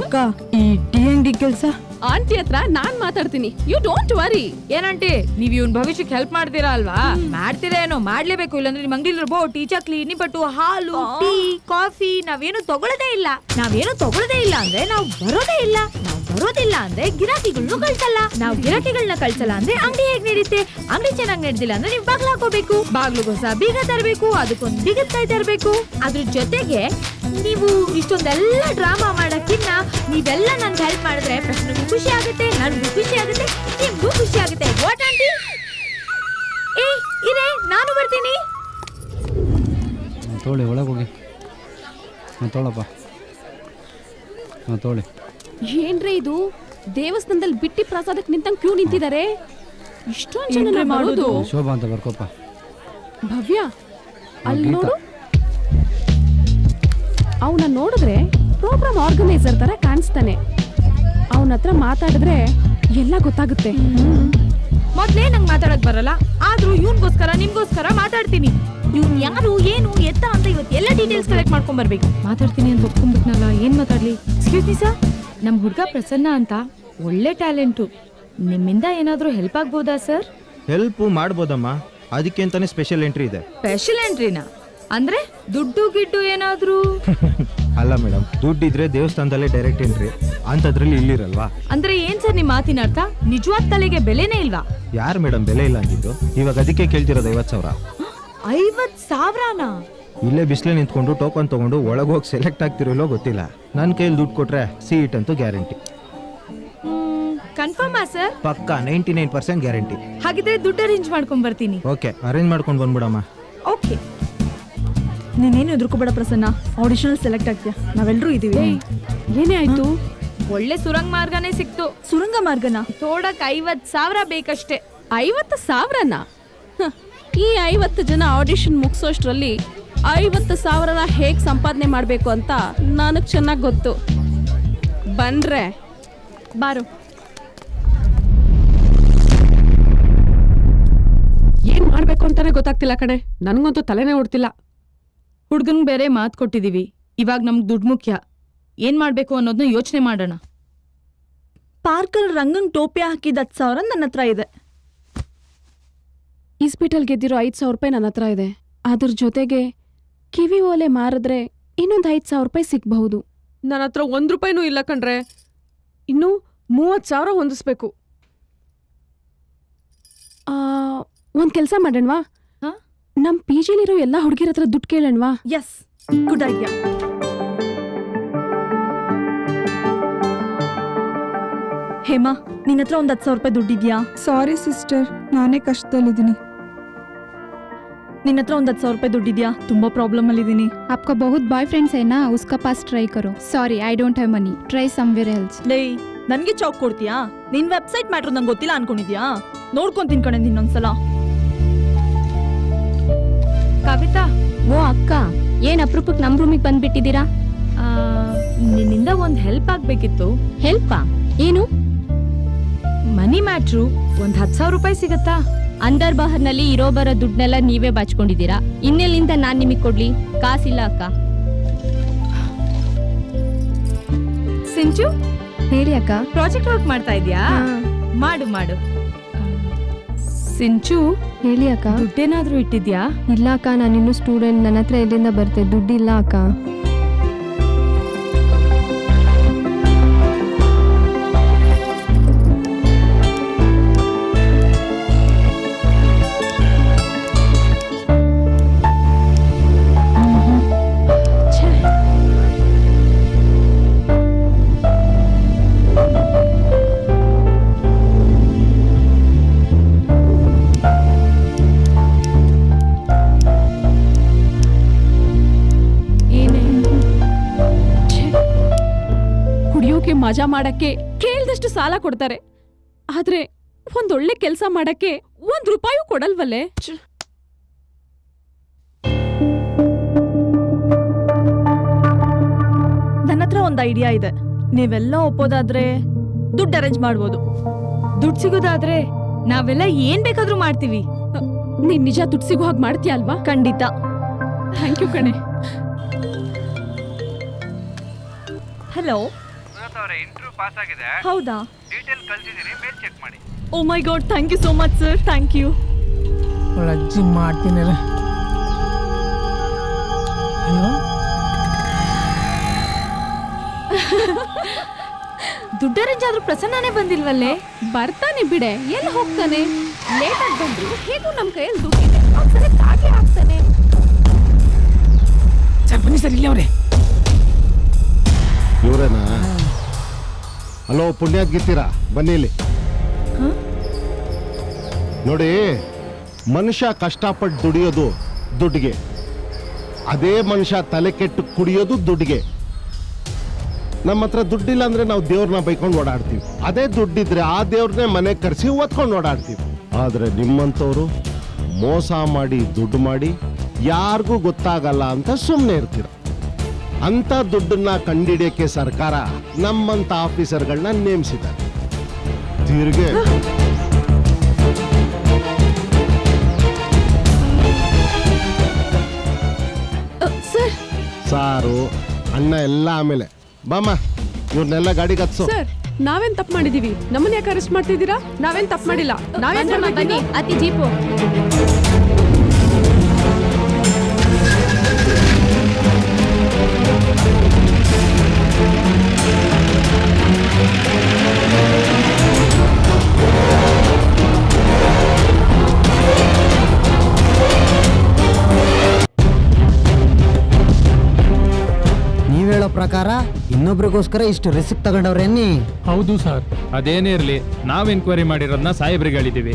ಅಕ್ಕ ಈ ಟೀ ಅಂಗಡಿ ಕೆಲಸ ಆಂಟಿ ಹತ್ರ ನಾನ್ ಮಾತಾಡ್ತೀನಿ, ಯು ಡೋಂಟ್ ವರಿ. ಏನಂಟಿ ನೀವ್ ಇವ್ನ ಭವಿಷ್ಯಕ್ಕೆ ಹೆಲ್ಪ್ ಮಾಡ್ತೀರಾ ಅಲ್ವಾ? ಮಾಡ್ತೀರಾ ಏನೋ, ಮಾಡ್ಲೇಬೇಕು. ಇಲ್ಲಾಂದ್ರೆ ನಿಮ್ ಅಂಗಡಿ ಟೀ ಚಕ್ಲಿ ನಿಪ್ಪಟ್ಟು ಹಾಲು ಟೀ ಕಾಫಿ ನಾವೇನು ತಗೊಳ್ಳೋದೇ ಇಲ್ಲ. ಅಂದ್ರೆ ನಾವು ಬರೋದೇ ಇಲ್ಲ. ನಾವು ಬರೋದಿಲ್ಲ ಅಂದ್ರೆ ಗಿರಾಕಿಗಳನ್ನ ಕಳ್ಸಲ್ಲ. ನಾವು ಗಿರಾಕಿಗಳನ್ನ ಕಳ್ಸಲ್ಲ ಅಂದ್ರೆ ಅಂಗಡಿ ಹೇಗ್ ನಡೀತೆ? ಅಂಗಡಿ ಚೆನ್ನಾಗಿ ನಡೆದಿಲ್ಲ ಅಂದ್ರೆ ನೀವು ಬಾಗ್ಲು ಹಾಕೋಬೇಕು. ಬಾಗ್ಲುಗೋಸ ಬೀಗ ತರಬೇಕು, ಅದಕ್ಕೊಂದು ಬೀಗದ ಕೈ ತರಬೇಕು. ಅದ್ರ ಜೊತೆಗೆ ನೀವು ಇಷ್ಟೊಂದೆಲ್ಲ ಡ್ರಾಮಾ ಮಾಡಕ್ಕಿನ್ನ ನೀವೆಲ್ಲ ನನ್ಗೆ ಹೆಲ್ಪ್ ಮಾಡಿದ್ರೆ ಪ್ರಶ್ನೆಗೂ ಖುಷಿ ಆಗುತ್ತೆ, ನನಗೂ ಖುಷಿ ಆಗುತ್ತೆ, ನಿಮ್ಗೂ ಖುಷಿ ಆಗುತ್ತೆ. What aunty? ಏ ಇರೇ, ನಾನು ಬರ್ತೀನಿ. ತೋಳಿ ಒಳಗೆ ಹೋಗಿ ತೋಳಪ್ಪ ತೋಳಿ. ಏನ್ರಿ ಇದು? ದೇವಸ್ಥಾನದಲ್ಲಿ ಬಿಟ್ಟಿ ಪ್ರಸಾದಕ್ಕೆ ನಿಂತಂಗ್ ಕ್ಯೂ ನಿಂತಿದ್ದಾರೆ. ಇಷ್ಟೊಂದು ಜನ ಮಾಡೋದು. ಶೋಭಾ ಅಂತ ಬರ್ಕೋಪ್ಪ. ಭವ್ಯ, ಅಲ್ಲಿ ನೋಡು. ಅವನ ನೋಡಿದ್ರೆ ಪ್ರೋಗ್ರಾಮ್ ಆರ್ಗನೈಸರ್ ತರ ಕಾಣಿಸ್ತಾನೆ. ಅವನ ಹತ್ರ ಮಾತಾಡಿದ್ರೆ ಎಲ್ಲ ಗೊತ್ತಾಗುತ್ತೆ. ಮೊದ್ಲೇ ನಂಗೆ ಮಾತಾಡಕ್ ಬರಲ್ಲ, ಆದ್ರೂ ಇವ್ನ್ಗೋಸ್ಕರ ನಿಮ್ಗೋಸ್ಕರ ಮಾತಾಡ್ತೀನಿ. ಇವ್ನ್ ಯಾರು ಏನು ಎತ್ತ ಅಂತ ಇವತ್ತು ಎಲ್ಲ ಡೀಟೇಲ್ಸ್ ಕಲೆಕ್ಟ್ ಮಾಡ್ಕೊಂಡ್ ಬರ್ಬೇಕು. ಮಾತಾಡ್ತೀನಿ ಅಂತ ಒಪ್ಕೊಂಡ್ಬಿಟ್ನಲ್ಲ, ಏನ್ ಮಾತಾಡ್ಲಿ? ಎಕ್ಸ್ಕ್ಯೂಸ್ ಮೀ ಸರ್, ನಮ್ ಹುಡ್ಗ ಪ್ರಸನ್ನ ಅಂತ ಒಳ್ಳೆ ಟ್ಯಾಲೆಂಟು. ನಿಮ್ಮಿಂದ ಏನಾದ್ರೂ ಹೆಲ್ಪ್ ಆಗ್ಬೋದಾ ಸರ್? ಹೆಲ್ಪ್ ಮಾಡ್ಬೋದಮ್ಮ, ಅದಕ್ಕೆ ಅಂತಾನೆ ಸ್ಪೆಷಲ್ ಎಂಟ್ರಿ ಇದೆ. ಸ್ಪೆಷಲ್ ಎಂಟ್ರಿನಾ? ಅಂದ್ರೆ ದುಡ್ಡು ಗಿಡ್ಡು ಏನಾದ್ರೂ? ಅಲ್ಲ ಮೇಡಮ್, ದುಡ್ಡಿದ್ರೆ ದೇವಸ್ಥಾನದಲ್ಲೇ ಡೈರೆಕ್ಟ್ ಎಂಟ್ರಿ, ಅಂತದ್ರಲ್ಲಿ ಇಲ್ಲಿರಲ್ವಾ? ಅಂದ್ರೆ ಏನ್ ಸರ್ ನಿಮ್ಮ ಮಾತಿನ ಅರ್ಥ? ನಿಜವಾದ ತಲೆಗೆ ಬೆಲೆನೇ ಇಲ್ವಾ? ಯಾರು ಮೇಡಮ್ ಬೆಲೆ ಇಲ್ಲ ಅಂದಿದ್ದು? ಇವಾಗ ಅದಕ್ಕೆ ಕೇಳ್ತಿರೋದು 50,000. 50,000ನಾ? ಇಲ್ಲೇ ಬಿಸಿಲೇ ನಿಂತ್ಕೊಂಡು ಟೋಕನ್ ತಗೊಂಡು ಒಳಗೋಗಿ ಸೆಲೆಕ್ಟ್ ಆಗ್ತಿರೋಲ್ಲೋ ಗೊತ್ತಿಲ್ಲ. ನನ್ನ ಕೈಯಲ್ಲಿ ದುಡ್ಡು ಕೊಟ್ರೆ ಸೀಟ್ ಅಂತೂ ಗ್ಯಾರಂಟಿ. ಕನ್ಫರ್ಮಾ ಸರ್? ಪಕ್ಕ 99% ಗ್ಯಾರಂಟಿ. ಹಾಗಿದ್ರೆ ದುಡ್ಡು ಅರೇಂಜ್ ಮಾಡ್ಕೊಂಡ್ ಬರ್ತೀನಿ. ಓಕೆ, ಅರೇಂಜ್ ಮಾಡ್ಕೊಂಡು ಬಂದ್ಬಿಡಮ್ಮ. ಓಕೆ. ನೀನೇನು ಎದುರ್ಕೋಬೇಡ ಪ್ರಸನ್ನ, ಆಡಿಷನ್ ಸೆಲೆಕ್ಟ್ ಆಗ್ತೀಯ, ನಾವೆಲ್ಲರೂ ಇದೀವಿ. ಏನೇ ಆಯ್ತು? ಒಳ್ಳೆ ಸುರಂಗ ಮಾರ್ಗನೇ ಸಿಕ್ತು. ಸುರಂಗ ಮಾರ್ಗನ ತೋಡಕ್ 50,000 ಬೇಕಷ್ಟೇ. 50,000ನಾ? ಈ 50 ಜನ ಆಡಿಷನ್ ಮುಗಿಸೋಷ್ಟ್ರಲ್ಲಿ 50,000ನ ಹೇಗ್ ಸಂಪಾದನೆ ಮಾಡ್ಬೇಕು ಅಂತ ನನಗ್ ಚೆನ್ನಾಗ್ ಗೊತ್ತು. ಬನ್ರೆ ಬಾರು. ಏನ್ ಮಾಡ್ಬೇಕು ಅಂತಾನೆ ಗೊತ್ತಾಗ್ತಿಲ್ಲ ಕಣೆ, ನನ್ಗಂತೂ ತಲೆನೇ ಓಡ್ತಿಲ್ಲ. ಹುಡ್ಗನ್ ಬೇರೆ ಮಾತು ಕೊಟ್ಟಿದೀವಿ, ಇವಾಗ ನಮ್ಗೆ ದುಡ್ಡು ಮುಖ್ಯ. ಏನ್ ಮಾಡ್ಬೇಕು ಅನ್ನೋದನ್ನ ಯೋಚನೆ ಮಾಡೋಣ. ಪಾರ್ಕಲ್ ರಂಗಂಗ್ ಟೋಪಿ ಹಾಕಿದ 10,000 ನನ್ನ ಹತ್ರ ಇದೆ. ಇಸ್ಪಿಟಲ್ ಗೆದ್ದಿರೋ 5,000 ರೂಪಾಯಿ ನನ್ನ ಹತ್ರ ಇದೆ. ಅದ್ರ ಜೊತೆಗೆ ಕಿವಿ ಓಲೆ ಮಾರಿದ್ರೆ ಇನ್ನೊಂದು 5,000 ರೂಪಾಯಿ ಸಿಗ್ಬಹುದು. ನನ್ನ ಹತ್ರ 1 ರೂಪಾಯಿನೂ ಇಲ್ಲ ಕಣ್ರೆ, ಇನ್ನು 30,000 ಹೊಂದಿಸ್ಬೇಕು. ಒಂದ್ ಕೆಲ್ಸ ಮಾಡೋಣವಾ? ನಮ್ PGಲಿರೋ ಎಲ್ಲಾ ಹುಡುಗಿರ ಹತ್ರ ದುಡ್ಡು ಕೇಳೋಣವಾ? Yes, good idea. ಹೇಮಾ, ನಿನ್ನ ಹತ್ರ ಒಂದು 10,000 ರೂಪಾಯಿ ದುಡ್ಡಿದ್ಯಾ? ಸಾರಿ ಸಿಸ್ಟರ್, ನಾನೇ ಕಷ್ಟದಲ್ಲಿದ್ದೀನಿ. ನಿನ್ನ ಹತ್ರ ಒಂದು 10,000 ರೂಪಾಯಿ ದುಡ್ಡಿದ್ಯಾ? ತುಂಬಾ ಪ್ರಾಬ್ಲಮ್ ಅಲ್ಲಿದ್ದೀನಿ. आपका बहुत बॉयफ्रेंड्स है ना, उसका पास ट्राई करो. Sorry, I don't have money, try somewhere else. ಲೇ, ನನ್ಗೆ ಚೌಕ್ ಕೊಡ್ತೀಯಾ? ನಿನ್ ವೆಬ್ಸೈಟ್ ಮ್ಯಾಟ್ರ್ ನಂಗೆ ಗೊತ್ತಿಲ್ಲ ಅನ್ಕೊಂಡಿದ್ಯಾ? ನೋಡ್ಕೊಂತೀನಿ ಕಣೆ ನಿನ್ನೊಂದ್ಸಲ. ಕವಿತಾ, ಓ ಅಕ್ಕ, ಏನ್ ಅಪರೂಪಕ್ಕೆ ನಮ್ ರೂಮಿಗೆ ಬಂದ್ಬಿಟ್ಟಿದ್ದೀರಾ? ನಿನ್ನಿಂದ ಒಂದು ಹೆಲ್ಪ್ ಆಗ್ಬೇಕಿತ್ತು. ಹೆಲ್ಪಾ? ಏನು? ಮನಿ ಮ್ಯಾಟ್ರು. ಒಂದು 10,000 ರೂಪಾಯಿ ಸಿಗತ್ತಾ? ಅಂದರ್ ಬಹರ್ನಲ್ಲಿ ಇರೋ ಬರೋ ದುಡ್ಡನ್ನೆಲ್ಲ ನೀವೇ ಬಾಚ್ಕೊಂಡಿದ್ದೀರಾ, ಇನ್ನೆಲ್ಲಿಂದ ನಾನ್ ನಿಮಗ್ ಕೊಡ್ಲಿ? ಕಾಸಿಲ್ಲ ಅಕ್ಕ. ಸಿಂಚು, ಹೇಳಿ ಅಕ್ಕ. ಪ್ರಾಜೆಕ್ಟ್ ವರ್ಕ್ ಮಾಡ್ತಾ ಇದ್ಯಾ? ಮಾಡು ಮಾಡು. ಸಿಂಚು, ಹೇಳಿ ಅಕ್ಕ. ದುಡ್ಡೇನಾದ್ರೂ ಇಟ್ಟಿದ್ಯಾ? ಇಲ್ಲ ಅಕ್ಕ, ನಾನಿನ್ನು ಸ್ಟೂಡೆಂಟ್, ನನ್ನ ಹತ್ರ ಎಲ್ಲಿಂದ ಬರ್ತೆ? ದುಡ್ಡಿಲ್ಲ ಅಕ್ಕ. ಮಜಾ ಮಾಡಕ್ಕೆ ಕೇಳ್ದಷ್ಟು ಸಾಲ ಕೊಡ್ತಾರೆ, ಆದ್ರೆ ಒಂದೊಳ್ಳೆ ಕೆಲಸ ಮಾಡಕ್ಕೆ 1 ರೂಪಾಯಿ ಕೊಡಲ್ವಲ್ಲೇ. ನನ್ನ ಹತ್ರ ಒಂದು ಐಡಿಯಾ ಇದೆ. ನೀವೆಲ್ಲ ಒಪ್ಪೋದಾದ್ರೆ ದುಡ್ಡು ಅರೇಂಜ್ ಮಾಡ್ಬೋದು. ದುಡ್ಡು ಸಿಗೋದಾದ್ರೆ ನಾವೆಲ್ಲ ಏನ್ ಬೇಕಾದ್ರೂ ಮಾಡ್ತೀವಿ. ನೀನ್ ನಿಜ ದುಡ್ಡು ಸಿಗೋ ಹಾಗೆ ಮಾಡ್ತೀಯ ಅಲ್ವಾ? ಖಂಡಿತ. ಥ್ಯಾಂಕ್ ಯು ಕಣೆ. ಹಲೋ, ಇಂಟರ್ವ್ಯೂ ಪಾಸ್ ಆಗಿದೆ. ಹೌದಾ? ಡೀಟೇಲ್ ಕಳ್ಸಿದೀನಿ, ಮೇಲ್ ಚೆಕ್ ಮಾಡಿ. Oh my God, thank you so much sir. Thank you. ಅಜ್ಜಿ ಮಾಡ್ತೀನಲ್ಲ. ಹಲೋ, ದುಡ್ಡು ಅರೇಂಜ್ ಆದ್ರೂ ಪ್ರಸನ್ನನೇ ಬಂದಿಲ್ವಲ್ಲೇ? ಬರ್ತಾನೆ ಬಿಡೆ, ಎಲ್ಲಿ ಹೋಗ್ತಾನೆ? ಲೇಟ್ ಆಗಿ ಬಂದ್ರು ಹೇಗೂ ನಮ್ ಕೈಯಲ್ಲಿ ದುಡ್ಡಿದೆ, ಅವ್ಸರಿ ತಾಗೆ ಆಗ್ತಾನೆ. ಸರ್ ಬನ್ನಿ ಸರ್, ಇಲ್ಲಿ ಅವ್ರೆ. ಇವರೇನಾ? ಹಲೋ, ಪುಣ್ಯಾತ್ ಗಿತ್ತೀರಾ? ಬನ್ನಿ ಇಲ್ಲಿ. ನೋಡಿ, ಮನುಷ್ಯ ಕಷ್ಟಪಟ್ಟು ದುಡಿಯೋದು ದುಡ್ಡಿಗೆ, ಅದೇ ಮನುಷ್ಯ ತಲೆ ಕೆಟ್ಟು ಕುಡಿಯೋದು ದುಡ್ಡಿಗೆ. ನಮ್ಮ ಹತ್ರ ದುಡ್ಡಿಲ್ಲ ಅಂದ್ರೆ ನಾವು ದೇವ್ರನ್ನ ಬೈಕೊಂಡು ಓಡಾಡ್ತೀವಿ. ಅದೇ ದುಡ್ಡಿದ್ರೆ ಆ ದೇವ್ರನ್ನೇ ಮನೆಗೆ ಕರೆಸಿ ಓದ್ಕೊಂಡು ಓಡಾಡ್ತೀವಿ. ಆದ್ರೆ ನಿಮ್ಮಂಥವ್ರು ಮೋಸ ಮಾಡಿ ದುಡ್ಡು ಮಾಡಿ ಯಾರಿಗೂ ಗೊತ್ತಾಗಲ್ಲ ಅಂತ ಸುಮ್ಮನೆ ಇರ್ತೀರ. ಅಂತ ದುಡ್ಡನ್ನ ಕಂಡಿಡಿಯಕ್ಕೆ ಸರ್ಕಾರ ನಮ್ಮಂತ ಆಫೀಸರ್ಗಳನ್ನ ನೇಮಿಸಿದ್ದಾರೆ. ತಿರ್ಗೆ ಸಾರು ಅಣ್ಣ ಎಲ್ಲ ಆಮೇಲೆ ಬಾಮ, ಇವ್ರನ್ನೆಲ್ಲ ಗಾಡಿಗೆ ಹತ್ಸು. ಸರ್, ನಾವೇನ್ ತಪ್ಪು ಮಾಡಿದೀವಿ? ನಮ್ಮನ್ನ ಯಾಕೆ ಅರೆಸ್ಟ್ ಮಾಡ್ತಿದ್ದೀರಾ? ನಾವೇನ್ ತಪ್ಪು ಮಾಡಿಲ್ಲ. ನಾವೇನ್ ಬನ್ನಿ, ಅತಿ ಜೀಪು. ನೀವ್ ಹೇಳೋ ಪ್ರಕಾರ ಇನ್ನೊಬ್ರಿಗೋಸ್ಕರ ಇಷ್ಟು ರಿಸ್ಕ್ ತಗೊಂಡವ್ರೇನಿ? ಹೌದು ಸರ್. ಅದೇನೇ ಇರ್ಲಿ, ನಾವ್ ಎನ್ಕ್ವೈರಿ ಮಾಡಿರೋದನ್ನ ಸಾಹೇಬ್ರಿಗೆ ಹೇಳಿದೀವಿ.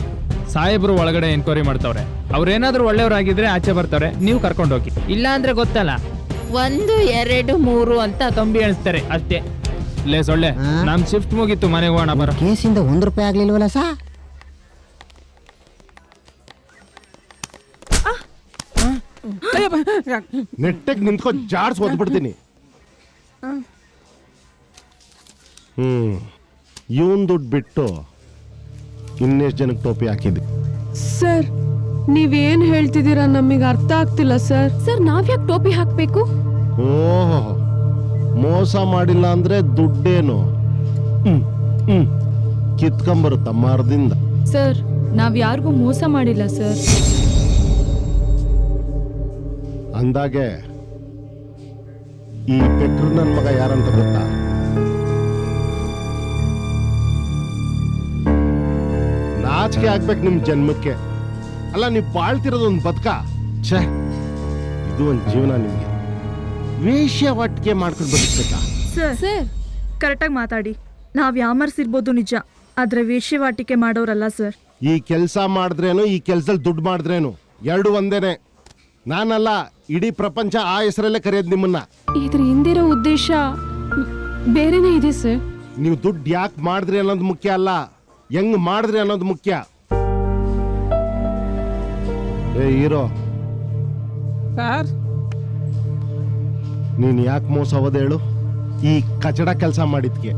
ಸಾಹೇಬ್ರು ಒಳಗಡೆ ಎನ್ಕ್ವೈರಿ ಮಾಡ್ತಾವ್ರೆ. ಅವ್ರೇನಾದ್ರೂ ಒಳ್ಳೆಯವರಾಗಿದ್ರೆ ಆಚೆ ಬರ್ತಾರೆ, ನೀವು ಕರ್ಕೊಂಡು ಹೋಗಿ. ಇಲ್ಲ ಅಂದ್ರೆ ಗೊತ್ತಲ್ಲ, 1 2 3 ಅಂತ ಕಂಬಿ ಎಣಿಸ್ತಾರೆ ಅಷ್ಟೇ. ಲೇ ಸೊಳ್ಳೆ, ನಮ್ ಶಿಫ್ಟ್ ಮುಗೀತು, ಮನೆಗೆ ಹೋಗೋಣ ಬರೋ. ಕೇಸಿಂದ ₹1 ಆಗ್ಲಿಲ್ವಲ್ಲ ಸಾ? ನೆಟ್ಟಗೆ ನಿಂತ್ಕೊ, ಜಾಡ್ಸ್ ಓದ್ಬಿಡ್ತೀನಿ. ಇವನ್ ದುಡ್ಡು ಬಿಟ್ಟು ಇನ್ನೆಷ್ಟು ಜನಕ್ಕೆ ಟೋಪಿ ಹಾಕಿದ್ವಿ? ಸರ್, ನೀವೇನ್ ಹೇಳ್ತಿದ್ದೀರಾ ನಮಗೆ ಅರ್ಥ ಆಗ್ತಿಲ್ಲ ಸರ್. ಸರ್, ನಾವ್ಯಾಕೆ ಟೋಪಿ ಹಾಕ್ಬೇಕು? ಓಹೋ, ಮೋಸ ಮಾಡಿಲ್ಲ ಅಂದ್ರೆ ದುಡ್ಡೇನು ಕಿತ್ಕೊಂಬರುತ್ತ ಮರದಿಂದ. ಸರ್, ನಾವ್ ಯಾರಿಗೂ ಮೋಸ ಮಾಡಿಲ್ಲ ಸರ್. ಅಂದಾಗೆ ಈ ಪೆಟ್ರು ನನ್ ಮಗ ಯಾರಂತ ಗೊತ್ತಾ? ನಾಚಿಕೆ ಆಗ್ಬೇಕು ನಿಮ್ ಜನ್ಮಕ್ಕೆ. ಅಲ್ಲ, ನೀವು ಬಾಳ್ತಿರೋದು ಒಂದು ಬದುಕ? ಛೇ, ಇದು ಒಂದು ಜೀವನ ನಿಮ್ಗೆ? ವೇಶ್ಯಾವಾಟಿಕೆ ಮಾಡ್ಕೊಂಡು ಬದುಕ್ಬೇಕಾ? ಸರ್, ಕರೆಕ್ಟಾಗಿ ಮಾತಾಡಿ. ನಾವ್ ಯಾಮರ್ಸಿರ್ಬೋದು ನಿಜ, ಆದ್ರೆ ವೇಶ್ಯವಾಟಿಕೆ ಮಾಡೋರಲ್ಲ ಸರ್. ಈ ಕೆಲಸ ಮಾಡಿದ್ರೇನು, ಈ ಕೆಲ್ಸದಲ್ಲಿ ದುಡ್ಡು ಮಾಡಿದ್ರೇನು ಎರಡು ಒಂದೇನೆ. ನಾನಲ್ಲ, ಇಡೀ ಪ್ರಪಂಚ ಆ ಹೆಸರಲ್ಲೇ ಕರೆಯೋದು ನಿಮ್ಮನ್ನ. ಇದ್ರ ಹಿಂದಿರೋ ಉದ್ದೇಶ ಬೇರೆನೇ ಇದೆ ಸರ್. ನೀವು ದುಡ್ಡು ಯಾಕೆ ಮಾಡಿದ್ರಿ ಅನ್ನೋದು ಮುಖ್ಯ ಅಲ್ಲ, ಹೆಂಗ್ ಮಾಡಿದ್ರಿ ಅನ್ನೋದು ಮುಖ್ಯ. ಏ ಹೀರೋ ಸರ್, ನೀನ್ ಯಾಕೆ ಮೋಸ ಹೋದ ಹೇಳು? ಈ ಕಚಡ ಕೆಲಸ ಮಾಡಿದ್ಕೆ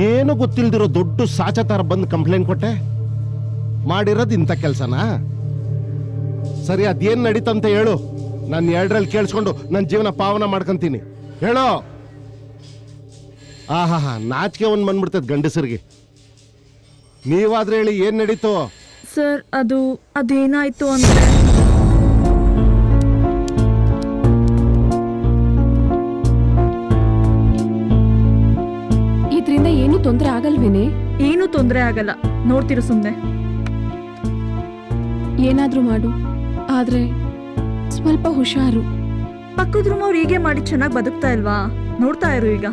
ಏನು ಗೊತ್ತಿಲ್ದಿರೋ ದೊಡ್ಡ ಸಾಚ ತರ ಬಂದು ಕಂಪ್ಲೇಂಟ್ ಕೊಟ್ಟೆ. ಮಾಡಿರೋದು ಇಂಥ ಕೆಲಸನಾ? ಸರಿ, ಅದೇನ್ ನಡೀತಂತ ಹೇಳು. ನಾನು 2ರಲ್ಲಿ ಕೇಳಿಸ್ಕೊಂಡು ನನ್ನ ಜೀವನ ಪಾವನ ಮಾಡ್ಕೊಂತೀನಿ. ಹೇಳೋ. ಆಹಾ, ನಾಚಿಕೆ ಒಂದು ಬಂದ್ಬಿಡ್ತದೆ ಗಂಡಸರಿಗೆ. ನೀವಾದ್ರೆ ಹೇಳಿ, ಏನ್ ನಡೀತು? ಸರ್, ಅದೇನಾಯ್ತು ಅಂದ್ರೆ ಇದರಿಂದ ಏನು ತೊಂದರೆ ಆಗಲ್ವೇನೆ? ಏನು ತೊಂದರೆ ಆಗಲ್ಲ, ನೋಡ್ತಿರು ಸುಮ್ನೆ. ಏನಾದ್ರೂ ಮಾಡು, ಆದ್ರೆ ಸ್ವಲ್ಪ ಹುಷಾರು. ಪಕ್ಕದ ರೂಮ್ ಅವ್ರು ಹೀಗೆ ಮಾಡಿ ಚೆನ್ನಾಗಿ ಬದುಕ್ತಾ ಇಲ್ವಾ? ನೋಡ್ತಾ ಇರು ಈಗ.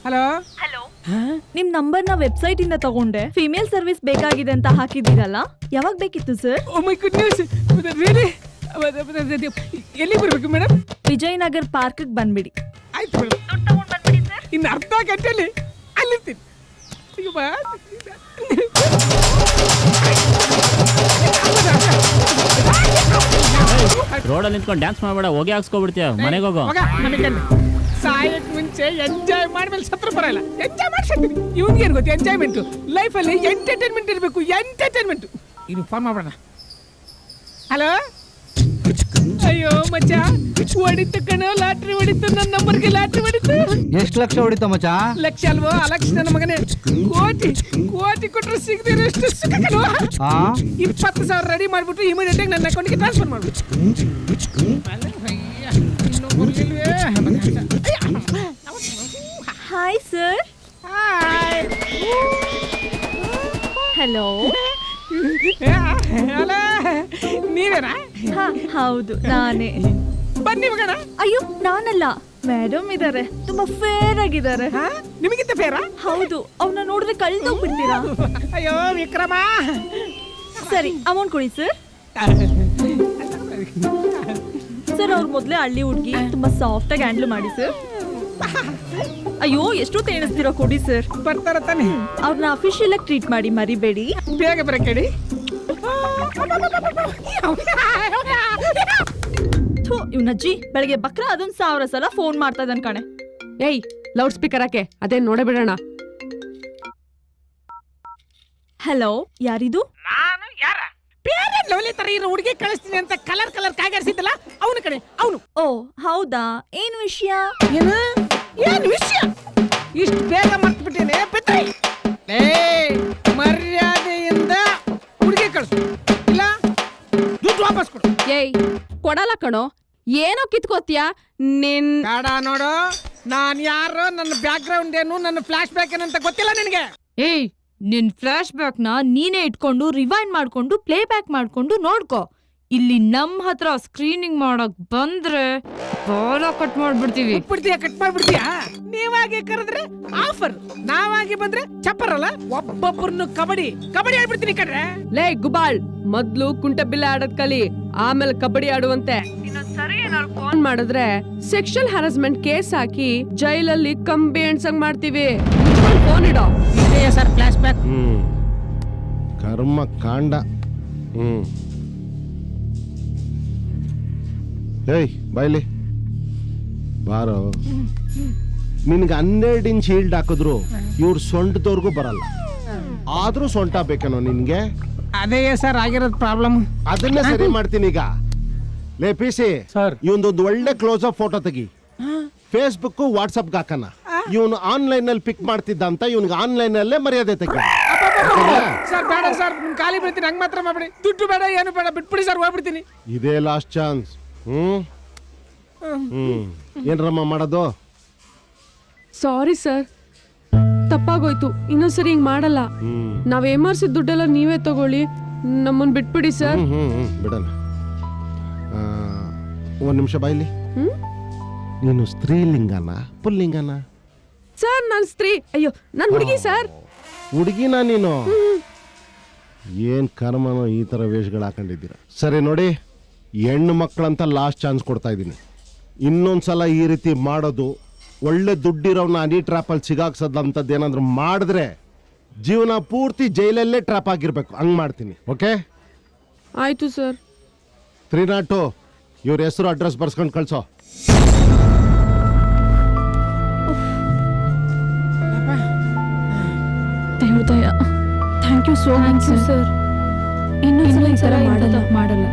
ಹಲೋ, ನಿಮ್ ನಂಬರ್ನ ವೆಬ್ಸೈಟ್ ಇಂದ ತಗೊಂಡೆ. ಫಿಮೇಲ್ ಸರ್ವಿಸ್ ಬೇಕಾಗಿದೆ ಅಂತ ಹಾಕಿದ್ದೀರಲ್ಲ, ಯಾವಾಗ ಬೇಕಿತ್ತು sir? Oh my good news. Really? ಎಲ್ಲಿ ಬರ್ಬೇಕು ಮೇಡಮ್? ವಿಜಯನಗರ್ ಪಾರ್ಕ್ ಬಂದ್ಬಿಡಿ. ಆಯ್ತು ಮೇಡಮ್, ಇನ್ನು ಅರ್ಧ ಗಂಟೆಲಿ ಅಲ್ಲಿರ್ತೀನಿ. ರೋಡಲ್ಲಿ ನಿಂತ್ಕೊಂಡು ಡ್ಯಾನ್ಸ್ ಮಾಡಬೇಡ, ಹೋಗಿ ಹಾಕ್ಸ್ಕೊಬಿಡ್ತೀಯ, ಮನೆಗೆ ಹೋಗೋ. ಸಾಯಕ್ ಮುಂಚೆ ಎಂಜಾಯ್ ಮಾಡ್ಮೇಲೆ ಸತ್ರ ಬರಲ್ಲ. ಎಂಜಾಯ್ ಮಾಡ್ಸಿದ್ದೀನಿ. ಇವ್ನಿಗೆ ಏನು ಗೊತ್ತು ಎಂಜಾಯ್ಮೆಂಟ್? ಲೈಫಲ್ಲಿ ಎಂಟರ್ಟೈನ್ಮೆಂಟ್ ಇರಬೇಕು, ಎಂಟರ್ಟೈನ್ಮೆಂಟ್. ಇನ್ನು ಫೋನ್ ಮಾಡೋಣ. ಹಲೋ, ಅಯ್ಯೋ ಮಚ್ಚ, ಹೊಡಿತು ಕಣ, ಲಾಟ್ರಿ ಹೊಡಿತು, ನನ್ನ ನಂಬರ್ಗೆ ಲಾಟ್ರಿ ಹೊಡಿತು. ಎಷ್ಟು ಲಕ್ಷ ಹೊಡಿತ ಮಚ್ಚ? ಲಕ್ಷ ಅಲ್ವೋ, ಲಕ್ಷ ನನ್ನ ಮಗನೇ. ಕೋಟಿ ಕೊಟ್ಟರೆ ಸಿಗದಿರೋ ಎಷ್ಟು ಸುಖ ಕಣೋ. 20,000 ರೆಡಿ ಮಾಡ್ಬಿಟ್ಟು ಇಮಿಡಿಯೇಟ್ ಆಗಿ ನನ್ನ ಅಕೌಂಟ್ಗೆ ಟ್ರಾನ್ಸ್ಫರ್ ಮಾಡ್ಬಿಟ್ಟು. Hi sir. ಹಲೋ. ನೀವೇನಾ? ಹೌದು ನಾನೇ. ಬನ್ನಿ ಮಗನ. ಅಯ್ಯೋ ನಾನಲ್ಲ, ಮೇಡಮ್ ಇದಾರೆ, ತುಂಬಾ ಫೇರ್ ಆಗಿದ್ದಾರೆ. ನಿಮಗಿಂತ ಫೇರಾ? ಹೌದು, ಅವ್ನ ನೋಡಿದ್ರೆ ಕಳ್ದೋಗ್ಬಿಡ್ತೀರಾ? ಅಯ್ಯೋ ವಿಕ್ರಮ. ಸರಿ, ಅಮೌಂಟ್ ಕೊಡಿ ಸರ್. ಸರ್, ಅವ್ರ ಮೊದ್ಲೇ ಹಳ್ಳಿ ಹುಡುಗಿ, ತುಂಬಾ ಸಾಫ್ಟ್ ಆಗಿ ಹ್ಯಾಂಡಲ್ ಮಾಡಿ ಸರ್. ಅಯ್ಯೋ ಎಷ್ಟು ತೇಣಿಸ್ತೀರೋ, ಕೊಡಿ ಸರ್. ಬರ್ತಾರ ತಾನೆ? ಅವ್ರನ್ನ ಅಫಿಷಿಯಲ್ ಆಗಿ ಟ್ರೀಟ್ ಮಾಡಿ, ಮರಿಬೇಡಿ. ಬೇಗ ಬರಕೇಳಿ. ಇವ್ನಜ್ಜಿ ಬೆಳಗ್ಗೆ ಬಕ್ರ ಅದೊಂದ್ 1000 ಸಲ ಫೋನ್ ಮಾಡ್ತಾ ಇದ್ದಾನೆ ಕಣೆ. ಏಯ್, ಲೌಡ್ ಸ್ಪೀಕರ್ ಹಾಕೆ, ಅದೇನ್ ನೋಡೇ ಬಿಡೋಣ. ಹಲೋ, ಯಾರಿದು? ನಾನು ಯಾರ? ಬೇರೆ ಲವ್ಲಿ ತರ ಇರೋ ಹುಡುಗಿ ಕಳಿಸ್ತೀನಿ ಅಂತ ಕಲರ್ ಕಾಗರಿಸಿದ್ದಲ್ಲ, ಅವನ ಕಡೆ ಅವನು. ಓ ಹೌದಾ, ಏನ್ ವಿಷಯ? ಏನು ವಿಷಯ? ಇಷ್ಟು ಬೇಗ ಮರ್ತು ಬಿಟ್ಟೇನೆ ಬಿಟ್ರಿ. ಮರ್ಯಾದೆಯಿಂದ ಹುಡುಗಿ ಕಳಿಸು, ಇಲ್ಲ ದುಡ್ಡು ವಾಪಸ್ ಕೊಡು. ಏಯ್, ಕೊಡಲ್ಲ ಕಣೋ, ಏನೋ ಕಿತ್ಕೋತ್ಯಾ ನಿನ್. ಬೇಡ ನೋಡು, ನಾನ್ ಯಾರು, ನನ್ನ ಬ್ಯಾಕ್ ಗ್ರೌಂಡ್ ಏನು, ನನ್ನ ಫ್ಲಾಶ್ ಬ್ಯಾಕ್ ಏನಂತ ಗೊತ್ತಿಲ್ಲ ನಿನಗೆ. ಏಯ್, ನಿನ್ ಫ್ಲಾಶ್ ಬ್ಯಾಕ್ ನ ನೀನೇ ಇಟ್ಕೊಂಡು ರಿವೈಂಡ್ ಮಾಡ್ಕೊಂಡು ಪ್ಲೇ ಬ್ಯಾಕ್ ಮಾಡ್ಕೊಂಡು ನೋಡ್ಕೋ. ಇಲ್ಲಿ ನಮ್ ಹತ್ರ ಸ್ಕ್ರೀನಿಂಗ್ ಮಾಡಕ್ ಬಂದ್ರೆ ಬಾಲ ಕಟ್ ಮಾಡ್ಬಿಡ್ತೀವಿ. ಕಟ್ ಮಾಡ್ಬಿಡ್ತೀಯಾ? ನೀವಾಗೆ ಕರೆದ್ರೆ ಆಫರ್, ನಾವಾಗಿ ಬಂದ್ರೆ ಚಪ್ಪರಲ್ಲ. ಒಬ್ಬೊಬ್ಬರನ್ನು ಕಬಡ್ಡಿ ಆಡ್ಬಿಡ್ತೀನಿ ಕಡ್ರೆ. ಲೇ ಗುಬಾಳ್, ಮೊದ್ಲು ಕುಂಟೆಬಿಲ್ಲೆ ಆಡೋದ್ ಕಲಿ, ಆಮೇಲೆ ಕಬಡ್ಡಿ ಆಡುವಂತೆ. ಇನ್ನೊಂದ್ಸರಿ ಏನಾದ್ರು ಫೋನ್ ಮಾಡಿದ್ರೆ ಸೆಕ್ಷುವಲ್ ಹರಾಸ್ಮೆಂಟ್ ಕೇಸ್ ಹಾಕಿ ಜೈಲಲ್ಲಿ ಕಂಬಿ ಎಣ್ಸಂಗ್ ಮಾಡ್ತೀವಿ. ಫೋನ್ ಇಡೋ. Sir flash back. ಕರ್ಮ ಕಾಂಡ. ಏಯ್ ಬಾಯ್ಲಿ ಬಾರೋ. ನಿನ್ಗೆ 12 ಇಂಚ್ ಶೀಲ್ಡ್ ಹಾಕಿದ್ರು ಇವ್ರು ಸೊಂಟದವ್ರಿಗೂ ಬರಲ್ಲ, ಆದ್ರೂ ಸೊಂಟ ಬೇಕೇನೋ ನಿನ್ಗೆ? ಅದೇ ಸರ್ ಆಗಿರೋದು ಪ್ರಾಬ್ಲಮ್. ಅದನ್ನೇ ಸರಿ ಮಾಡ್ತೀನಿ ಈಗ. ಲೇ ಪಿ ಸಿ, ಇವೊಂದೊಂದು ಒಳ್ಳೆ ಕ್ಲೋಸ್ ಅಪ್ ಫೋಟೋ ತೆಗಿ, ಫೇಸ್ಬುಕ್ ವಾಟ್ಸಪ್ಗೆ ಹಾಕಣ. ಇವನು ಆನ್ಲೈನ್ ನಲ್ಲಿ ಪಿಕ್ ಮಾಡ್ತಿದ್ದ ಅಂತ ಇವನಿಗೆ ಆನ್ಲೈನ್ ಅಲ್ಲೇ ಮರ್ಯಾದೆ ತೆಗಿ. ಸರ್ ಬೇಡ ಸರ್, ನಿಮ್ ಖಾಲಿ ಬಿಡ್ತೀನಿ, ಹಂಗ್ ಮಾತ್ರ ಮಾಡ್ಬಿಡಿ. ದುಡ್ಡು ಬೇಡ, ಏನು ಬೇಡ, ಬಿಟ್ಬಿಡಿ ಸರ್, ಹೋಗ್ಬಿಡ್ತೀನಿ. ಇದೇ ಲಾಸ್ಟ್ ಚಾನ್ಸ್. ಏನ್ರಮ್ಮ ಮಾಡೋದು? ಸಾರಿ ಸರ್, ತಪ್ಪಾಗೋಯ್ತು, ಇನ್ನೊಂದ್ಸರಿ ಹಿಂಗ್ ಮಾಡಲ್ಲ. ನಾವ್ ಏಮಾರ್ಸಿದ ದುಡ್ಡೆಲ್ಲ ನೀವೇ ತಗೊಳ್ಳಿ, ನಮ್ಮನ್ ಬಿಟ್ಬಿಡಿ ಸರ್. ಬಿಡಣ. ಒಂದ್ ನಿಮಿಷ ಬಾಯ್ಲಿ. ನೀನು ಸ್ತ್ರೀಲಿಂಗನ ಪುಲ್ಲಿಂಗನ? ಸರ್ ನಾನ್ ಸ್ತ್ರೀ. ಅಯ್ಯೋ, ನಾನ್ ಹುಡುಗಿ ಸರ್. ಹುಡುಗಿನ ನೀನು? ಏನ್ ಕರ್ಮನೋ ಈ ತರ ವೇಷಗಳು ಹಾಕೊಂಡಿದ್ದೀರ. ಸರಿ ನೋಡಿ, ಹೆಣ್ಣು ಮಕ್ಕಳಂತ ಲಾಸ್ಟ್ ಚಾನ್ಸ್ ಕೊಡ್ತಾ ಇದ್ದೀನಿ. ಇನ್ನೊಂದ್ಸಲ ಈ ರೀತಿ ಮಾಡೋದು, ಒಳ್ಳೆ ದುಡ್ಡಿರೋನ್ನ ಹನಿ ಟ್ರ್ಯಾಪಲ್ಲಿ ಸಿಗಾಕ್ಸೋದಂಥದ್ದು ಏನಾದ್ರು ಮಾಡಿದ್ರೆ ಜೀವನ ಪೂರ್ತಿ ಜೈಲಲ್ಲೇ ಟ್ರ್ಯಾಪ್ ಆಗಿರ್ಬೇಕು. ಹಂಗ್ ಮಾಡ್ತೀನಿ. ಓಕೆ? ಆಯ್ತು ಸರ್. 302 ಇವ್ರ ಹೆಸರು ಅಡ್ರೆಸ್ ಬರ್ಸ್ಕೊಂಡು ಕಳ್ಸೋ. ದೇವದಯ, thank you so much sir. ಇನ್ನೊಂದ್ಸಲ ಈ ಥರ ಮಾಡಲ್ಲ.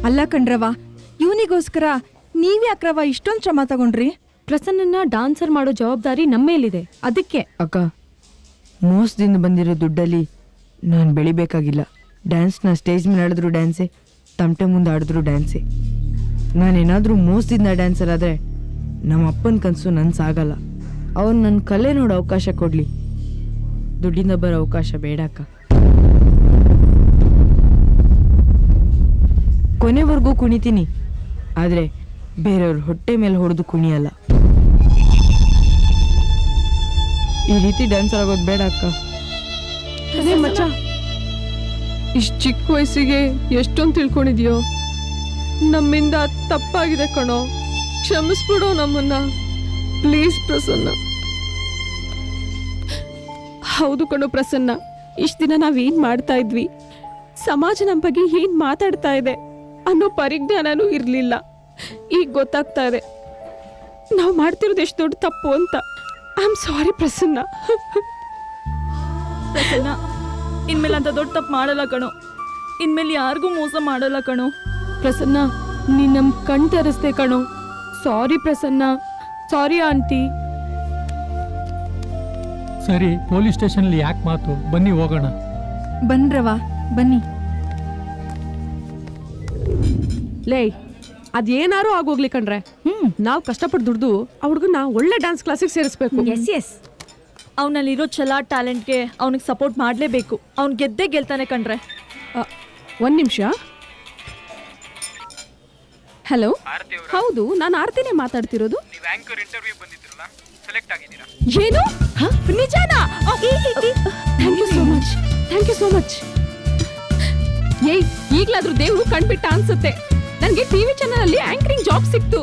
ಅಲ್ಲ ಕಣ್ರವ, ಇವನಿಗೋಸ್ಕರ ನೀವ್ಯಾಕ್ರವ ಇಷ್ಟೊಂದು ಶ್ರಮ ತಗೊಂಡ್ರಿ? ಪ್ರಸನ್ನ ಡಾನ್ಸರ್ ಮಾಡೋ ಜವಾಬ್ದಾರಿ ನಮ್ಮೇಲಿದೆ, ಅದಕ್ಕೆ. ಅಕ್ಕ, ಮೋಸದಿಂದ ಬಂದಿರೋ ದುಡ್ಡಲ್ಲಿ ನಾನು ಬೆಳಿಬೇಕಾಗಿಲ್ಲ. ಡ್ಯಾನ್ಸ್ನ ಸ್ಟೇಜ್ ಮೇಲೆ ಆಡಿದ್ರು ಡ್ಯಾನ್ಸೇ, ತಮಟೆ ಮುಂದೆ ಆಡಿದ್ರು ಡ್ಯಾನ್ಸೇ. ನಾನೇನಾದರೂ ಮೋಸದಿಂದ ಡ್ಯಾನ್ಸರ್ ಆದರೆ ನಮ್ಮ ಅಪ್ಪನ ಕನಸು ನನ್ನ ಸಾಗಲ್ಲ. ಅವನು ನನ್ನ ಕಲೆ ನೋಡೋ ಅವಕಾಶ ಕೊಡಲಿ, ದುಡ್ಡಿಂದ ಬರೋ ಅವಕಾಶ ಬೇಡಕ್ಕ. ಕೊನೆವರೆಗೂ ಕುಣಿತೀನಿ, ಆದರೆ ಬೇರೆಯವ್ರ ಹೊಟ್ಟೆ ಮೇಲೆ ಹೊಡೆದು ಕುಣಿಯಲ್ಲ. ಈ ರೀತಿ ಡ್ಯಾನ್ಸರ್ ಆಗೋದು ಬೇಡ ಅಕ್ಕ. ಅದೇ ಮಚ್ಚ, ಇಷ್ಟು ಚಿಕ್ಕ ವಯಸ್ಸಿಗೆ ಎಷ್ಟೊಂದು ತಿಳ್ಕೊಂಡಿದ್ಯೋ. ನಮ್ಮಿಂದ ತಪ್ಪಾಗಿದೆ ಕಣೋ, ಕ್ಷಮಿಸ್ಬಿಡು ನಮ್ಮನ್ನ ಪ್ಲೀಸ್ ಪ್ರಸನ್ನ. ಹೌದು ಕಣೋ ಪ್ರಸನ್ನ, ಇಷ್ಟ ದಿನ ನಾವೇನ್ ಮಾಡ್ತಾ ಇದ್ವಿ, ಸಮಾಜ ನಮ್ಮ ಬಗ್ಗೆ ಏನ್ ಮಾತಾಡ್ತಾ ಇದೆ ಅನ್ನೋ ಪರಿಜ್ಞಾನನೂ ಇರ್ಲಿಲ್ಲ. ಈಗ ಗೊತ್ತಾಗ್ತಾ ಇದೆ ನಾವು ಮಾಡ್ತಿರೋದು ಎಷ್ಟು ದೊಡ್ಡ ತಪ್ಪು ಅಂತ. ಐ ಆಮ್ ಸಾರಿ ಪ್ರಸನ್ನ. ಪ್ರಸನ್ನ, ಇನ್ಮೇಲೆ ಅಂತ ದೊಡ್ಡ ತಪ್ಪು ಮಾಡಲ್ಲ ಕಣೋ, ಇನ್ಮೇಲೆ ಯಾರಿಗೂ ಮೋಸ ಮಾಡಲ್ಲ ಕಣೋ. ಪ್ರಸನ್ನ, ನೀನ್ ನಮ್ ಕಣ್ ತೆರೆಸ್ದೆ ಕಣೋ. ಸಾರಿ ಪ್ರಸನ್ನ, ಸಾರಿ ಆಂಟಿ. ಸರಿ, ಪೊಲೀಸ್ ಸ್ಟೇಷನ್ಲಿ ಯಾಕೆ ಮಾತು, ಬನ್ನಿ ಹೋಗೋಣ. ಬನ್ರವಾ, ಬನ್ನಿ. ಲೇ, ಅದೇನಾರು ಆಗೋಗ್ಲಿ ಕಣ್ರೆ, ನಾವ್ ಕಷ್ಟಪಟ್ಟು ದುಡ್ದು ಆ ಹುಡುಗನ ಒಳ್ಳೆ ಡ್ಯಾನ್ಸ್ ಕ್ಲಾಸಿಗೆ ಸೇರಿಸ್ಬೇಕು. ಎಸ್ ಅವನಲ್ಲಿರೋ ಛಲ ಟ್ಯಾಲೆಂಟ್ಗೆ ಅವನಿಗೆ ಸಪೋರ್ಟ್ ಮಾಡಲೇಬೇಕು. ಅವ್ನು ಗೆದ್ದೇ ಗೆಲ್ತಾನೆ ಕಣ್ರೆ. ಒಂದ್ ನಿಮಿಷ. ಹಲೋ, ಹೌದು, ನಾನು ಆರ್ತಿನೇ ಮಾತಾಡ್ತಿರೋದು. ಏನು? ನಿಜಾನಾ? Thank you so much, thank you so much. ಏಯ್, ಈಗ್ಲಾದ್ರೂ ದೇವ್ರು ಕಣ್ಬಿಟ್ಟ ಅನ್ಸುತ್ತೆ. ನನ್ಗೆ ಟಿವಿ ಚಾನಲ್ ಅಲ್ಲಿ ಆಂಕರಿಂಗ್ ಜಾಬ್ ಸಿಕ್ತು.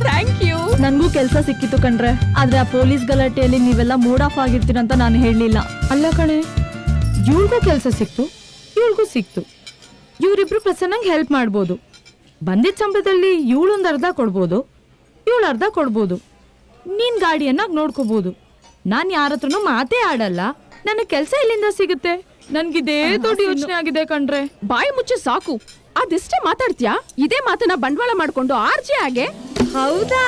Thank you. ನನ್ಗೂ ಕೆಲಸ ಸಿಕ್ಕಿತ್ತು ಕಣ್ರೆ, ಆದ್ರೆ ಆ ಪೊಲೀಸ್ ಗಲಾಟೆಯಲ್ಲಿ ನೀವೆಲ್ಲ ಮೂಡ್ ಆಫ್ ಆಗಿರ್ತೀರಂತ ನಾನು ಹೇಳಲಿಲ್ಲ. ಅಲ್ಲ ಕಣೆ, ಇವ್ರಿಗೂ ಕೆಲಸ ಸಿಕ್ತು, ಇವ್ರಿಗೂ ಸಿಕ್ತು. ಇವರಿಬ್ರು ಪ್ರಸನ್ನಂಗೆ ಹೆಲ್ಪ್ ಮಾಡ್ಬೋದು. ಬಂದಿದ್ದ ಸಂಬಳದಲ್ಲಿ ಇವಳೊಂದು ಅರ್ಧ ಕೊಡ್ಬೋದು, ಇವಳು ಅರ್ಧ ಕೊಡ್ಬೋದು. ನೀನ್ ಗಾಡಿಯನ್ನ ನೋಡ್ಕೋಬಹುದು. ನಾನ್ ಯಾರ ಹತ್ರನೂ ಮಾತೇ ಆಡಲ್ಲ. ನನಗೆ ಕೆಲಸ ಎಲ್ಲಿಂದ ಸಿಗುತ್ತೆ? ನನ್ಗಿದೇ ದೊಡ್ಡ ಯೋಚನೆ ಆಗಿದೆ ಕಣ್ರೆ. ಬಾಯಿ ಮುಚ್ಚೆ ಸಾಕು. ಅದೆಷ್ಟೇ ಮಾತಾಡ್ತೀಯಾ? ಇದೇ ಮಾತನ್ನ ಬಂಡವಾಳ ಮಾಡ್ಕೊಂಡು ಆರ್ಜೆ ಆಗೆ. ಹೌದಾ?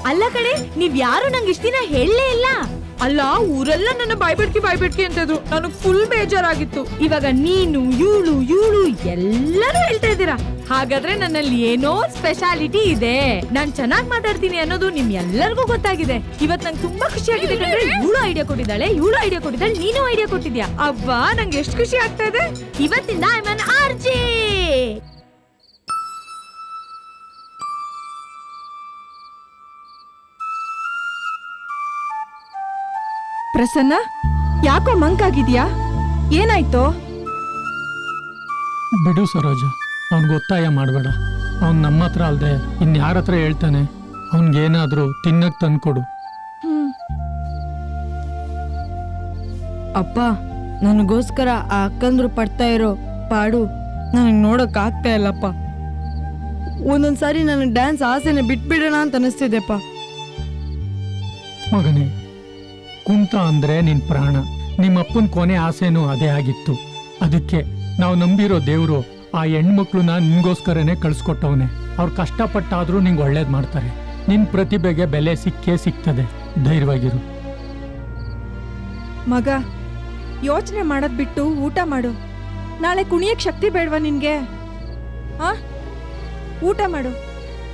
ಅಲ್ಲ ಕಡೆ, ನೀವ್ ಯಾರು ನಂಗೆ ಇಷ್ಟ ದಿನ ಹೇಳಲೇ ಇಲ್ಲ. ಅಲ್ಲ, ಊರೆಲ್ಲ ನನ್ನ ಬಾಯ್ಬಿಡ್ಕಿ ಅಂತಿದ್ರು. ನನಗ್ ಫುಲ್ ಬೇಜಾರಾಗಿತ್ತು. ಇವಾಗ ನೀನು, ಇವಳು ಎಲ್ಲರೂ ಹೇಳ್ತಾ ಇದ್ದೀರಾ. ಹಾಗಾದ್ರೆ ನನ್ನಲ್ಲಿ ಏನೋ ಸ್ಪೆಷಾಲಿಟಿ ಇದೆ, ನಾನ್ ಚೆನ್ನಾಗಿ ಮಾತಾಡ್ತೀನಿ ಅನ್ನೋದು ನಿಮ್ ಎಲ್ಲರಿಗೂ ಗೊತ್ತಾಗಿದೆ. ಇವತ್ ನಂಗೆ ತುಂಬಾ ಖುಷಿ ಆಗಿದೆ ಕಣ್ರೆ. ಇವಳು ಐಡಿಯಾ ಕೊಟ್ಟಿದ್ದಾಳೆ, ನೀನು ಐಡಿಯಾ ಕೊಟ್ಟಿದ್ಯಾ. ಅಬ್ಬಾ, ನಂಗೆ ಎಷ್ಟು ಖುಷಿ ಆಗ್ತಾ ಇದೆ. ಇವತ್ತಿಂದ ಐ ಆಮ್ ಆರ್ಜೆ. ಪ್ರಸನ್ನ, ಯಾಕೋ ಮಂಕಾಗಿದ್ಯಾ? ಏನಾಯ್ತು? ಬಿಡು ಸರೋಜ, ಅವ್ನಿಗೆ ಒತ್ತಾಯ ಮಾಡಬೇಡ. ಅವ್ನು ನಮ್ಮ ಹತ್ರ ಅಲ್ದೆ ಇನ್ಯಾರ ಹತ್ರ ಹೇಳ್ತಾನೆ? ಅವನಿಗೇನಾದ್ರೂ ತಿನ್ನಕ್ ತಂದ್ಕೊಡು. ಅಪ್ಪ, ನನಗೋಸ್ಕರ ಆ ಅಕ್ಕಂದ್ರು ಪಡ್ತಾ ಇರೋ ಪಾಡು ನನಗೆ ನೋಡಕ್ ಆಗ್ತಾ ಇಲ್ಲಪ್ಪ. ಒಂದೊಂದ್ಸಾರಿ ನನಗೆ ಡ್ಯಾನ್ಸ್ ಆಸೆನೆ ಬಿಟ್ಬಿಡೋಣ ಅಂತ ಅನಿಸ್ತಿದೆಪ್ಪ. ಮಗನೇ, ಕುಂತ ಅಂದ್ರೆ ನಿನ್ ಪ್ರಾಣ. ನಿಮ್ಮಪ್ಪನ ಕೊನೆ ಆಸೆನೂ ಅದೇ ಆಗಿತ್ತು. ಅದಕ್ಕೆ ನಾವು ನಂಬಿರೋ ದೇವ್ರು ಆ ಹೆಣ್ಮಕ್ಳನ್ನ ನಿನ್ಗೋಸ್ಕರನೇ ಕಳ್ಸ್ಕೊಟ್ಟವನೆ. ಅವ್ರು ಕಷ್ಟಪಟ್ಟಾದ್ರೂ ನಿಂಗೆ ಒಳ್ಳೇದ್ ಮಾಡ್ತಾರೆ. ನಿನ್ ಪ್ರತಿಭೆಗೆ ಬೆಲೆ ಸಿಕ್ಕೇ ಸಿಗ್ತದೆ. ಧೈರ್ಯವಾಗಿರು. ಮಗ, ಯೋಚನೆ ಮಾಡೋದ್ ಬಿಟ್ಟು ಊಟ ಮಾಡು. ನಾಳೆ ಕುಣಿಯಕ್ ಶಕ್ತಿ ಬೇಡವಾ ನಿನ್ಗೆ? ಊಟ ಮಾಡು,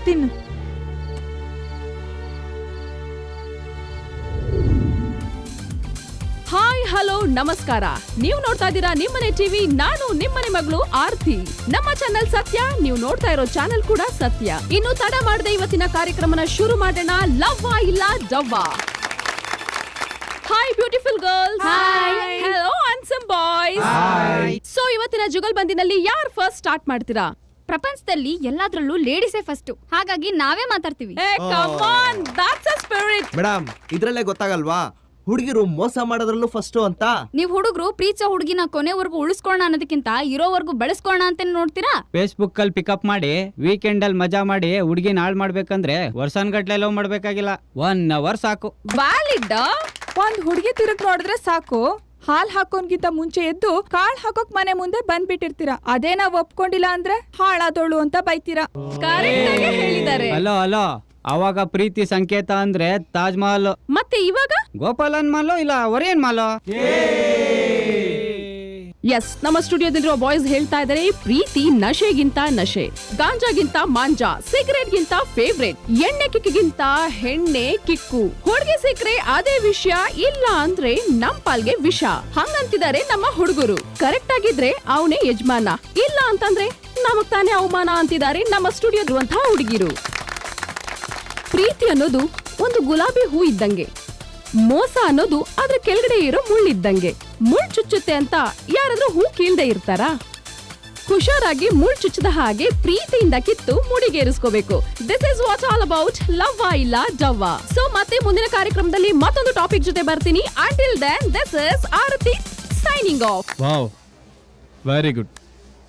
ತಿನ್ನು. ಹಾಯ್, ಹಲೋ, ನಮಸ್ಕಾರ. ನೀವು ನೋಡ್ತಾ ಇದ್ದೀರಾ ನಿಮ್ಮನೆ ಟಿವಿ. ನಾನು ನಿಮ್ಮನೆ ಮಗಳು ಆರ್ತಿ. ನಮ್ಮ ಚಾನೆಲ್ ಸತ್ಯ, ನೀವು ನೋಡ್ತಾ ಇರೋ ಚಾನೆಲ್ ಕೂಡ ಸತ್ಯ. ಇನ್ನು ತಡ ಮಾಡದೆ ಇವತ್ತಿನ ಕಾರ್ಯಕ್ರಮನ ಶುರು ಮಾಡೋಣ. ಲವ್ವಾ ಇಲ್ಲ ಡವ್ವಾ. Hi beautiful girls. Hello handsome boys. So ಇವತ್ತಿನ ಜುಗಲ್ಬಂದಿನಲ್ಲಿ ಯಾರು ಫಸ್ಟ್ ಸ್ಟಾರ್ಟ್ ಮಾಡ್ತೀರಾ? ಪ್ರಪಂಚದಲ್ಲಿ ಎಲ್ಲಾದ್ರಲ್ಲೂ ಲೇಡೀಸೇ ಫಸ್ಟ್, ಹಾಗಾಗಿ ನಾವೇ ಮಾತಾಡ್ತೀವಿ. ಮೇಡಮ್, ಇದ್ರಲ್ಲೇ ಗೊತ್ತಾಗಲ್ವಾ ಹುಡುಗಿರು ಮೋಸ ಮಾಡೋದ್ರಲ್ಲೂ ಫಸ್ಟ್ ಅಂತ? ನೀವ್ ಹುಡುಗರು ಪ್ರೀತಿಸೋ ಹುಡುಗಿನ ಕೊನೆವರೆಗೂ ಉಳಿಸ್ಕೊಳ್ಳೋಣ ಅನ್ನೋದಕ್ಕಿಂತ ಇರೋವರೆಗೂ ಬೆಳೆಸ್ಕೊಳ್ಳೋಣ ಅಂತ ನೋಡ್ತೀರಾ? ಫೇಸ್ಬುಕ್ ಅಲ್ಲಿ ಪಿಕಪ್ ಮಾಡಿ ವೀಕೆಂಡ್ ಅಲ್ಲಿ ಮಜಾ ಮಾಡಿ ಹುಡುಗಿನ ಹಾಳು ಮಾಡ್ಬೇಕಂದ್ರೆ ವರ್ಷನ್ಗಟ್ಲೆ ಲವ್ ಮಾಡ್ಬೇಕಾಗಿಲ್ಲ, 1 hour ಸಾಕು. ವ್ಯಾಲಿಡ್. ಒಂದ್ ಹುಡುಗಿ ತಿರುಗ್ ನೋಡಿದ್ರೆ ಸಾಕು, ಹಾಲ್ ಹಾಕೋನ್ಗಿಂತ ಮುಂಚೆ ಎದ್ದು ಕಾಳ್ ಹಾಕೋಕ್ ಮನೆ ಮುಂದೆ ಬಂದ್ಬಿಟ್ಟಿರ್ತೀರಾ. ಅದೇ ನಾವ್ ಒಪ್ಕೊಂಡಿಲ್ಲ ಅಂದ್ರೆ ಹಾಳಾದೋಳು ಅಂತ ಬೈತೀರಾ. ಕರೆಕ್ಟ್ ಆಗಿ ಹೇಳಿದ್ದಾರೆ. ಹಲೋ, ಅವಾಗ ಪ್ರೀತಿ ಸಂಕೇತ ಅಂದ್ರೆ ತಾಜ್ ಮಹಲ್. ಮತ್ತೆ ಇವಾಗ ಗೋಪಾಲನ್ ಮಾಲೋ ಇಲ್ಲ ಒರೇನ್ ಮಾಲೋ. ಎಸ್, ನಮ್ಮ ಸ್ಟುಡಿಯೋದಲ್ಲಿರುವ ಬಾಯ್ಸ್ ಹೇಳ್ತಾ ಇದ್ದಾರೆ, ಪ್ರೀತಿ ನಶೆಗಿಂತ ನಶೆ, ಗಾಂಜಾಗಿಂತ ಮಾಂಜಾ, ಸಿಗರೇಟ್ ಗಿಂತ ಫೇವ್ರೇಟ್, ಎಣ್ಣೆ ಕಿಕ್ಕಿಗಿಂತ ಹೆಣ್ಣೆ ಕಿಕ್ಕು. ಹುಡುಗಿ ಸಿಕ್ರೆ ಅದೇ ವಿಷಯ, ಇಲ್ಲ ಅಂದ್ರೆ ನಮ್ ಪಾಲ್ಗೆ ವಿಷ. ಹಂಗಂತಿದ್ದಾರೆ ನಮ್ಮ ಹುಡುಗರು. ಕರೆಕ್ಟ್ ಆಗಿದ್ರೆ ಅವನೇ ಯಜಮಾನ, ಇಲ್ಲ ಅಂತಂದ್ರೆ ನಮಗ್ ತಾನೇ ಅವಮಾನ ಅಂತಿದ್ದಾರೆ ನಮ್ಮ ಸ್ಟುಡಿಯೋದಿರುವಂತಹ ಹುಡುಗಿರು. ಪ್ರೀತಿ ಅನ್ನೋದು ಒಂದು ಗುಲಾಬಿ ಹೂ ಇದ್ದಂಗೆ, ಮೋಸ ಅನ್ನೋದು ಅದ್ರ ಕೆಳಗಡೆ ಇರೋ ಮುಳ್ಳಿದ್ದಂಗೆ. ಮುಳ್ಳು ಚುಚ್ಚುತ್ತೆ ಅಂತ ಯಾರಾದ್ರೂ ಹೂ ಕೀಳ್ದೆ ಇರ್ತಾರಾ? ಹುಷಾರಾಗಿ ಮುಳ್ ಚುಚ್ಚದ ಹಾಗೆ ಪ್ರೀತಿಯಿಂದ ಕಿತ್ತು ಮುಡಿಗೇರಿಸ್ಕೋಬೇಕು. This is what all about ಲವ್ವ ಇಲ್ಲ ಡವ್ವ. ಸೊ ಮತ್ತೆ ಮುಂದಿನ ಕಾರ್ಯಕ್ರಮದಲ್ಲಿ ಮತ್ತೊಂದು ಟಾಪಿಕ್ ಜೊತೆ ಬರ್ತೀನಿ. Until then this is Aarti signing off. Wow, very good.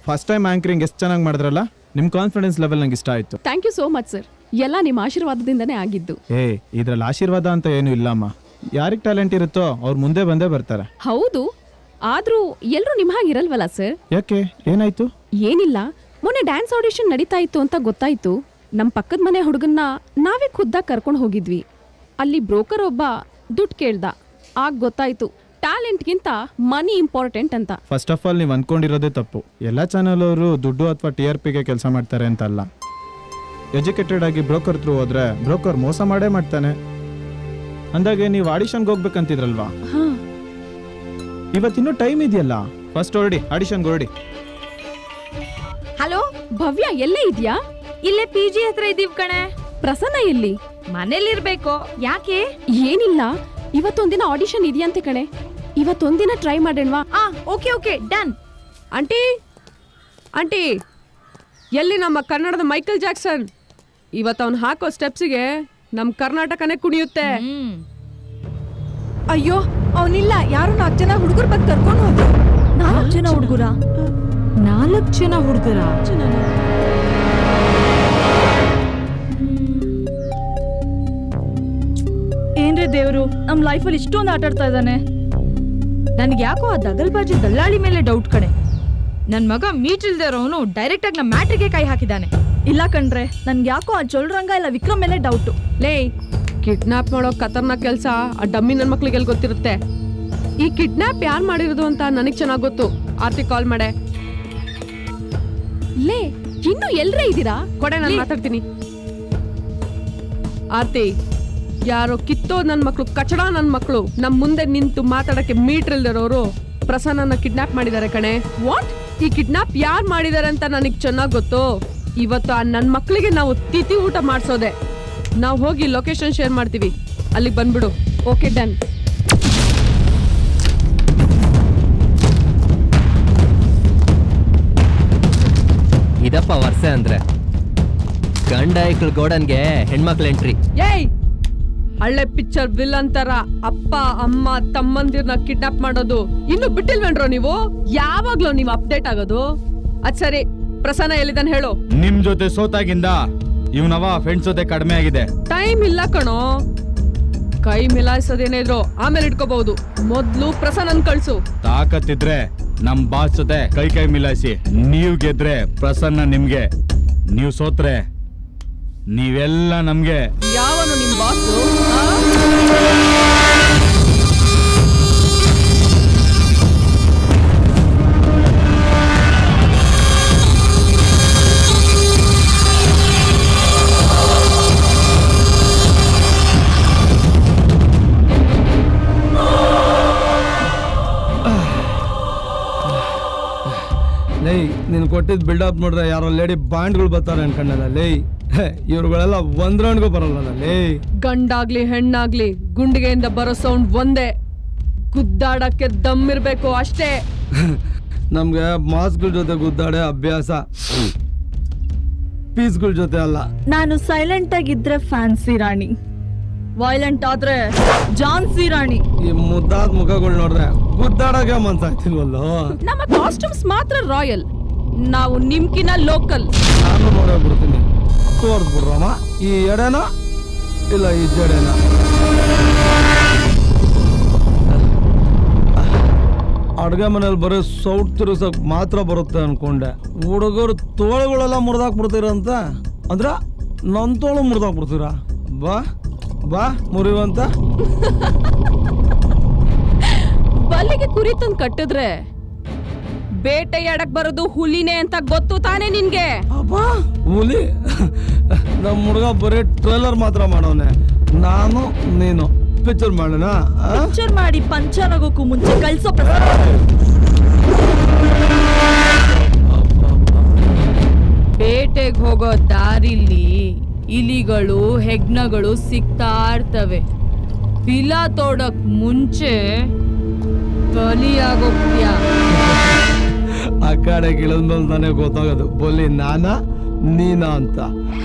First time anchoring ಎಷ್ಟು ಚೆನ್ನಾಗಿ ಮಾಡಿದ್ರಲ್ಲ. ನಿಮ್ಮ ಕಾನ್ಫಿಡೆನ್ಸ್ ಲೆವೆಲ್ ನಂಗೆ ಇಷ್ಟ ಆಯ್ತು. Thank you so much sir. ಎಲ್ಲ ನಿಮ್ಮ ಆಶೀರ್ವಾದದಿಂದನೇ ಆಗಿದ್ದು. ಇದ್ರಲ್ಲಿ ಆಶೀರ್ವಾದ ಅಂತ ಏನು ಇಲ್ಲಮ್ಮ. ಯಾರಿಗೆ ಟ್ಯಾಲೆಂಟ್ ಇರುತ್ತೋ ಅವ್ರು ಮುಂದೆ ಬಂದೇ ಬರ್ತಾರೆ. ಹೌದು, ಆದ್ರೂ ಎಲ್ರು ನಿಮ್ ಹಾಗಿರಲ್ವಲ್ಲ ಸರ್? ಯಾಕೆ, ಏನಾಯ್ತು? ಏನಿಲ್ಲ, ಮೊನ್ನೆ ಡ್ಯಾನ್ಸ್ ಆಡಿಷನ್ ನಡೀತಾ ಇತ್ತು ಅಂತ ಗೊತ್ತಾಯ್ತು. ನಮ್ ಪಕ್ಕದ ಮನೆ ಹುಡುಗನ್ನ ನಾವೇ ಖುದ್ದಾಗಿ ಕರ್ಕೊಂಡು ಹೋಗಿದ್ವಿ. ಅಲ್ಲಿ ಬ್ರೋಕರ್ ಒಬ್ಬ ದುಡ್ಡು ಕೇಳ್ದ. ಆಗ ಗೊತ್ತಾಯ್ತು ಟ್ಯಾಲೆಂಟ್ಗಿಂತ ಮನಿ ಇಂಪಾರ್ಟೆಂಟ್ ಅಂತ. ಫಸ್ಟ್ ಆಫ್ ಆಲ್ ನೀವು ಅನ್ಕೊಂಡಿರೋದೇ ತಪ್ಪು. ಎಲ್ಲ ಚಾನಲ್ ಅವರು ದುಡ್ಡು ಅಥವಾ TRPಗೆ ಕೆಲಸ ಮಾಡ್ತಾರೆ ಅಂತ ಅಲ್ಲ. ಎಜುಕೇಟೆಡ್ ಆಗಿ ಬ್ರೋಕರ್ ಥ್ರೂ ಹೋದ್ರೆ ಬ್ರೋಕರ್ ಮೋಸ ಮಾಡೇ ಮಾಡ್ತಾನೆ. ಅಂದಾಗೆ ನೀವು ಆಡಿಷನ್ಗೆ ಹೋಗ್ಬೇಕಂತಿದ್ರಲ್ವಾ? ಇವತ್ತಿನ್ನೂ ಟೈಮ್ ಇದೆಯಲ್ಲ, ಫಸ್ಟ್ ಹೊರಡಿ, ಆಡಿಷನ್ಗೆ ಹೊರಡಿ. ಹಲೋ ಭವ್ಯ, ಎಲ್ಲೇ ಇದ್ಯಾ? ಇಲ್ಲೇ PG ಹತ್ರ ಇದೀವ್ ಕಣೆ. ಪ್ರಸನ್ನ ಎಲ್ಲಿ? ಮನೇಲಿರ್ಬೇಕು. ಯಾಕೆ? ಏನಿಲ್ಲ, ಇವತ್ತೊಂದಿನ ಆಡಿಷನ್ ಇದೆಯಂತೆ ಕಣೆ. ಇವತ್ತೊಂದಿನ ಟ್ರೈ ಮಾಡೋಣವಾ? Okay done. ಆಂಟಿ ಆಂಟಿ, ಎಲ್ಲಿ ನಮ್ಮ ಕನ್ನಡದ ಮೈಕಲ್ ಜಾಕ್ಸನ್? ಇವತ್ತು ಅವ್ನು ಹಾಕೋ ಸ್ಟೆಪ್ಸಿಗೆ ನಮ್ಮ ಕರ್ನಾಟಕನೇ ಕುಣಿಯುತ್ತೆ. ಅಯ್ಯೋ ಅವನಿಲ್ಲ, ಯಾರು 4 ಜನ ಹುಡುಗರು ಬಂದು ಕರ್ಕೊಂಡು ಹೋದ್ರು. 4 ಜನ ಹುಡುಗರ? 4 ಜನ ಹುಡುಗರ? ಏನ್ರಿ ದೇವ್ರು, ನಮ್ ಲೈಫಲ್ಲಿ ಇಷ್ಟೊಂದು ಆಟ ಆಡ್ತಾ ಇದ್ದಾನೆ. ನನ್ಗೆ ಯಾಕೋ ಆ ದಗಲ್ಬಾಜಿ ದಲ್ಲಾಳಿ ಮೇಲೆ ಡೌಟ್ ಕಣೆ. ನನ್ ಮಗ ಮೀಟ್ ಇಲ್ದೇ ಇರೋನು ಡೈರೆಕ್ಟ್ ಆಗಿ ನಮ್ಮ ಮ್ಯಾಟ್ರಿಗೆ ಕೈ ಹಾಕಿದ್ದಾನೆ. ಇಲ್ಲ ಕಣ್ರೆ, ನನ್ಗೆ ಯಾಕೋ ಆ ಚೋಳರಂಗ ಇಲ್ಲ ವಿಕ್ರಮ್ ಮೇಲೆ ಡೌಟು. ಲೇ, ಕಿಡ್ನಾಪ್ ಮಾಡೋ ಖತರ್ನಾಕ್ ಕೆಲಸ ಆ ಡಮ್ಮಿ ನನ್ನ ಮಕ್ಳಿಗೆ ಎಲ್ಲಿ ಗೊತ್ತಿರುತ್ತೆ? ಈ ಕಿಡ್ನಾಪ್ ಯಾರು ಮಾಡಿರೋದು ಅಂತ ನನಗೆ ಚೆನ್ನಾಗಿ ಗೊತ್ತು. ಆರ್ತಿ ಕಾಲ್ ಮಾಡೆ. ಲೇ, ಇನ್ನು ಎಲ್ರೇ ಇದ್ದೀರಾ? ಕೊಡೆ, ನಾನು ಮಾತಾಡ್ತೀನಿ. ಆರ್ತಿ, ಯಾರೋ ಕಿತ್ತೋ ನನ್ನ ಮಕ್ಳು, ಕಚಡ ನನ್ನ ಮಕ್ಳು ನಮ್ ಮುಂದೆ ನಿಂತು ಮಾತಾಡಕ್ಕೆ ಮೀಟರ್ ಇಲ್ದಿರೋರು ಪ್ರಸನ್ನನ ಕಿಡ್ನಾಪ್ ಮಾಡಿದ್ದಾರೆ ಕಣೆ. ವಾಟ್? ಈ ಕಿಡ್ನಾಪ್ ಯಾರು ಮಾಡಿದಾರೆ ಅಂತ ನನಗೆ ಚೆನ್ನಾಗಿ ಗೊತ್ತು. ಇವತ್ತು ಆ ನನ್ನ ಮಕ್ಳಿಗೆ ನಾವು ತಿಥಿ ಊಟ ಮಾಡಿಸೋದೆ. ನಾವು ಹೋಗಿ ಲೊಕೇಶನ್ ಶೇರ್ ಮಾಡ್ತೀವಿ, ಅಲ್ಲಿಗೆ ಬಂದ್ಬಿಡು. Okay done. ಇದಪ್ಪ ವರ್ಷೆ ಅಂದ್ರೆ ಗಂಡ ಐಕ್ಳು ಗೋಡನ್ಗೆ ಹೆಣ್ಮಕ್ಳು ಎಂಟ್ರಿ. ಏಯ್, ಹಳ್ಳೆ ಪಿಕ್ಚರ್ ವಿಲನ್ ತರ ಅಪ್ಪ ಅಮ್ಮ ತಮ್ಮಂದಿರ್ನ ಕಿಡ್ನಾಪ್ ಮಾಡೋದು ಇನ್ನು ಬಿಟ್ಟಿಲ್ವೇನ್ರೋ ನೀವು? ಯಾವಾಗ್ಲೂ ನೀವು ಅಪ್ಡೇಟ್ ಆಗೋದು? ಅದ್ ಸರಿ, ಪ್ರಸನ್ನ ಎಲ್ಲಿದ್ದಾನೆ ಹೇಳು. ನಿಮ್ ಜೊತೆ ಸೋತಾಗಿಂದ ಇವನವ ಫ್ರೆಂಡ್ಸ್ ಜೊತೆ ಕಡಿಮೆ ಆಗಿದೆ. ಟೈಮ್ ಇಲ್ಲ ಕಣೋ. ಕೈ ಮಿಲಾಯಿಸೋದೇನಿದ್ರು ಆಮೇಲೆ ಇಟ್ಕೋಬಹುದು. ಮೊದ್ಲು ಪ್ರಸನ್ನನ್ ಕಳ್ಸು. ತಾಕತ್ತಿದ್ರೆ ನಮ್ ಬಾಸ್ ಜೊತೆ ಕೈ ಮಿಲಾಯಿಸಿ. ನೀವ್ ಗೆದ್ರೆ ಪ್ರಸನ್ನ ನಿಮ್ಗೆ, ನೀವ್ ಸೋತ್ರೆ ನೀವೆಲ್ಲ ನಮ್ಗೆ. ಯಾವನು ನಿಮ್ ಬಾಸು? ಲೈ, ನೀನು ಕೊಟ್ಟಿದ್ ಬಿಲ್ಡಪ್ ನೋಡ್ರೆ ಯಾರೋ ಲೇಡಿ ಬಾಂಡ್ಗಳು ಬರ್ತಾರೆ ಅನ್ಕೊಂಡಲ್ಲ. ಲೈ, ಇವ್ರುಗಳೆಲ್ಲ ಒಂದ್ ರೌಂಡ್ಗೂ ಬರಲ್ಲ. ಲೈ, ಗಂಡಾಗ್ಲಿ ಹೆಣ್ಣಾಗ್ಲಿ ಗುಂಡಿಗೆಯಿಂದ ಬರೋ ಸೌಂಡ್ ಒಂದೇ. ಗುದ್ದಾಡಕ್ಕೆ ದಮ್ ಇರ್ಬೇಕು ಅಷ್ಟೇ. ನಮ್ಗೆ ಮಾಸ್ಗಳ ಜೊತೆ ಗುದ್ದಾಡೆ ಅಭ್ಯಾಸ, ಪೀಸ್ಗಳ ಜೊತೆ ಅಲ್ಲ. ನಾನು ಸೈಲೆಂಟ್ ಆಗಿದ್ರೆ ಫ್ಯಾನ್ಸಿ ರಾಣಿ, ವೈಲೆಂಟ್ ಆದ್ರೆ ಜಾನ್ಸಿ ರಾಣಿ. ಈ ಮುದ್ದಾದ ಮುಖಗಳು ನೋಡ್ರೆ ಗುದ್ದಾಡಕ್ಕೆ ಮನ್ಸಾಗ್ತಿಲ್ವಲ್ಲೋ. ನಮ್ಮ ಕಾಸ್ಟ್ಯೂಮ್ಸ್ ಮಾತ್ರ ರಾಯಲ್, ನಾವು ನಿಮ್ಕಿನ ಲೋಕಲ್. ನಾನು ನೋಡೇ ಬಿಡ್ತೀನಿ. ತೋರ್ಸ್ಬಿಡ್ರಮ್ಮ, ಈ ಎಡೆನ ಇಲ್ಲ ಈ ಜಡೆನ. ಅಡ್ಗೆ ಮನೇಲಿ ಬರೀ ಸೌಟ್ ತಿರ್ಸಕ್ ಮಾತ್ರ ಬರುತ್ತೆ ಅನ್ಕೊಂಡೆ. ಹುಡುಗರು ತೋಳುಗಳೆಲ್ಲ ಮುರಿದಾಕ್ಬಿಡ್ತೀರಂತ ಅಂದ್ರ ನನ್ ತೋಳು ಮುರಿದಾಕ್ಬಿಡ್ತೀರ? ಬಾ ಬಾ ಮುರಿವಂತ. ಬಲ್ಲಿಗೆ ಕುರಿ ತಂದು ಕಟ್ಟಿದ್ರೆ ಬೇಟೆಯಾಡಕ್ ಬರೋದು ಹುಲಿನೇ ಅಂತ ಗೊತ್ತು ತಾನೇ ನಿನ್ಗೆ? ಹುಲಿ? ನಮ್ಮ ಹುಡುಗ ಬರೀ ಟ್ರೇಲರ್ ಮಾತ್ರ ಮಾಡೋನೆ. ನಾನು ನೀನು ಪಿಕ್ಚರ್ ಮಾಡೋಣ. ಪಿಕ್ಚರ್ ಮಾಡಿ ಪಂಚರ್ ಆಗೋಕ್ಕೂ ಮುಂಚೆ ಕಳ್ಸೋ. ಬೇಟೆಗೆ ಹೋಗೋ ದಾರಿಲಿ ಇಲಿಗಳು ಹೆಗ್ನಗಳು ಸಿಗ್ತಾ ಇರ್ತವೆ. ಬಿಲ ತೋಡಕ್ ಮುಂಚೆ ಬಲಿಯಾಗೋಗ್ತೀಯ. ಆ ಅಖಾಡಕ್ಕೆ ಇಳಿದ್ಮೇಲೆ ತಾನೇ ಗೊತ್ತಾಗೋದು ಬೋಲಿ ನಾನಾ ನೀನಾ ಅಂತ.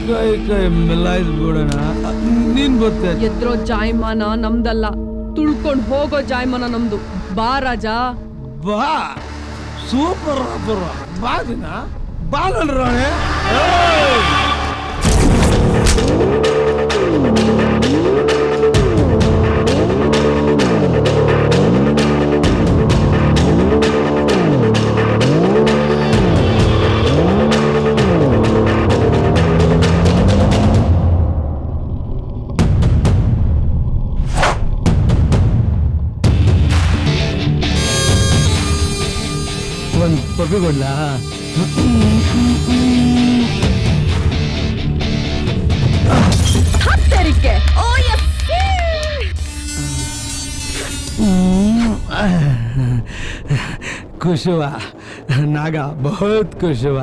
ಕೈ ಕೈ ಮೆಲ್ಲಾಯಿಸ್ಬಿಡೋಣ. ನೀನ್ ಗೊತ್ತೇ ಎದ್ರೋ ಜಾಯಮಾನ ನಮ್ದಲ್ಲ, ತುಳ್ಕೊಂಡ್ ಹೋಗೋ ಜಾಯಮಾನ ನಮ್ದು. ಬಾ ರಾಜ ಬಾ. ಸೂಪರ್ ಬಾ ದಿನ ಬಾಲರಾಣೆ. ಒಂದು ಪಪ್ಪಿ ಕೊಡ್ಲಾ? ಖುಷುವ ನಾಗ ಬಹುತ್ ಖುಷುವ.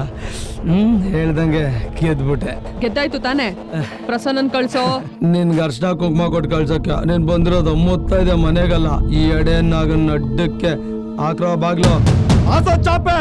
ಹೇಳ್ದಂಗೆ ಗೆದ್ಬಿಟ್ಟೆ. ಗೆದ್ದಾಯ್ತು ತಾನೆ? ಪ್ರಸನ್ನನ್ ಕಳ್ಸೋ. ನಿನ್ಗೆ ಅರ್ಶನ ಕುಂಕುಮ ಕೊಟ್ಟು ಕಳ್ಸಕ್ಕೆ ನೀನ್ ಬಂದಿರೋದು ಮುತ್ತೈದೆ ಮನೆಗಲ್ಲ, ಈ ಎಡೆ ನಾಗನ ಅಡ್ಡಕ್ಕೆ. ಹಾಕ್ರೋ ಬಾಗ್ಲು. ಆಸ ಚಾಪೆ.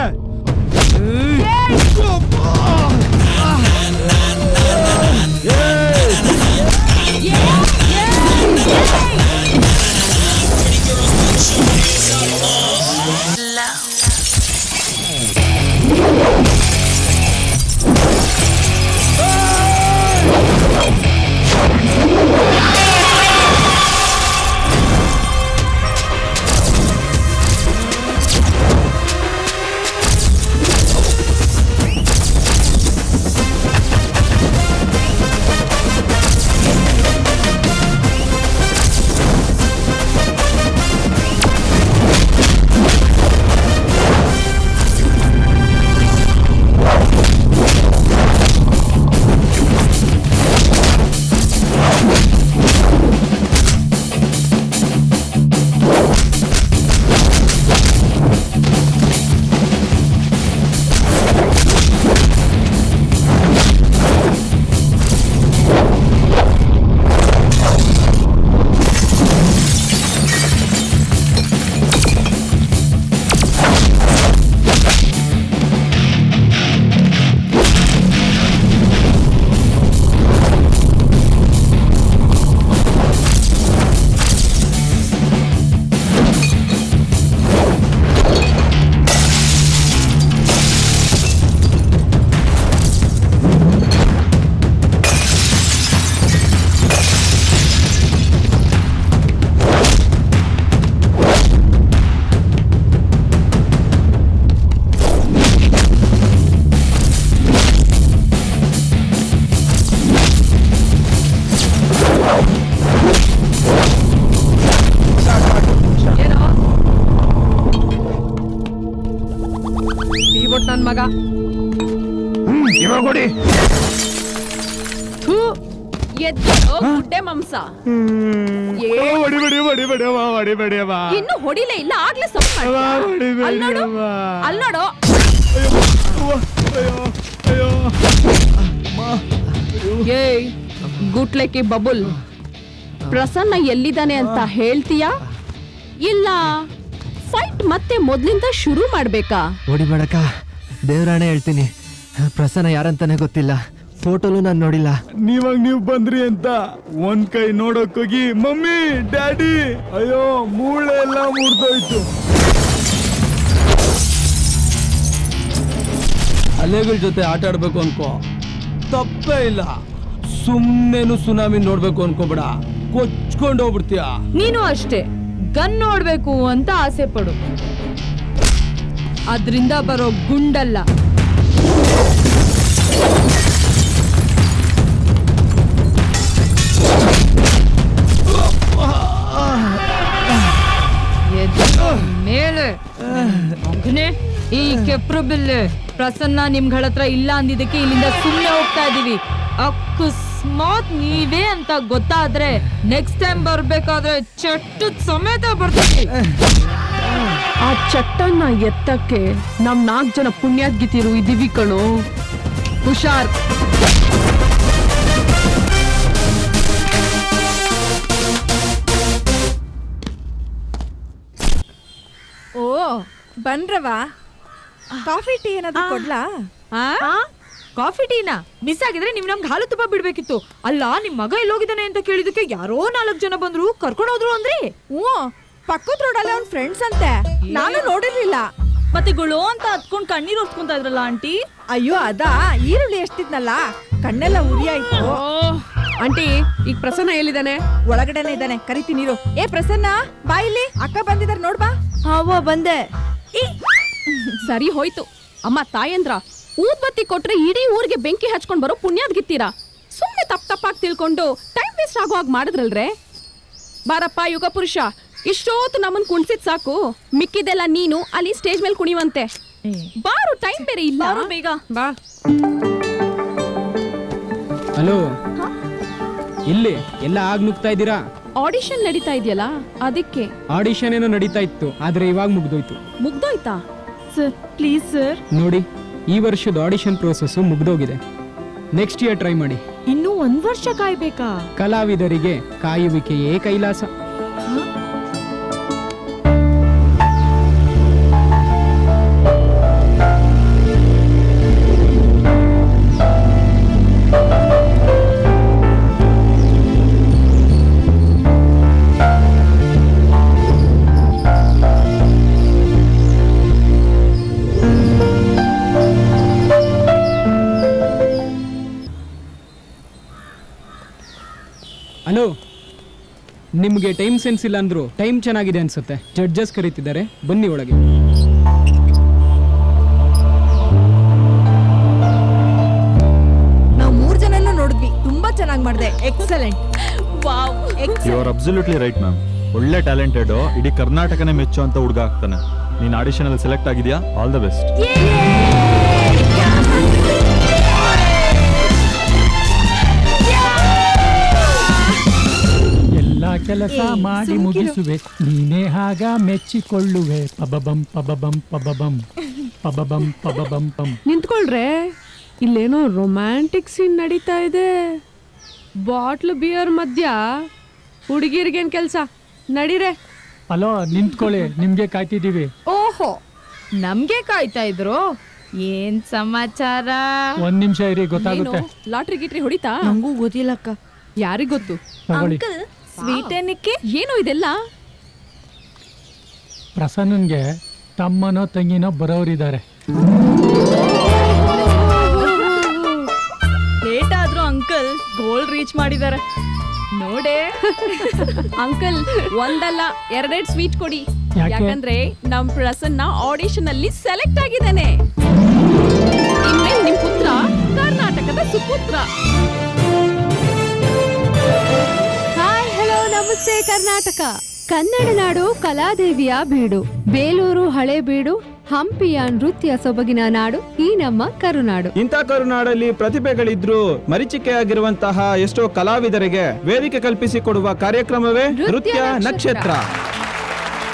ನನ್ ಮಗ ಇವಾಗ ಗುಡ್ಡೆ ಮಾಂಸ. ಇನ್ನು ಹೊಡಿಲೇ ಇಲ್ಲ, ಆಗ್ಲೇ ಅಲ್ಲೋಡು. ಏಯ್ ಗುಟ್ಲೆಕಿ ಬಬುಲ್, ಪ್ರಸನ್ನ ಎಲ್ಲಿದ್ದಾನೆ ಅಂತ ಹೇಳ್ತೀಯಾ ಇಲ್ಲ ಫೈಟ್ ಮತ್ತೆ ಮೊದ್ಲಿಂದ ಶುರು ಮಾಡ್ಬೇಕಾ? ಹೊಡಿಬೇಡಕ್ಕ, ದೇವ್ರಾಣೆ ಹೇಳ್ತೀನಿ, ಪ್ರಸನ್ನ ಯಾರಂತಾನೆ ಗೊತ್ತಿಲ್ಲ, ಫೋಟೋಲು ನಾನು ನೋಡಿಲ್ಲ. ನೀವಾಗ ನೀವು ಬಂದ್ರಿ ಅಂತ ಒಂದ್ ಕೈ ನೋಡಕ್ ಹೋಗಿ ಮಮ್ಮಿ ಡ್ಯಾಡಿ ಅಯ್ಯೋ ಮೂಳೆ ಎಲ್ಲ ಮುರಿದೋಯ್ತು. ಅಲೆಗಳ ಜೊತೆ ಆಟ ಆಡ್ಬೇಕು ಅನ್ಕೋ, ತಪ್ಪೇ ಇಲ್ಲ. ಸುಮ್ನೇನು ಸುನಾಮಿ ನೋಡ್ಬೇಕು ಅನ್ಕೋಬೇಡ, ಕೊಚ್ಕೊಂಡು ಹೋಗ್ಬಿಡ್ತೀಯ. ನೀನು ಅಷ್ಟೇ, ಗನ್ ನೋಡ್ಬೇಕು ಅಂತ ಆಸೆ ಪಡು, ಅದ್ರಿಂದ ಬರೋ ಗುಂಡಲ್ಲ. ಮೇಲೆ ಈ ಕೆಪ್ರು ಬಿಲ್ಲು ಪ್ರಸನ್ನ ನಿಮ್ಗಳ ಹತ್ರ ಇಲ್ಲ ಅಂದಿದ್ದಕ್ಕೆ ಇಲ್ಲಿಂದ ಸುಮ್ಮನೆ ಹೋಗ್ತಾ ಇದೀವಿ. ಅಕಸ್ಮಾತ್ ನೀವೇ ಅಂತ ಗೊತ್ತಾದ್ರೆ ನೆಕ್ಸ್ಟ್ ಟೈಮ್ ಬರ್ಬೇಕಾದ್ರೆ ಚಟ್ಟದ ಸಮೇತ ಬರ್ತೀವಿ. ಆ ಚಟ್ಟನ್ನ ಎತ್ತಕ್ಕೆ ನಮ್ 4 ಜನ ಪುಣ್ಯಾದ್ಗಿತಿರು ಇದೀವಿ ಕಣೋ, ಹುಷಾರ್. ಓ ಬನ್ರವಾ, ಕಾಫಿ ಟೀ ಏನಾದ್ರು ಕೊಡ್ಲಾ? ಕಾಫಿ ಟೀನಾ ಮಿಸ್ ಆಗಿದ್ರೆ ನೀವ್ ನಮ್ಗೆ ಹಾಲು ತುಪ್ಪ ಬಿಡ್ಬೇಕಿತ್ತು. ಅಲ್ಲ ನಿಮ್ ಮಗ ಎಲ್ಲೋಗಿದ್ದಾನೆ ಅಂತ ಕೇಳಿದಕ್ಕೆ ಯಾರೋ 4 ಜನ ಬಂದ್ರು ಕರ್ಕೊಂಡು ಹೋದ್ರು ಅಂದ್ರಿ. ಪಕ್ಕದ ರೋಡಲ್ಲಿ ಅವ್ನ ಫ್ರೆಂಡ್ಸ್ ಅಂತೆ, ನಾನು ನೋಡಿರ್ಲಿಲ್ಲ. ಮತ್ತೆ ಗುಳೋ ಅಂತ ಹತ್ಕೊಂಡ್ ಕಣ್ಣೀರ್ ಒರ್ಸ್ಕೊಂತ ಇದ್ರಲ್ಲ ಆಂಟಿ. ಅಯ್ಯೋ ಅದಾ, ಈರುಳ್ಳಿ ಎಷ್ಟಿದ್ನಲ್ಲ ಕಣ್ಣೆಲ್ಲ ಉರಿ ಆಯ್ತು. ಆಂಟಿ ಈಗ ಪ್ರಸನ್ನ ಎಲ್ಲಿದ್ದಾನೆ? ಒಳಗಡೆನೆ ಇದ್ದಾನೆ, ಕರಿತೀನಿ ಇರು. ಏ ಪ್ರಸನ್ನ ಬಾ ಇಲ್ಲಿ, ಅಕ್ಕ ಬಂದಿದಾರೆ ನೋಡ್ಬಾ. ಹಾವ ಬಂದೆ. ಸರಿ ಹೋಯ್ತು. ಅಮ್ಮ ತಾಯಂದ್ರ ಊದ್ಬತ್ತಿ ಕೊಟ್ರೆ ಇಡೀ ಊರಿಗೆ ಬೆಂಕಿ ಹಚ್ಕೊಂಡ್ ಬರೋ ಪುಣ್ಯಾದ್ಗಿತ್ತೀರಾ? ಸುಮ್ಮನೆ ತಪ್ಪಾಗಿ ತಿಳ್ಕೊಂಡು ಟೈಮ್ ವೇಸ್ಟ್ ಆಗೋ ಹಾಗೆ ಮಾಡಿದ್ರಲ್ರೇ. ಬಾರಪ್ಪ ಯುಗ ಪುರುಷ, ಇಷ್ಟೊತ್ತು ನಮ್ಮನ್ ಕುಣ್ಸಿದ್ ಸಾಕು, ಮಿಕ್ಕಿದೆಲ್ಲ ನೀನು ಅಲ್ಲಿ ಸ್ಟೇಜ್ ಮೇಲೆ ಕುಣಿವಂತೆ. ಬಾರು, ಟೈಮ್ ಬೇರೆ ಇಲ್ಲ. ಬೇಗ ಬಾ. ಹಲೋ, ಇಲ್ಲಿ ಎಲ್ಲ ಆಗ್ ನುಗ್ತಾ ಇದ್ದೀರಾ? ಆಡಿಷನ್ ನಡೀತಾ ಇದೆಯಲ್ಲ ಅದಕ್ಕೆ. ಆಡಿಷನ್ ಏನೋ ನಡೀತಾ ಇತ್ತು, ಆದ್ರೆ ಇವಾಗ ಮುಗ್ದೋಯ್ತು. ಮುಗ್ದೋಯ್ತಾ? Sir please sir. ನೋಡಿ, ಈ ವರ್ಷದ ಆಡಿಷನ್ ಪ್ರೋಸೆಸ್ ಮುಗ್ದೋಗಿದೆ. ನೆಕ್ಸ್ಟ್ ಇಯರ್ ಟ್ರೈ ಮಾಡಿ. ಇನ್ನೂ 1 ವರ್ಷ ಕಾಯ್ಬೇಕಾ? ಕಲಾವಿದರಿಗೆ ಕಾಯುವಿಕೆಯೇ ಕೈಲಾಸ. ಹಲೋ, ನಿಮ್ಗೆ ಟೈಮ್ ಸೆನ್ಸ್ ಇಲ್ಲ ಅಂದ್ರು ಟೈಮ್ ಚೆನ್ನಾಗಿದೆ ಅನ್ಸುತ್ತೆ. ಜಡ್ಜಸ್ ಕರೀತಿದ್ದಾರೆ, ಬನ್ನಿ ಒಳಗೆ. ನಾವು 3 ಜನನ್ನು ನೋಡಿದ್ವಿ, ತುಂಬಾ ಚೆನ್ನಾಗಿ ಮಾಡಿದೆ. Excellent. Wow, you are absolutely right ma'am. ಒಳ್ಳೆ ಟ್ಯಾಲೆಂಟೆಡ್, ಇಡೀ ಕರ್ನಾಟಕನೇ ಮೆಚ್ಚೋ ಅಂತ ಹುಡುಗ ಆಗ್ತಾನೆ. ನೀನು ಆಡಿಷನ್ ಅಲ್ಲಿ ಸೆಲೆಕ್ಟ್ ಆಗಿದ್ಯಾ? All the best. ಎಲ್ಲ ಕೆಲಸ ಮಾಡಿ ಮುಗಿಸುವೆ, ನೀನೇ ಹಾಗ ಮೆಚ್ಚಿಕೊಳ್ಳುವೆ. ಪಬಬಂ ಪಬಬಂ ಪಬಬಂ ಪಬಬಂ ಪಬಬಂ ಪಂ. ನಿಂತ್ಕೊಳ್ರೆ, ಇಲ್ಲೇನೋ ರೊಮ್ಯಾಂಟಿಕ್ ಸೀನ್ ನಡೀತಾ ಇದೆ. ಬಾಟ್ಲ್ ಬಿಯರ್ ಮಧ್ಯ ಹುಡುಗಿರ್ಗೇನ್ ಕೆಲ್ಸ? ನಡೀರೆ. ಅಲೋ ನಿಂತ್ಕೊಳ್ಳಿ, ನಿಮ್ಗೆ ಕಾಯ್ತಿದೀವಿ. ಓಹೋ, ನಮ್ಗೆ ಕಾಯ್ತಾ ಇದ್ರು. ಏನ್ ಸಮಾಚಾರ? 1 ನಿಮಿಷ ಇರಿ, ಗೊತ್ತಾಗುತ್ತೆ. ಲಾಟ್ರಿ ಗಿಟ್ರಿ ಹೊಡಿತಾ? ನಂಗೂ ಗೊತ್ತಿಲ್ಲಕ್ಕ. ಯಾರಿಗ್ ಗೊತ್ತು? ತಗೊಳ್ಳಿ. ಸ್ವೀಟ್ ಏನಕ್ಕೆ? ಏನು ಇದೆಲ್ಲ? ಪ್ರಸನ್ನನ್ಗೆ ತಮ್ಮನೋ ತಂಗಿನೋ ಬರೋರಿದ್ದಾರೆ. ಲೇಟ್ ಆದ್ರೂ ಅಂಕಲ್ ಗೋಲ್ ರೀಚ್ ಮಾಡಿದ್ದಾರೆ ನೋಡೆ. ಅಂಕಲ್ ಒಂದಲ್ಲ 2 ಸ್ವೀಟ್ ಕೊಡಿ. ಯಾಕೆ? ಯಾಕಂದ್ರೆ ನಮ್ ಪ್ರಸನ್ನ ಆಡಿಷನ್ ಅಲ್ಲಿ ಸೆಲೆಕ್ಟ್ ಆಗಿದ್ದಾನೆ. ಇನ್ಮೇಲೆ ನಿಮ್ ಪುತ್ರ ಕರ್ನಾಟಕದ ಸುಪುತ್ರ. ಹಾಯ್ ಹಲೋ ನಮಸ್ತೆ ಕರ್ನಾಟಕ. ಕನ್ನಡ ನಾಡು ಕಲಾದೇವಿಯ ಬೀಡು, ಬೇಲೂರು ಹಳೆ ಬೀಡು, ಹಂಪಿಯ ನೃತ್ಯ ಸೊಬಗಿನ ನಾಡು ಈ ನಮ್ಮ ಕರುನಾಡು. ಇಂಥ ಕರುನಾಡಲ್ಲಿ ಪ್ರತಿಭೆಗಳಿದ್ರು ಮರೀಚಿಕೆಯಾಗಿರುವಂತಹ ಎಷ್ಟೋ ಕಲಾವಿದರಿಗೆ ವೇದಿಕೆ ಕಲ್ಪಿಸಿಕೊಡುವ ಕಾರ್ಯಕ್ರಮವೇ ನೃತ್ಯ ನಕ್ಷತ್ರ.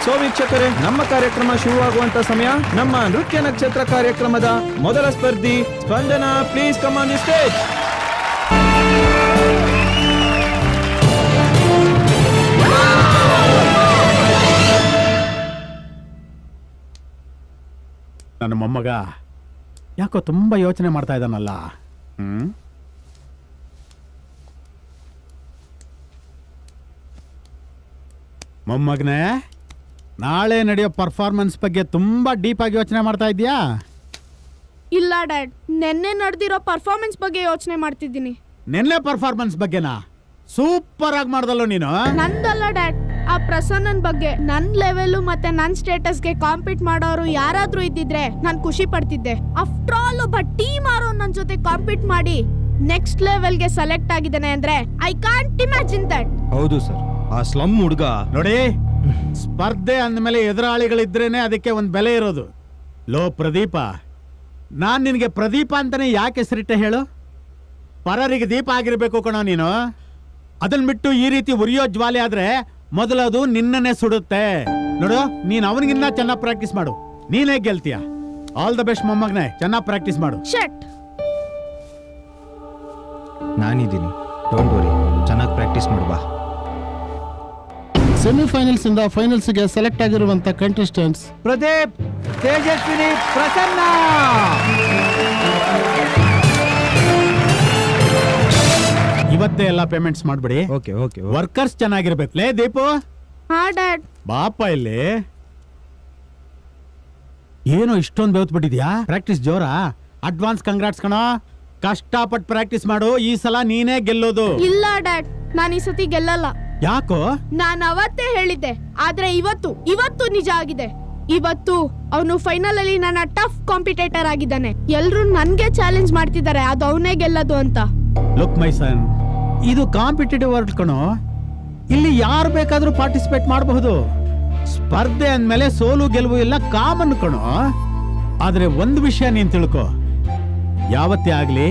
ಸೊ ವೀಕ್ಷಕರೇ, ನಮ್ಮ ಕಾರ್ಯಕ್ರಮ ಶುರುವಾಗುವಂತ ಸಮಯ. ನಮ್ಮ ನೃತ್ಯ ನಕ್ಷತ್ರ ಕಾರ್ಯಕ್ರಮದ ಮೊದಲ ಸ್ಪರ್ಧಿ Spandana, please come on the stage. ನನ್ನ ಮೊಮ್ಮಗ ಯಾಕೋ ತುಂಬ ಯೋಚನೆ ಮಾಡ್ತಾ ಇದ್ದಾನಲ್ಲ. ಮೊಮ್ಮಗನೇ, ನಾಳೆ ನಡೆಯೋ ಪರ್ಫಾರ್ಮೆನ್ಸ್ ಬಗ್ಗೆ ತುಂಬ ಡೀಪಾಗಿ ಯೋಚನೆ ಮಾಡ್ತಾ ಇದೆಯಾ? ಇಲ್ಲ ಡ್ಯಾಡ್, ನೆನ್ನೆ ನಡೆದಿರೋ ಪರ್ಫಾರ್ಮೆನ್ಸ್ ಬಗ್ಗೆ ಯೋಚನೆ ಮಾಡ್ತಿದ್ದೀನಿ. ನಿನ್ನೆ ಪರ್ಫಾರ್ಮೆನ್ಸ್ ಬಗ್ಗೆನಾ? ಸೂಪರ್ ಆಗಿ ಮಾಡ್ದಲ್ಲೋ ನೀನು. ನಂದಲ್ಲ ಡ್ಯಾಡ್, ಆ ಪ್ರಸನ್ನನ್ ಬಗ್ಗೆ. ನನ್ ಲೆವೆಲ್ ಮತ್ತೆ ನನ್ ಸ್ಟೇಟಸ್ಗೆ ಕಾಂಪೀಟ್ ಮಾಡೋರು ಯಾರಾದ್ರೂ ಇದ್ದಿದ್ರೆ ನಾನ್ ಖುಷಿ ಪಡ್ತಿದ್ದೆ. ಆಫ್ಟರ್ ಆಲ್ ಒಬ್ಬ ಟೀಮ್ ಆರೋ ನನ್ ಜೊತೆ ಕಾಂಪೀಟ್ ಮಾಡಿ ನೆಕ್ಸ್ಟ್ ಲೆವೆಲ್ಗೆ ಸೆಲೆಕ್ಟ್ ಆಗಿದ್ದಾನೆ ಅಂದ್ರೆ ಐ ಕಾಂಟ್ ಇಮ್ಯಾಜಿನ್ ದಟ್. ಹೌದು ಸರ್, ಆ ಸ್ಲಮ್ ಹುಡುಗ ನೋಡಿ, ಸ್ಪರ್ಧೆ ಅಂದಮೇಲೆ ಎದುರಾಳಿಗಳಿದ್ರೇನೆ ಅದಕ್ಕೆ ಒಂದು ಬೆಲೆ ಇರೋದು. ಲೋ ಪ್ರದೀಪ, ನಾನ್ ನಿನಗೆ ಪ್ರದೀಪ ಅಂತಾನೆ ಯಾಕೆ ಹೆಸರಿಟ್ಟೆ ಹೇಳು? ಪರರಿಗೆ ದೀಪ ಆಗಿರ್ಬೇಕು ಕಣೋ ನೀನು. ಅದನ್ನ ಬಿಟ್ಟು ಈ ರೀತಿ ಉರಿಯೋ ಜ್ವಾಲೆ ಆದ್ರೆ ಮೊದಲದು ನಿನ್ನನ್ನೇ ಸುಡುತ್ತೆ. ನೋಡು, ನೀನ್ ಅವನಿಗಿನ್ನ ಚೆನ್ನಾಗಿ ಪ್ರಾಕ್ಟೀಸ್ ಮಾಡು, ನೀನೇ ಗೆಲ್ತೀಯ. ಆಲ್ ದ ಬೆಸ್ಟ್ ಮೊಮ್ಮಗನೇ, ಚೆನ್ನಾಗಿ ಪ್ರಾಕ್ಟೀಸ್ ಮಾಡು. ನಾನಿದ್ದೀನಿ, ಡೋಂಟ್ ವರಿ, ಚೆನ್ನಾಗಿ ಪ್ರಾಕ್ಟೀಸ್ ಮಾಡುವ. ಸೆಮಿಫೈನಲ್ಸ್ ಇಂದ ಫೈನಲ್ಸ್ ಗೆ ಸೆಲೆಕ್ಟ್ ಆಗಿರುವಂತ ಕಂಟೆಸ್ಟೆಂಟ್ಸ್ ಪ್ರದೀಪ್, ತೇಜಸ್ವಿನಿ, ಪ್ರಸನ್ನ. ಇವತ್ತೇ ಎಲ್ಲ ಪೇಮೆಂಟ್ಸ್ ಮಾಡ್ಬಿಡಿ. ಓಕೆ ಓಕೆ ವರ್ಕರ್ಸ್ ಚೆನ್ನಾಗಿರ್ಬೇಕು. ಲೇ ದೀಪು, ಹಾ ಡ್ಯಾಡ್. ಬಾಪ ಇಲ್ಲಿ. ಏನೋ ಇಷ್ಟೊಂದು ಬೆವತ್ ಬಿಟ್ಟಿದ್ಯಾ? ಪ್ರಾಕ್ಟೀಸ್ ಜೋರಾ? ಅಡ್ವಾನ್ಸ್ ಕಂಗ್ರಾಟ್ಸ್ ಕಣೋ. ಕಷ್ಟಪಟ್ಟು ಪ್ರಾಕ್ಟೀಸ್ ಮಾಡು, ಈ ಸಲ ನೀನೇ ಗೆಲ್ಲೋದು. ಇಲ್ಲ ಡ್ಯಾಡ್, ನಾನು ಈ ಸತಿ ಗೆಲ್ಲಲ್ಲ. ಯಾಕೋ? ನಾನು ಅವತ್ತೇ ಹೇಳಿದ್ದೆ, ಆದ್ರೆ ಇವತ್ತು ನಿಜ ಆಗಿದೆ. ಇವತ್ತು ಅವನು ಫೈನಲ್ ಅಲ್ಲಿ ನನ್ನ ಟಫ್ ಕಾಂಪಿಟೇಟರ್ ಆಗಿದ್ದಾನೆ. ಎಲ್ರು ನನ್ಗೆ ಚಾಲೆಂಜ್ ಮಾಡ್ತಿದ್ದಾರೆ, ಅದು ಅವನೇ ಗೆಲ್ಲೋದು ಅಂತ. ಲುಕ್ ಮೈ ಸನ್, ಇದು ಕಾಂಪಿಟೇಟಿವ್ ವರ್ಲ್ಡ್ ಕಣೋ. ಇಲ್ಲಿ ಯಾರು ಬೇಕಾದ್ರೂ ಪಾರ್ಟಿಸಿಪೇಟ್ ಮಾಡಬಹುದು. ಸ್ಪರ್ಧೆ ಅಂದ್ಮೇಲೆ ಸೋಲು ಗೆಲುವು ಎಲ್ಲ ಕಾಮನ್ ಕಣೋ. ಆದ್ರೆ ಒಂದು ವಿಷಯ ನೀನ್ ತಿಳ್ಕೊ, ಯಾವತ್ತೇ ಆಗ್ಲಿ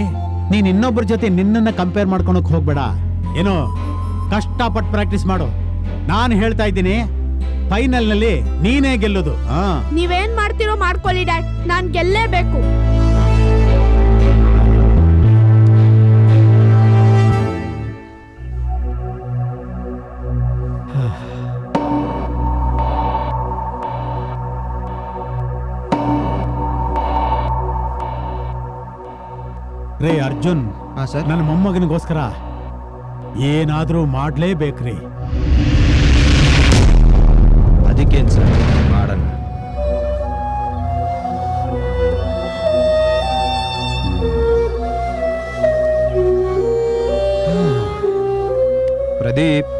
ನೀನ್ ಇನ್ನೊಬ್ಬರ ಜೊತೆ ನಿನ್ನನ್ನ ಕಂಪೇರ್ ಮಾಡ್ಕೊಳಕ್ ಹೋಗ್ಬೇಡ. ಏನೋ ಕಷ್ಟಪಟ್ಟು ಪ್ರಾಕ್ಟೀಸ್ ಮಾಡು. ನಾನು ಹೇಳ್ತಾ ಇದ್ದೀನಿ, ಫೈನಲ್ ನಲ್ಲಿ ನೀನೇ ಗೆಲ್ಲೋದು. ನೀವೇನ್ ಮಾಡ್ತಿರೋ ಮಾಡ್ಕೊಳ್ಳಿ ಡ್ಯಾಡ್, ನಾನ್ ಗೆಲ್ಲೇಬೇಕು. ರೇ ಅರ್ಜುನ್, ನನ್ನ ಮೊಮ್ಮಗನಿಗೋಸ್ಕರ ಏನಾದ್ರೂ ಮಾಡ್ಲೇಬೇಕ್ರಿ. ಅದಕ್ಕೇನು ಸರ್, ಮಾಡೋಣ. ಪ್ರದೀಪ್,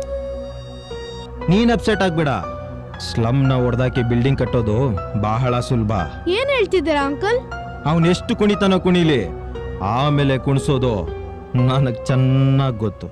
ನೀನ್ ಅಪ್ಸೆಟ್ ಆಗ್ಬೇಡ. ಸ್ಲಮ್ನ ಹೊಡೆದಾಕಿ ಬಿಲ್ಡಿಂಗ್ ಕಟ್ಟೋದು ಬಹಳ ಸುಲಭ. ಏನ್ ಹೇಳ್ತಿದ್ದೀರಾ ಅಂಕಲ್? ಅವನ್ ಎಷ್ಟು ಕುಣಿತಾನೋ ಕುಣಿಲಿ, ಆಮೇಲೆ ಕುಣಿಸೋದು ನನಗ್ ಚೆನ್ನಾಗ್ ಗೊತ್ತು.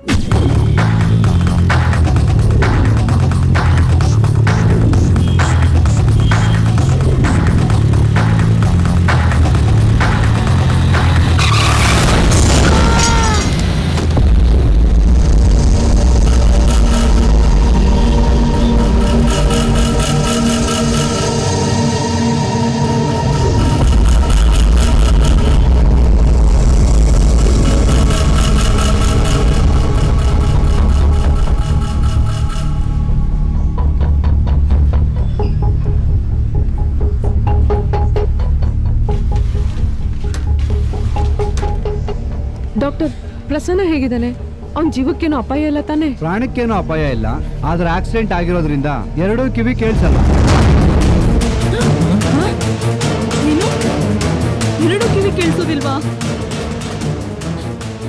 ಡಾಕ್ಟರ್, ಪ್ರಸನ್ನ ಹೇಗಿದ್ದಾನೆ? ಅವನ ಜೀವಕ್ಕೇನು ಅಪಾಯ ಇಲ್ಲ ತಾನೆ? ಪ್ರಾಣಕ್ಕೇನು ಅಪಾಯ ಇಲ್ಲ, ಆದ್ರೆ ಆಕ್ಸಿಡೆಂಟ್ ಆಗಿರೋದ್ರಿಂದ ಎರಡೂ ಕಿವಿ ಕೇಳಿಸಲ್ಲ. ಎರಡು ಕಿವಿ ಕೇಳಿಸೋದಿಲ್ವಾ?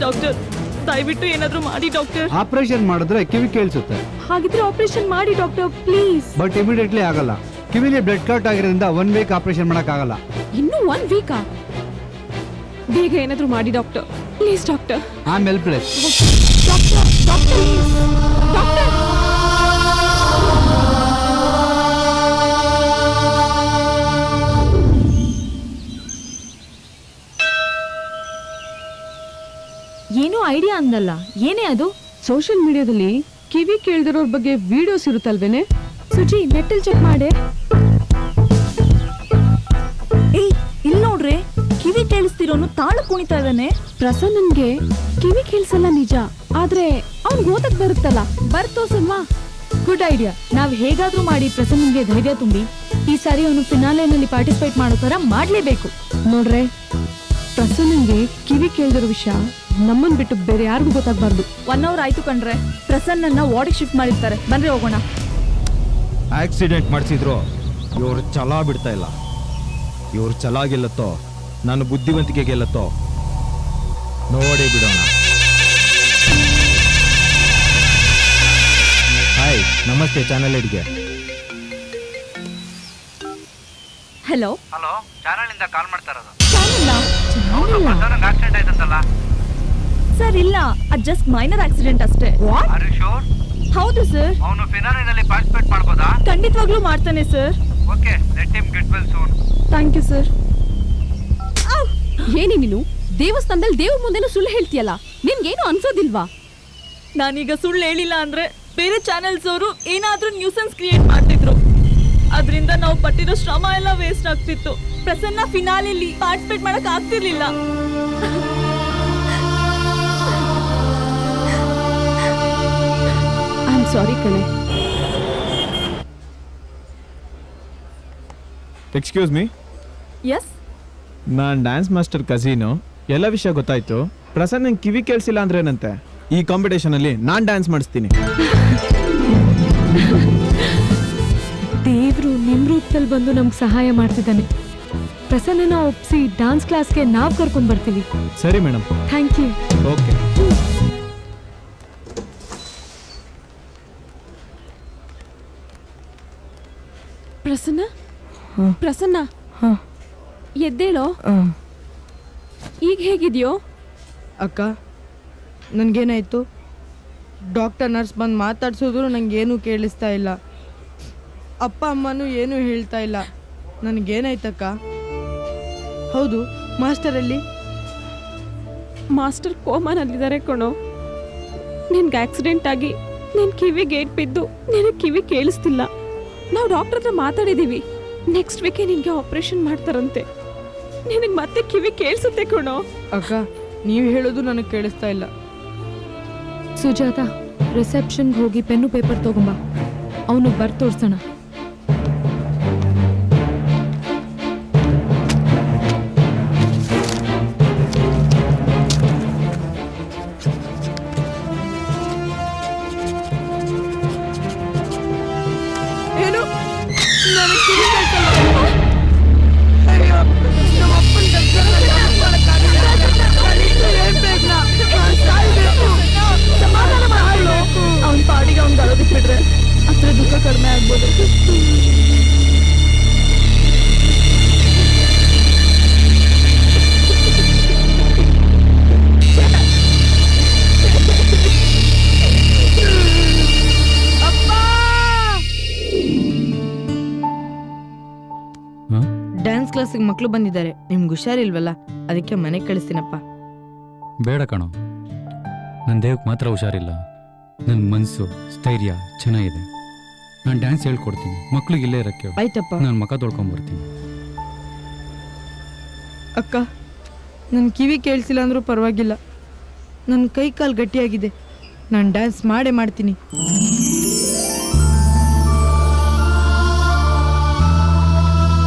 ಡಾಕ್ಟರ್, ದಯವಿಟ್ಟು ಏನಾದ್ರೂ ಮಾಡಿ ಡಾಕ್ಟರ್. ಆಪರೇಷನ್ ಮಾಡಿದ್ರೆ ಕಿವಿ ಕೇಳಿಸುತ್ತೆ. ಹಾಗಿದ್ರೆ ಆಪರೇಷನ್ ಮಾಡಿ ಡಾಕ್ಟರ್, ಪ್ಲೀಸ್. ಬಟ್ ಇಮಿಡಿಯೇಟ್ಲಿ ಆಗಲ್ಲ. ಕಿವಿಲಿ ಬ್ಲಡ್ ಕ್ಲಾಟ್ ಆಗಿರೋದ್ರಿಂದ 1 ವೀಕ್ ಆಪರೇಷನ್ ಮಾಡಕ್ ಆಗಲ್ಲ. ಇನ್ನೂ 1 ವೀಕಾ? ಬೇಗ ಏನಾದ್ರೂ ಮಾಡಿ ಡಾಕ್ಟರ್, ಪ್ಲೀಸ್ ಡಾಕ್ಟರ್. ಆಮೇಲೆ ಪ್ಲೇಸ್ ಏನೋ ಐಡಿಯಾ ಅಂದಲ್ಲ, ಏನೇ ಅದು? ಸೋಷಿಯಲ್ ಮೀಡಿಯಾದಲ್ಲಿ ಕಿವಿ ಕೇಳ್ದಿರೋರ್ ಬಗ್ಗೆ ವಿಡಿಯೋಸ್ ಇರುತ್ತಲ್ವೇನೆ? ಸುಜಿ, ನೆಟ್ಟಲ್ ಚೆಕ್ ಮಾಡೆ. ಇಲ್ಲಿ ನೋಡ್ರೆ, ಕಿವಿ ಕೇಳಿಸ್ತಿರೋನು ತಾಳು ಕುಣಿತಾ ಇದ್ದಾನೆ. ಪ್ರಸನ್ನನ್ಗೆ ಕಿವಿ ಕೇಳಿಸಲ್ಲ ನಿಜ, ಆದ್ರೆ ಅವ್ನ್ ಓದಕ್ ಬರುತ್ತಲ್ಲ, ಬರ್ತೋಸಲ್ವಾ? Good idea. ನಾವ್ ಹೇಗಾದ್ರೂ ಮಾಡಿ ಪ್ರಸನ್ನನ್ಗೆ ಧೈರ್ಯ ತುಂಬಿ ಈ ಸಾರಿ ಅವನು ಫಿನಾಲೆನಲ್ಲಿ ಪಾರ್ಟಿಸಿಪೇಟ್ ಮಾಡೋ ತರ ಮಾಡ್ಲೇಬೇಕು. ನೋಡ್ರೆ, ಪ್ರಸನ್ನನ್ಗೆ ಕಿವಿ ಕೇಳ್ದಿರೋ ವಿಷಯ ನಮ್ಮನ್ ಬಿಟ್ಟು ಬೇರೆ ಯಾರಿಗೂ ಗೊತ್ತಾಗ್ಬಾರ್ದು. 1 hour ಆಯ್ತು ಕಣ್ರೆ. ಪ್ರಸನ್ನ ವಾರ್ಡಿಗೆ ಶಿಫ್ಟ್ ಮಾಡಿರ್ತಾರೆ. ಬನ್ರಿ ಹೋಗೋಣ. ಆಕ್ಸಿಡೆಂಟ್ ಮಾಡಿಸಿದ್ರು ಇವ್ರು ಛಲ ಬಿಡ್ತಾ ಇಲ್ಲ. ಇವ್ರು ಛಲ ಗೆಲ್ಲತ್ತೋ ನಾನು ಬುದ್ಧಿವಂತಿಕೆ ಗೆಲ್ಲತ್ತೋ ನೋಡಿ ಬಿಡೋಣ. ಹಾಯ್, ನಮಸ್ತೆ ಚಾನಲ್ ಎಡ್ಗೆ. ಹಲೋ ಹಲೋ, ಚಾನಲ್ ಇಂದ ಕಾಲ್ ಮಾಡ್ತಾ ಇರೋದು. ಆಕ್ಸಿಡೆಂಟ್ ಆಯ್ತಂತಲ್ಲ ಸರ್? ಇಲ್ಲ, ಅದು ಜಸ್ಟ್ ಮೈನರ್ ಆಕ್ಸಿಡೆಂಟ್ ಅಷ್ಟೇ. Are you sure? ಹೌದು ಸರ್. ಅವನು ಫಿನಾಲಿನಲ್ಲಿ ಪಾರ್ಟಿಸಿಪೇಟ್ ಮಾಡ್ಬೋದಾ? ಖಂಡಿತವಾಗ್ಲೂ ಮಾಡ್ತಾನೆ sir. Okay, let him get well soon. Thank you sir. ಏನಿ ನೀನು ದೇವಸ್ಥಾನದಲ್ಲಿ ದೇವ್ರ ಮುಂದೆನೂ ಸುಳ್ಳು ಹೇಳ್ತೀಯಲ್ಲ, ನಿನ್ಗೇನು ಅನ್ಸೋದಿಲ್ವಾ? ನಾನೀಗ ಸುಳ್ಳು ಹೇಳಿಲ್ಲ ಅಂದ್ರೆ ಬೇರೆ ಚಾನೆಲ್ಸ್ ಅವರು ಏನಾದ್ರೂ ನ್ಯೂಸೆನ್ಸ್ ಕ್ರಿಯೇಟ್ ಮಾಡ್ತಿದ್ರು. ಅದರಿಂದ ನಾವು ಪಟ್ಟಿರೋ ಶ್ರಮ ಎಲ್ಲ ವೇಸ್ಟ್ ಆಗ್ತಿತ್ತು. ಪ್ರಸನ್ನ ಫಿನಾಲೆಲಿ ಪಾರ್ಟಿಸಿಪೇಟ್ ಮಾಡಕ್ ಆಗ್ತಿರ್ಲಿಲ್ಲ. ಐ ಆಮ್ ಸಾರಿ ಕಣೆ. ಎಕ್ಸ್ಕ್ಯೂಸ್ ಮೀ, ಎಸ್ ನಾನು ಡ್ಯಾನ್ಸ್ ಮಾಸ್ಟರ್ ಕಝೀನು. ಎಲ್ಲ ವಿಷಯ ಗೊತ್ತಾಯ್ತು. ಪ್ರಸನ್ನ ಕಿವಿ ಕೇಳಿಸಿಲ್ಲ ಅಂದ್ರೆ ಏನಂತೆ? ಈ ಕಾಂಪಿಟೇಷನ್ ಅಲ್ಲಿ ನಾನು ಡ್ಯಾನ್ಸ್ ಮಾಡಿಸ್ತೀನಿ. ದೇವ್ರು ನಿಮ್ ರೂಪದಲ್ಲಿ ಬಂದು ನಮ್ಗೆ ಸಹಾಯ ಮಾಡ್ತಿದ್ದಾನೆ. ಪ್ರಸನ್ನನ ಒಪ್ಸಿ ಡಾನ್ಸ್ ಕ್ಲಾಸ್ಗೆ ನಾವ್ ಕರ್ಕೊಂಡ್ ಬರ್ತೀವಿ. ಸರಿ madam. Thank you. Okay. Prasanna Prasanna ಎದ್ದೇಳೋ. ಈಗ ಹೇಗಿದ್ಯೋ? ಅಕ್ಕ ನನಗೇನಾಯ್ತು? ಡಾಕ್ಟರ್ ನರ್ಸ್ ಬಂದು ಮಾತಾಡ್ಸಿದ್ರು ನನಗೇನು ಕೇಳಿಸ್ತಾ ಇಲ್ಲ. ಅಪ್ಪ ಅಮ್ಮನೂ ಏನೂ ಹೇಳ್ತಾ ಇಲ್ಲ. ನನಗೇನಾಯ್ತಕ್ಕ? ಹೌದು, ಮಾಸ್ಟರಲ್ಲಿ? ಮಾಸ್ಟರ್ ಕೋಮಾನಲ್ಲಿದ್ದಾರೆ ಕಣೋ. ನಿನ್ಗೆ ಆಕ್ಸಿಡೆಂಟ್ ಆಗಿ ನಿನ್ ಕಿವಿಗೆ ಏಟ್ ಬಿದ್ದು ನಿನಗೆ ಕಿವಿ ಕೇಳಿಸ್ತಿಲ್ಲ. ನಾವು ಡಾಕ್ಟರ್ ಹತ್ರ ಮಾತಾಡಿದೀವಿ. ನೆಕ್ಸ್ಟ್ ವೀಕೆ ನಿನ್ಗೆ ಆಪರೇಷನ್ ಮಾಡ್ತಾರಂತೆ. ನಿನಗೆ ಮತ್ತೆ ಕಿವಿ ಕೇಳಿಸುತ್ತೆ ಕಣೋ. ಅಕ್ಕ ನೀವು ಹೇಳೋದು ನನಗೆ ಕೇಳಿಸ್ತಾ ಇಲ್ಲ. ಸುಜಾತ, ರಿಸೆಪ್ಷನ್ಗೆ ಹೋಗಿ ಪೆನ್ನು ಪೇಪರ್ ತಗೊಂಬ, ಅವನು ಬರ್ ತೋರ್ಸೋಣ. ಏನು? ನನಗೆ ಕಿವಿ ಕೇಳ್ಸಲ್ಲ. ಅಯ್ಯೋ, ನಮ್ಮ ಅಪ್ಪನ ಅವನ ಪಾಡಿಗೆ ಅವ್ನು ಅಳೋದಕ್ಕೆ ಬಿಟ್ರೆ ಹತ್ರ ದುಃಖ ಕಡಿಮೆ ಆಗ್ಬೋದು. ಡ್ಯಾನ್ಸ್ ಕ್ಲಾಸಿಗೆ ಮಕ್ಕಳು ಬಂದಿದ್ದಾರೆ. ನಿಮ್ಗೆ ಹುಷಾರಿಲ್ವಲ್ಲ, ಅದಕ್ಕೆ ಮನೆಗೆ ಕಳಿಸ್ತೀನಪ್ಪ. ಬೇಡ ಕಣೋ, ನನ್ನ ದೇಹಕ್ಕೆ ಮಾತ್ರ ಹುಷಾರಿಲ್ಲ. ನನ್ನ ಮನಸ್ಸು ಸ್ಥೈರ್ಯ ಚೆನ್ನಾಗಿದೆ. ನಾನು ಡ್ಯಾನ್ಸ್ ಹೇಳ್ಕೊಡ್ತೀನಿ, ಮಕ್ಳಿಗೆ ಇಲ್ಲೇ ಇರಕ್ಕೆ. ಆಯ್ತಪ್ಪ. ನಾನು ಮುಖ ತೊಳ್ಕೊಂಬರ್ತೀನಿ. ಅಕ್ಕ, ನನ್ನ ಕಿವಿ ಕೇಳಿಸಿಲ್ಲ ಅಂದ್ರೂ ಪರವಾಗಿಲ್ಲ. ನನ್ನ ಕೈ ಕಾಲು ಗಟ್ಟಿಯಾಗಿದೆ. ನಾನು ಡ್ಯಾನ್ಸ್ ಮಾಡೇ ಮಾಡ್ತೀನಿ.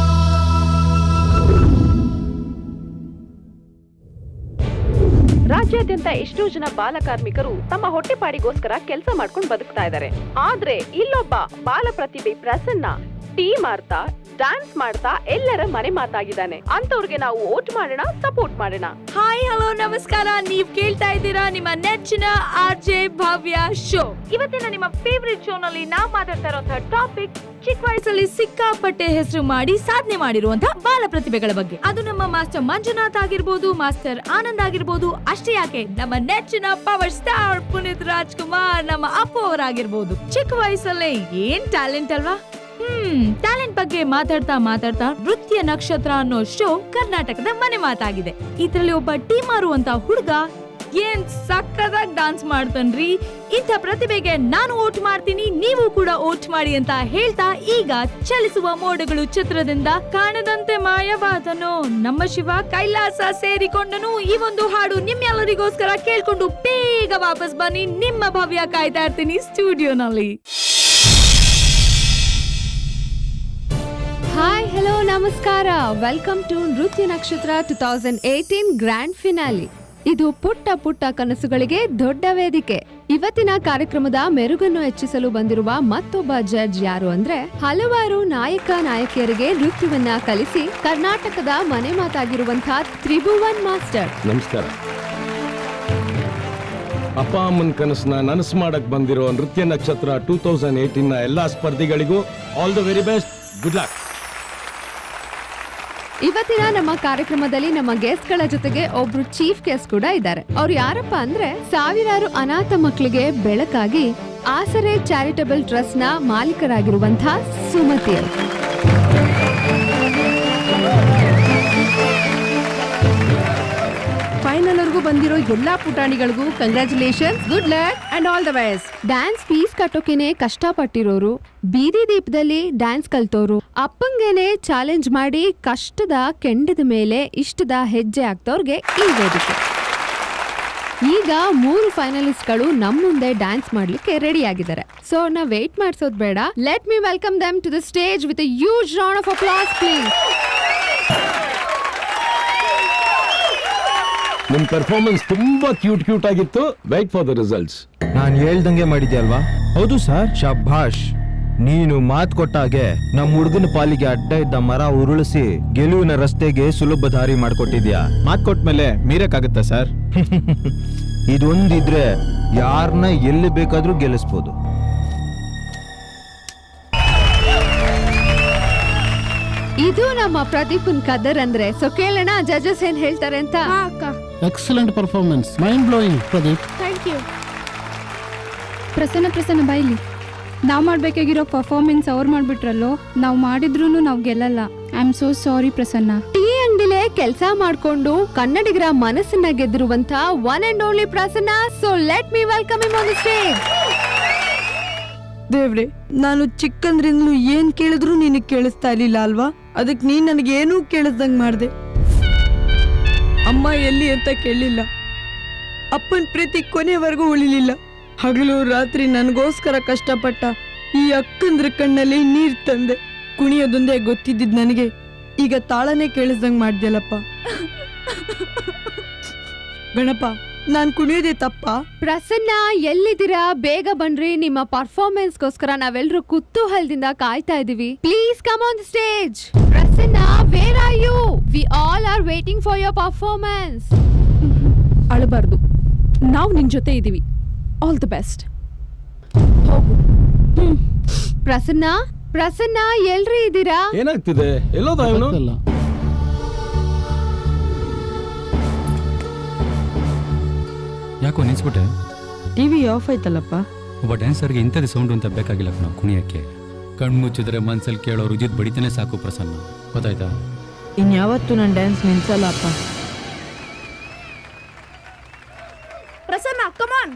ರಾಜ್ಯಾದ್ಯಂತ ಎಷ್ಟೋ ಜನ ಬಾಲ ಕಾರ್ಮಿಕರು ತಮ್ಮ ಹೊಟ್ಟೆಪಾಡಿಗೋಸ್ಕರ ಕೆಲಸ ಮಾಡ್ಕೊಂಡು ಬದುಕ್ತಾ ಇದ್ದಾರೆ. ಆದ್ರೆ ಇಲ್ಲೊಬ್ಬ ಬಾಲ ಪ್ರತಿಭೆ ಪ್ರಸನ್ನ ಟೀ ಮಾರ್ತಾ ಡ್ಯಾನ್ಸ್ ಮಾಡ್ತಾ ಎಲ್ಲರ ಮನೆ ಮಾತಾಗಿದ್ದಾನೆ. ಅಂತವ್ರಿಗೆ ನಾವು ವೋಟ್ ಮಾಡೋಣ, ಸಪೋರ್ಟ್ ಮಾಡೋಣ. ಹಾಯ್, ಹಲೋ, ನಮಸ್ಕಾರ. ನೀವ್ ಕೇಳ್ತಾ ಇದ್ದೀರಾ ನಿಮ್ಮ ನೆಚ್ಚಿನ RJ ಭವ್ಯ ಶೋ. ಇವತ್ತಿನ ನಿಮ್ಮ ಫೇವರಿಟ್ ಶೋ ನಲ್ಲಿ ನಾವ್ ಮಾತಾಡ್ತಾ ಇರುವಂತಹ ಟಾಪಿಕ್ ಚಿಕ್ಕ ವಯಸ್ಸಲ್ಲಿ ಸಿಕ್ಕಾಪಟ್ಟೆ ಹೆಸರು ಮಾಡಿ ಸಾಧನೆ ಮಾಡಿರುವಂತಹ ಬಾಲ ಪ್ರತಿಭೆಗಳ ಬಗ್ಗೆ. ಅದು ನಮ್ಮ ಮಾಸ್ಟರ್ ಮಂಜುನಾಥ್ ಆಗಿರ್ಬೋದು, ಮಾಸ್ಟರ್ ಆನಂದ್ ಆಗಿರ್ಬೋದು, ಅಷ್ಟೇ ಯಾಕೆ ನಮ್ಮ ನೆಚ್ಚಿನ ಪವರ್ ಸ್ಟಾರ್ ಪುನೀತ್ ರಾಜ್ಕುಮಾರ್, ನಮ್ಮ ಅಪ್ಪು ಅವರಾಗಿರ್ಬೋದು. ಚಿಕ್ಕ ವಯಸ್ಸಲ್ಲೇ ಏನ್ ಟ್ಯಾಲೆಂಟ್ ಅಲ್ವಾ? ಟ್ಯಾಲೆಂಟ್ ಬಗ್ಗೆ ಮಾತಾಡ್ತಾ ಮಾತಾಡ್ತಾ ನೃತ್ಯ ನಕ್ಷತ್ರ ಅನ್ನೋ ಶೋ ಕರ್ನಾಟಕದ ಮನೆ ಮಾತಾಗಿದೆ. ಇದರಲ್ಲಿ ಒಬ್ಬ ಟೀಮಾರು ಅಂತ ಹುಡುಗ ಏನ್ ಸಕ್ಕತ್ತಾಗಿ ಡಾನ್ಸ್ ಮಾಡ್ತಾನ್ರಿ. ಇಂಥ ಪ್ರತಿಭೆಗೆ ನಾನು ವೋಟ್ ಮಾಡ್ತೀನಿ, ನೀವು ಕೂಡ ವೋಟ್ ಮಾಡಿ ಅಂತ ಹೇಳ್ತಾ ಈಗ ಚಲಿಸುವ ಮೋಡಗಳು ಚಿತ್ರದಿಂದ ಕಾಣದಂತೆ ಮಾಯವಾದನು ನಮ್ಮ ಶಿವ ಕೈಲಾಸ ಸೇರಿಕೊಂಡನು ಈ ಒಂದು ಹಾಡು ನಿಮ್ಮೆಲ್ಲರಿಗೋಸ್ಕರ ಕೇಳ್ಕೊಂಡು ಬೇಗ ವಾಪಸ್ ಬನ್ನಿ. ನಿಮ್ಮ ಭವ್ಯ ಕಾಯ್ತಾ ಇರ್ತೀನಿ ಸ್ಟುಡಿಯೋನಲ್ಲಿ. ಹಾಯ್, ಹಲೋ, ನಮಸ್ಕಾರ. ವೆಲ್ಕಮ್ ಟು ನೃತ್ಯ ನಕ್ಷತ್ರ 2018 ಗ್ರ್ಯಾಂಡ್ ಫಿನಾಲಿ. ಇದು ಪುಟ್ಟ ಪುಟ್ಟ ಕನಸುಗಳಿಗೆ ದೊಡ್ಡ ವೇದಿಕೆ. ಇವತ್ತಿನ ಕಾರ್ಯಕ್ರಮದ ಮೆರುಗನ್ನು ಹೆಚ್ಚಿಸಲು ಬಂದಿರುವ ಮತ್ತೊಬ್ಬ ಜಡ್ಜ್ ಯಾರು ಅಂದ್ರೆ, ಹಲವಾರು ನಾಯಕ ನಾಯಕಿಯರಿಗೆ ನೃತ್ಯವನ್ನ ಕಲಿಸಿ ಕರ್ನಾಟಕದ ಮನೆ ಮಾತಾಗಿರುವಂತಹ ತ್ರಿಭುವನ್ ಮಾಸ್ಟರ್. ನಮಸ್ಕಾರ. ಅಪ್ಪ ಅಮ್ಮನ ಕನಸನ್ನ ನನಸು ಮಾಡಕ್ ಬಂದಿರೋ ನೃತ್ಯ ನಕ್ಷತ್ರ 2018 ನ ಎಲ್ಲಾ ಸ್ಪರ್ಧಿಗಳಿಗೂ all the very best. Good luck. ಇವತ್ತಿನ ನಮ್ಮ ಕಾರ್ಯಕ್ರಮದಲ್ಲಿ ನಮ್ಮ ಗೆಸ್ಟ್ ಗಳ ಜೊತೆಗೆ ಒಬ್ರು ಚೀಫ್ ಗೆಸ್ಟ್ ಕೂಡ ಇದ್ದಾರೆ. ಅವ್ರು ಯಾರಪ್ಪ ಅಂದ್ರೆ, ಸಾವಿರಾರು ಅನಾಥ ಮಕ್ಕಳಿಗೆ ಬೆಳಕಾಗಿ ಆಸರೆ ಚಾರಿಟಬಲ್ ಟ್ರಸ್ಟ್ ನ ಮಾಲೀಕರಾಗಿರುವಂತಹ ಸುಮತಿ. ಫೈನಲ್ ವರೆಗೂ ಬಂದಿರೋ ಎಲ್ಲಾ ಪುಟಾಣಿಗಳಿಗೂ congratulation, good luck and all the best. Dance fees ಕಟ್ಟೋಕೆನೆ ಕಷ್ಟಪಟ್ಟಿರೋರು, ಬೀದಿ ದೀಪದಲ್ಲಿ ಡ್ಯಾನ್ಸ್ ಕಲ್ತೋರು, ಅಪ್ಪಂಗೆನೆ ಚಾಲೆಂಜ್ ಮಾಡಿ ಕಷ್ಟದ ಕೆಂಡದ ಮೇಲೆ ಇಷ್ಟದ ಹೆಜ್ಜೆ ಹಾಕ್ತವ್ರಿಗೆ ಈ ವೇದಿಕೆ. ಈಗ 3 ಫೈನಲಿಸ್ಟ್ಗಳು ನಮ್ಮ ಮುಂದೆ ಡ್ಯಾನ್ಸ್ ಮಾಡ್ಲಿಕ್ಕೆ ರೆಡಿ ಆಗಿದ್ದಾರೆ. ಸೊ ನಾವು ವೇಟ್ ಮಾಡಿಸೋದು ಬೇಡ. Let me welcome them to the stage with a huge round of applause please. ನಿಮ್ ಪರ್ಫಾರ್ಮೆನ್ಸ್ ತುಂಬಾ ಕ್ಯೂಟ್ ಆಗಿತ್ತು. Wait for the results. ನಾನು ಹೇಳ್ದಂಗೆ ಮಾಡಿದ್ಯಲ್ವಾ? ಹೌದು ಸರ್. ಶಭಾಷ್. ನೀನು ಮಾತು ಕೊಟ್ಟಾಗೆ ನಮ್ಮ ಹುಡುಗನ ಪಾಲಿಗೆ ಅಡ್ಡ ಇದ್ದ ಮರ ಉರುಳಿಸಿ ಗೆಲುವಿನ ರಸ್ತೆಗೆ ಸುಲಭ ದಾರಿ ಮಾಡ್ಕೊಟ್ಟಿದ್ಯಾ. ಮಾತು ಕೊಟ್ಮೇಲೆ ಮೀರಕ್ಕಾಗತ್ತಾ ಸರ್? ಇದೊಂದಿದ್ರೆ ಯಾರನ್ನ ಎಲ್ಲಿ ಬೇಕಾದ್ರೂ ಗೆಲ್ಲಿಸ್ಬೋದು. ಇದು ನಮ್ಮ ಪ್ರದೀಪನ್ ಕದರ್ ಅಂದ್ರೆ. ಸೊ ಕೇಳೋಣ ಜಡ್ಜಸ್ ಏನ್ ಹೇಳ್ತಾರೆ ಅಂತ. Excellent performance, mind blowing Pradeep. Thank you. Prasanna ಬೈಲಿ. ನಾವು ಮಾಡ್ಬೇಕಾಗಿರೋ ಪರ್ಫಾರ್ಮೆನ್ಸ್ ಅವ್ರು ಮಾಡ್ಬಿಟ್ರಲ್ಲೋ. ನಾವು ಮಾಡಿದ್ರು ನಾವು ಗೆಲ್ಲಲ್ಲ. I am so sorry Prasanna. Tea ಅಂಗಡಿಲೇ ಕೆಲಸ ಮಾಡ್ಕೊಂಡು ಕನ್ನಡಿಗರ ಮನಸ್ಸನ್ನ ಗೆದ್ದಿರುವಂತ one and only Prasanna. So let me welcome him on the stage. ದೇವ್ರೆ, ನಾನು ಚಿಕ್ಕಂದ್ರಿಂದಲೂ ಏನ್ ಕೇಳಿದ್ರು ನಿನಗೆ ಕೇಳಿಸ್ತಾ ಇರ್ಲಿಲ್ಲ ಅಲ್ವಾ? ಅದಕ್ಕೆ ನೀನ್ ನನಗೇನೂ ಕೇಳಿಸ್ದಂಗ್ ಮಾಡ್ದೆ. ಅಮ್ಮ ಎಲ್ಲಿ ಅಂತ ಕೇಳಲಿಲ್ಲ. ಅಪ್ಪನ ಪ್ರೀತಿ ಕೊನೆವರೆಗೂ ಉಳಿಲಿಲ್ಲ. ಹಗಲು ರಾತ್ರಿ ನನಗೋಸ್ಕರ ಕಷ್ಟಪಟ್ಟ ಈ ಅಕ್ಕಂದ್ರ ಕಣ್ಣಲ್ಲಿ ನೀರ್ ತಂದೆ. ಕುಣಿಯೋದೊಂದೇ ಗೊತ್ತಿದ್ದಿದ್ ನನಗೆ ಈಗ ತಾಳನೇ ಕೇಳಿಸ್ದಂಗ್ ಮಾಡ್ದ್ಯಲ್ಲಪ್ಪ. ಗಣಪ, ನಾನ್ ಕುಣಿಯೋದೇ ತಪ್ಪ? ಪ್ರಸನ್ನ ಎಲ್ಲಿದ್ದೀರಾ? ಬೇಗ ಬನ್ರಿ. ನಿಮ್ಮ ಪರ್ಫಾರ್ಮೆನ್ಸ್ಗೋಸ್ಕರ ನಾವೆಲ್ಲರೂ ಕುತೂಹಲದಿಂದ ಕಾಯ್ತಾ ಇದೀವಿ. Please come on the stage. Prasanna, where are you? We all are waiting for your performance. ಅಳಬಾರ್ದು, ನಾವು ನಿನ್ ಜೊತೆ ಇದೀವಿ. All the best. ಪ್ರಸನ್ನ ಎಲ್ರಿ ಇದ್ದೀರಾ? ಏನಾಗ್ತಿದೆ? ಎಲ್ಲೋದ ಅವನು? ಯಾಕೋ ನಿಲ್ಸ್ಬಿಟ್ಟೆ? TV off ಆಯ್ತಲ್ಲಪ್ಪ. ಒಬ್ಬ ಡ್ಯಾನ್ಸರ್ಗೆ ಇಂಥದ್ದು ಸೌಂಡು ಅಂತ ಬೇಕಾಗಿಲ್ಲ ನಾವು ಕುಣಿಯಕ್ಕೆ. ಕಣ್ಮುಚ್ಚಿದ್ರೆ ಮನ್ಸಲ್ಲಿ ಕೇಳೋ ರುಜಿತ್ ಬಡಿತಾನೆ ಸಾಕು ಪ್ರಸನ್ನ, ಗೊತ್ತಾಯ್ತಾ? ಇನ್ಯಾವತ್ತೂ ನಾನು ಡ್ಯಾನ್ಸ್ ನಿಲ್ಸಲ್ಲ ಅಪ್ಪ. Prasanna, come on.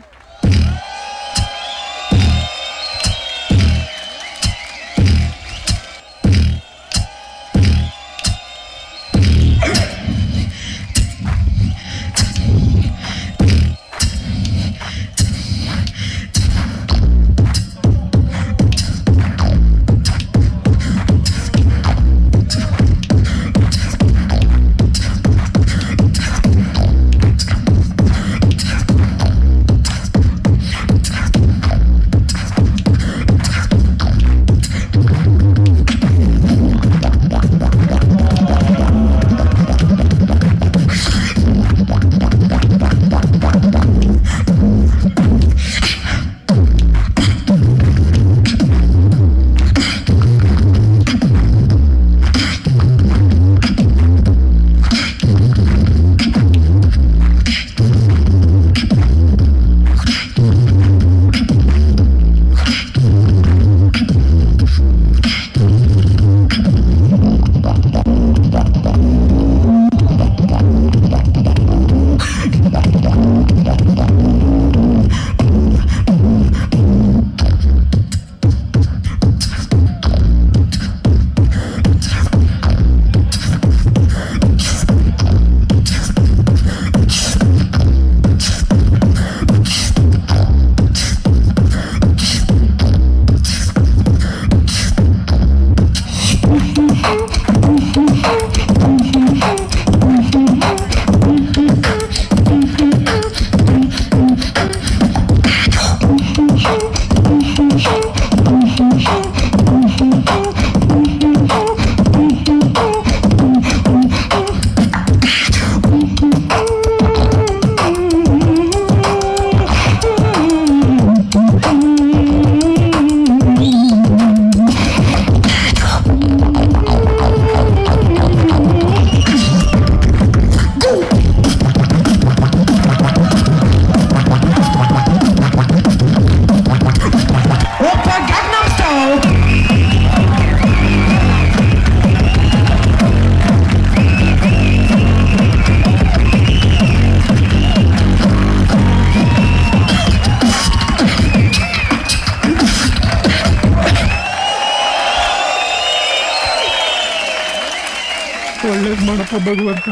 ಒಳ್ಳೇದು ಮಾಡಪ್ಪ ಭಗವಂತ.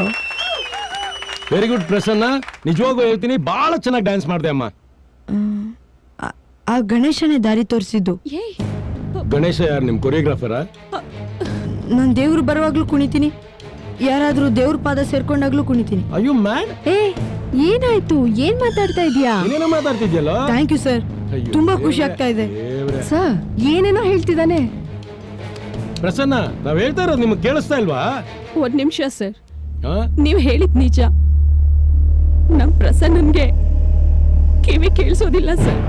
ವೆರಿ ಗುಡ್ ಪ್ರಸನ್ನ, ನಿಜವಾಗೂ ಹೇಳ್ತೀನಿ ಬಹಳ ಚೆನ್ನಾಗಿ ಡ್ಯಾನ್ಸ್ ಮಾಡಿದೆ ಅಮ್ಮ. ಆ ಗಣೇಶನೇ ದಾರಿ ತೋರಿಸಿದ್ದು. ಗಣೇಶ ಯಾರು, ನಿಮ್ ಕೊರಿಯೋಗ್ರಾಫರಾ? ನಾನು ದೇವ್ರು ಬರುವಾಗ್ಲೂ ಕುಣಿತೀನಿ, ಯಾರಾದ್ರೂ ದೇವ್ರ ಪಾದ ಸೇರ್ಕೊಂಡಾಗ್ಲೂ ಕುಣಿತೀನಿ. ಅಯ್ಯೋ ಮ್ಯಾಡ್, ಏ ಏನಾಯ್ತು? ಏನ್ ಮಾತಾಡ್ತಾ ಇದೀಯಾ? ಏನೇನೋ ಮಾತಾಡ್ತಿದ್ಯಲ್ಲ. ಥ್ಯಾಂಕ್ ಯು ಸರ್, ತುಂಬಾ ಖುಷಿ ಆಗ್ತಾ ಇದೆ. ಸರ್ ಏನೇನೋ ಹೇಳ್ತಿದ್ದಾನೆ. ಪ್ರಸನ್ನ, ನಾವ್ ಹೇಳ್ತಾ ಇರೋದು ನಿಮ್ಗೆ ಕೇಳಿಸ್ತಾ ಇಲ್ವಾ? ಒಂದ್ ನಿಮಿಷ ಸರ್, ನೀವ್ ಹೇಳಿದ್ ನಿಜ. ನಮ್ ಪ್ರಸನ್ನನ್ಗೆ ಕಿವಿ ಕೇಳಿಸೋದಿಲ್ಲ sir.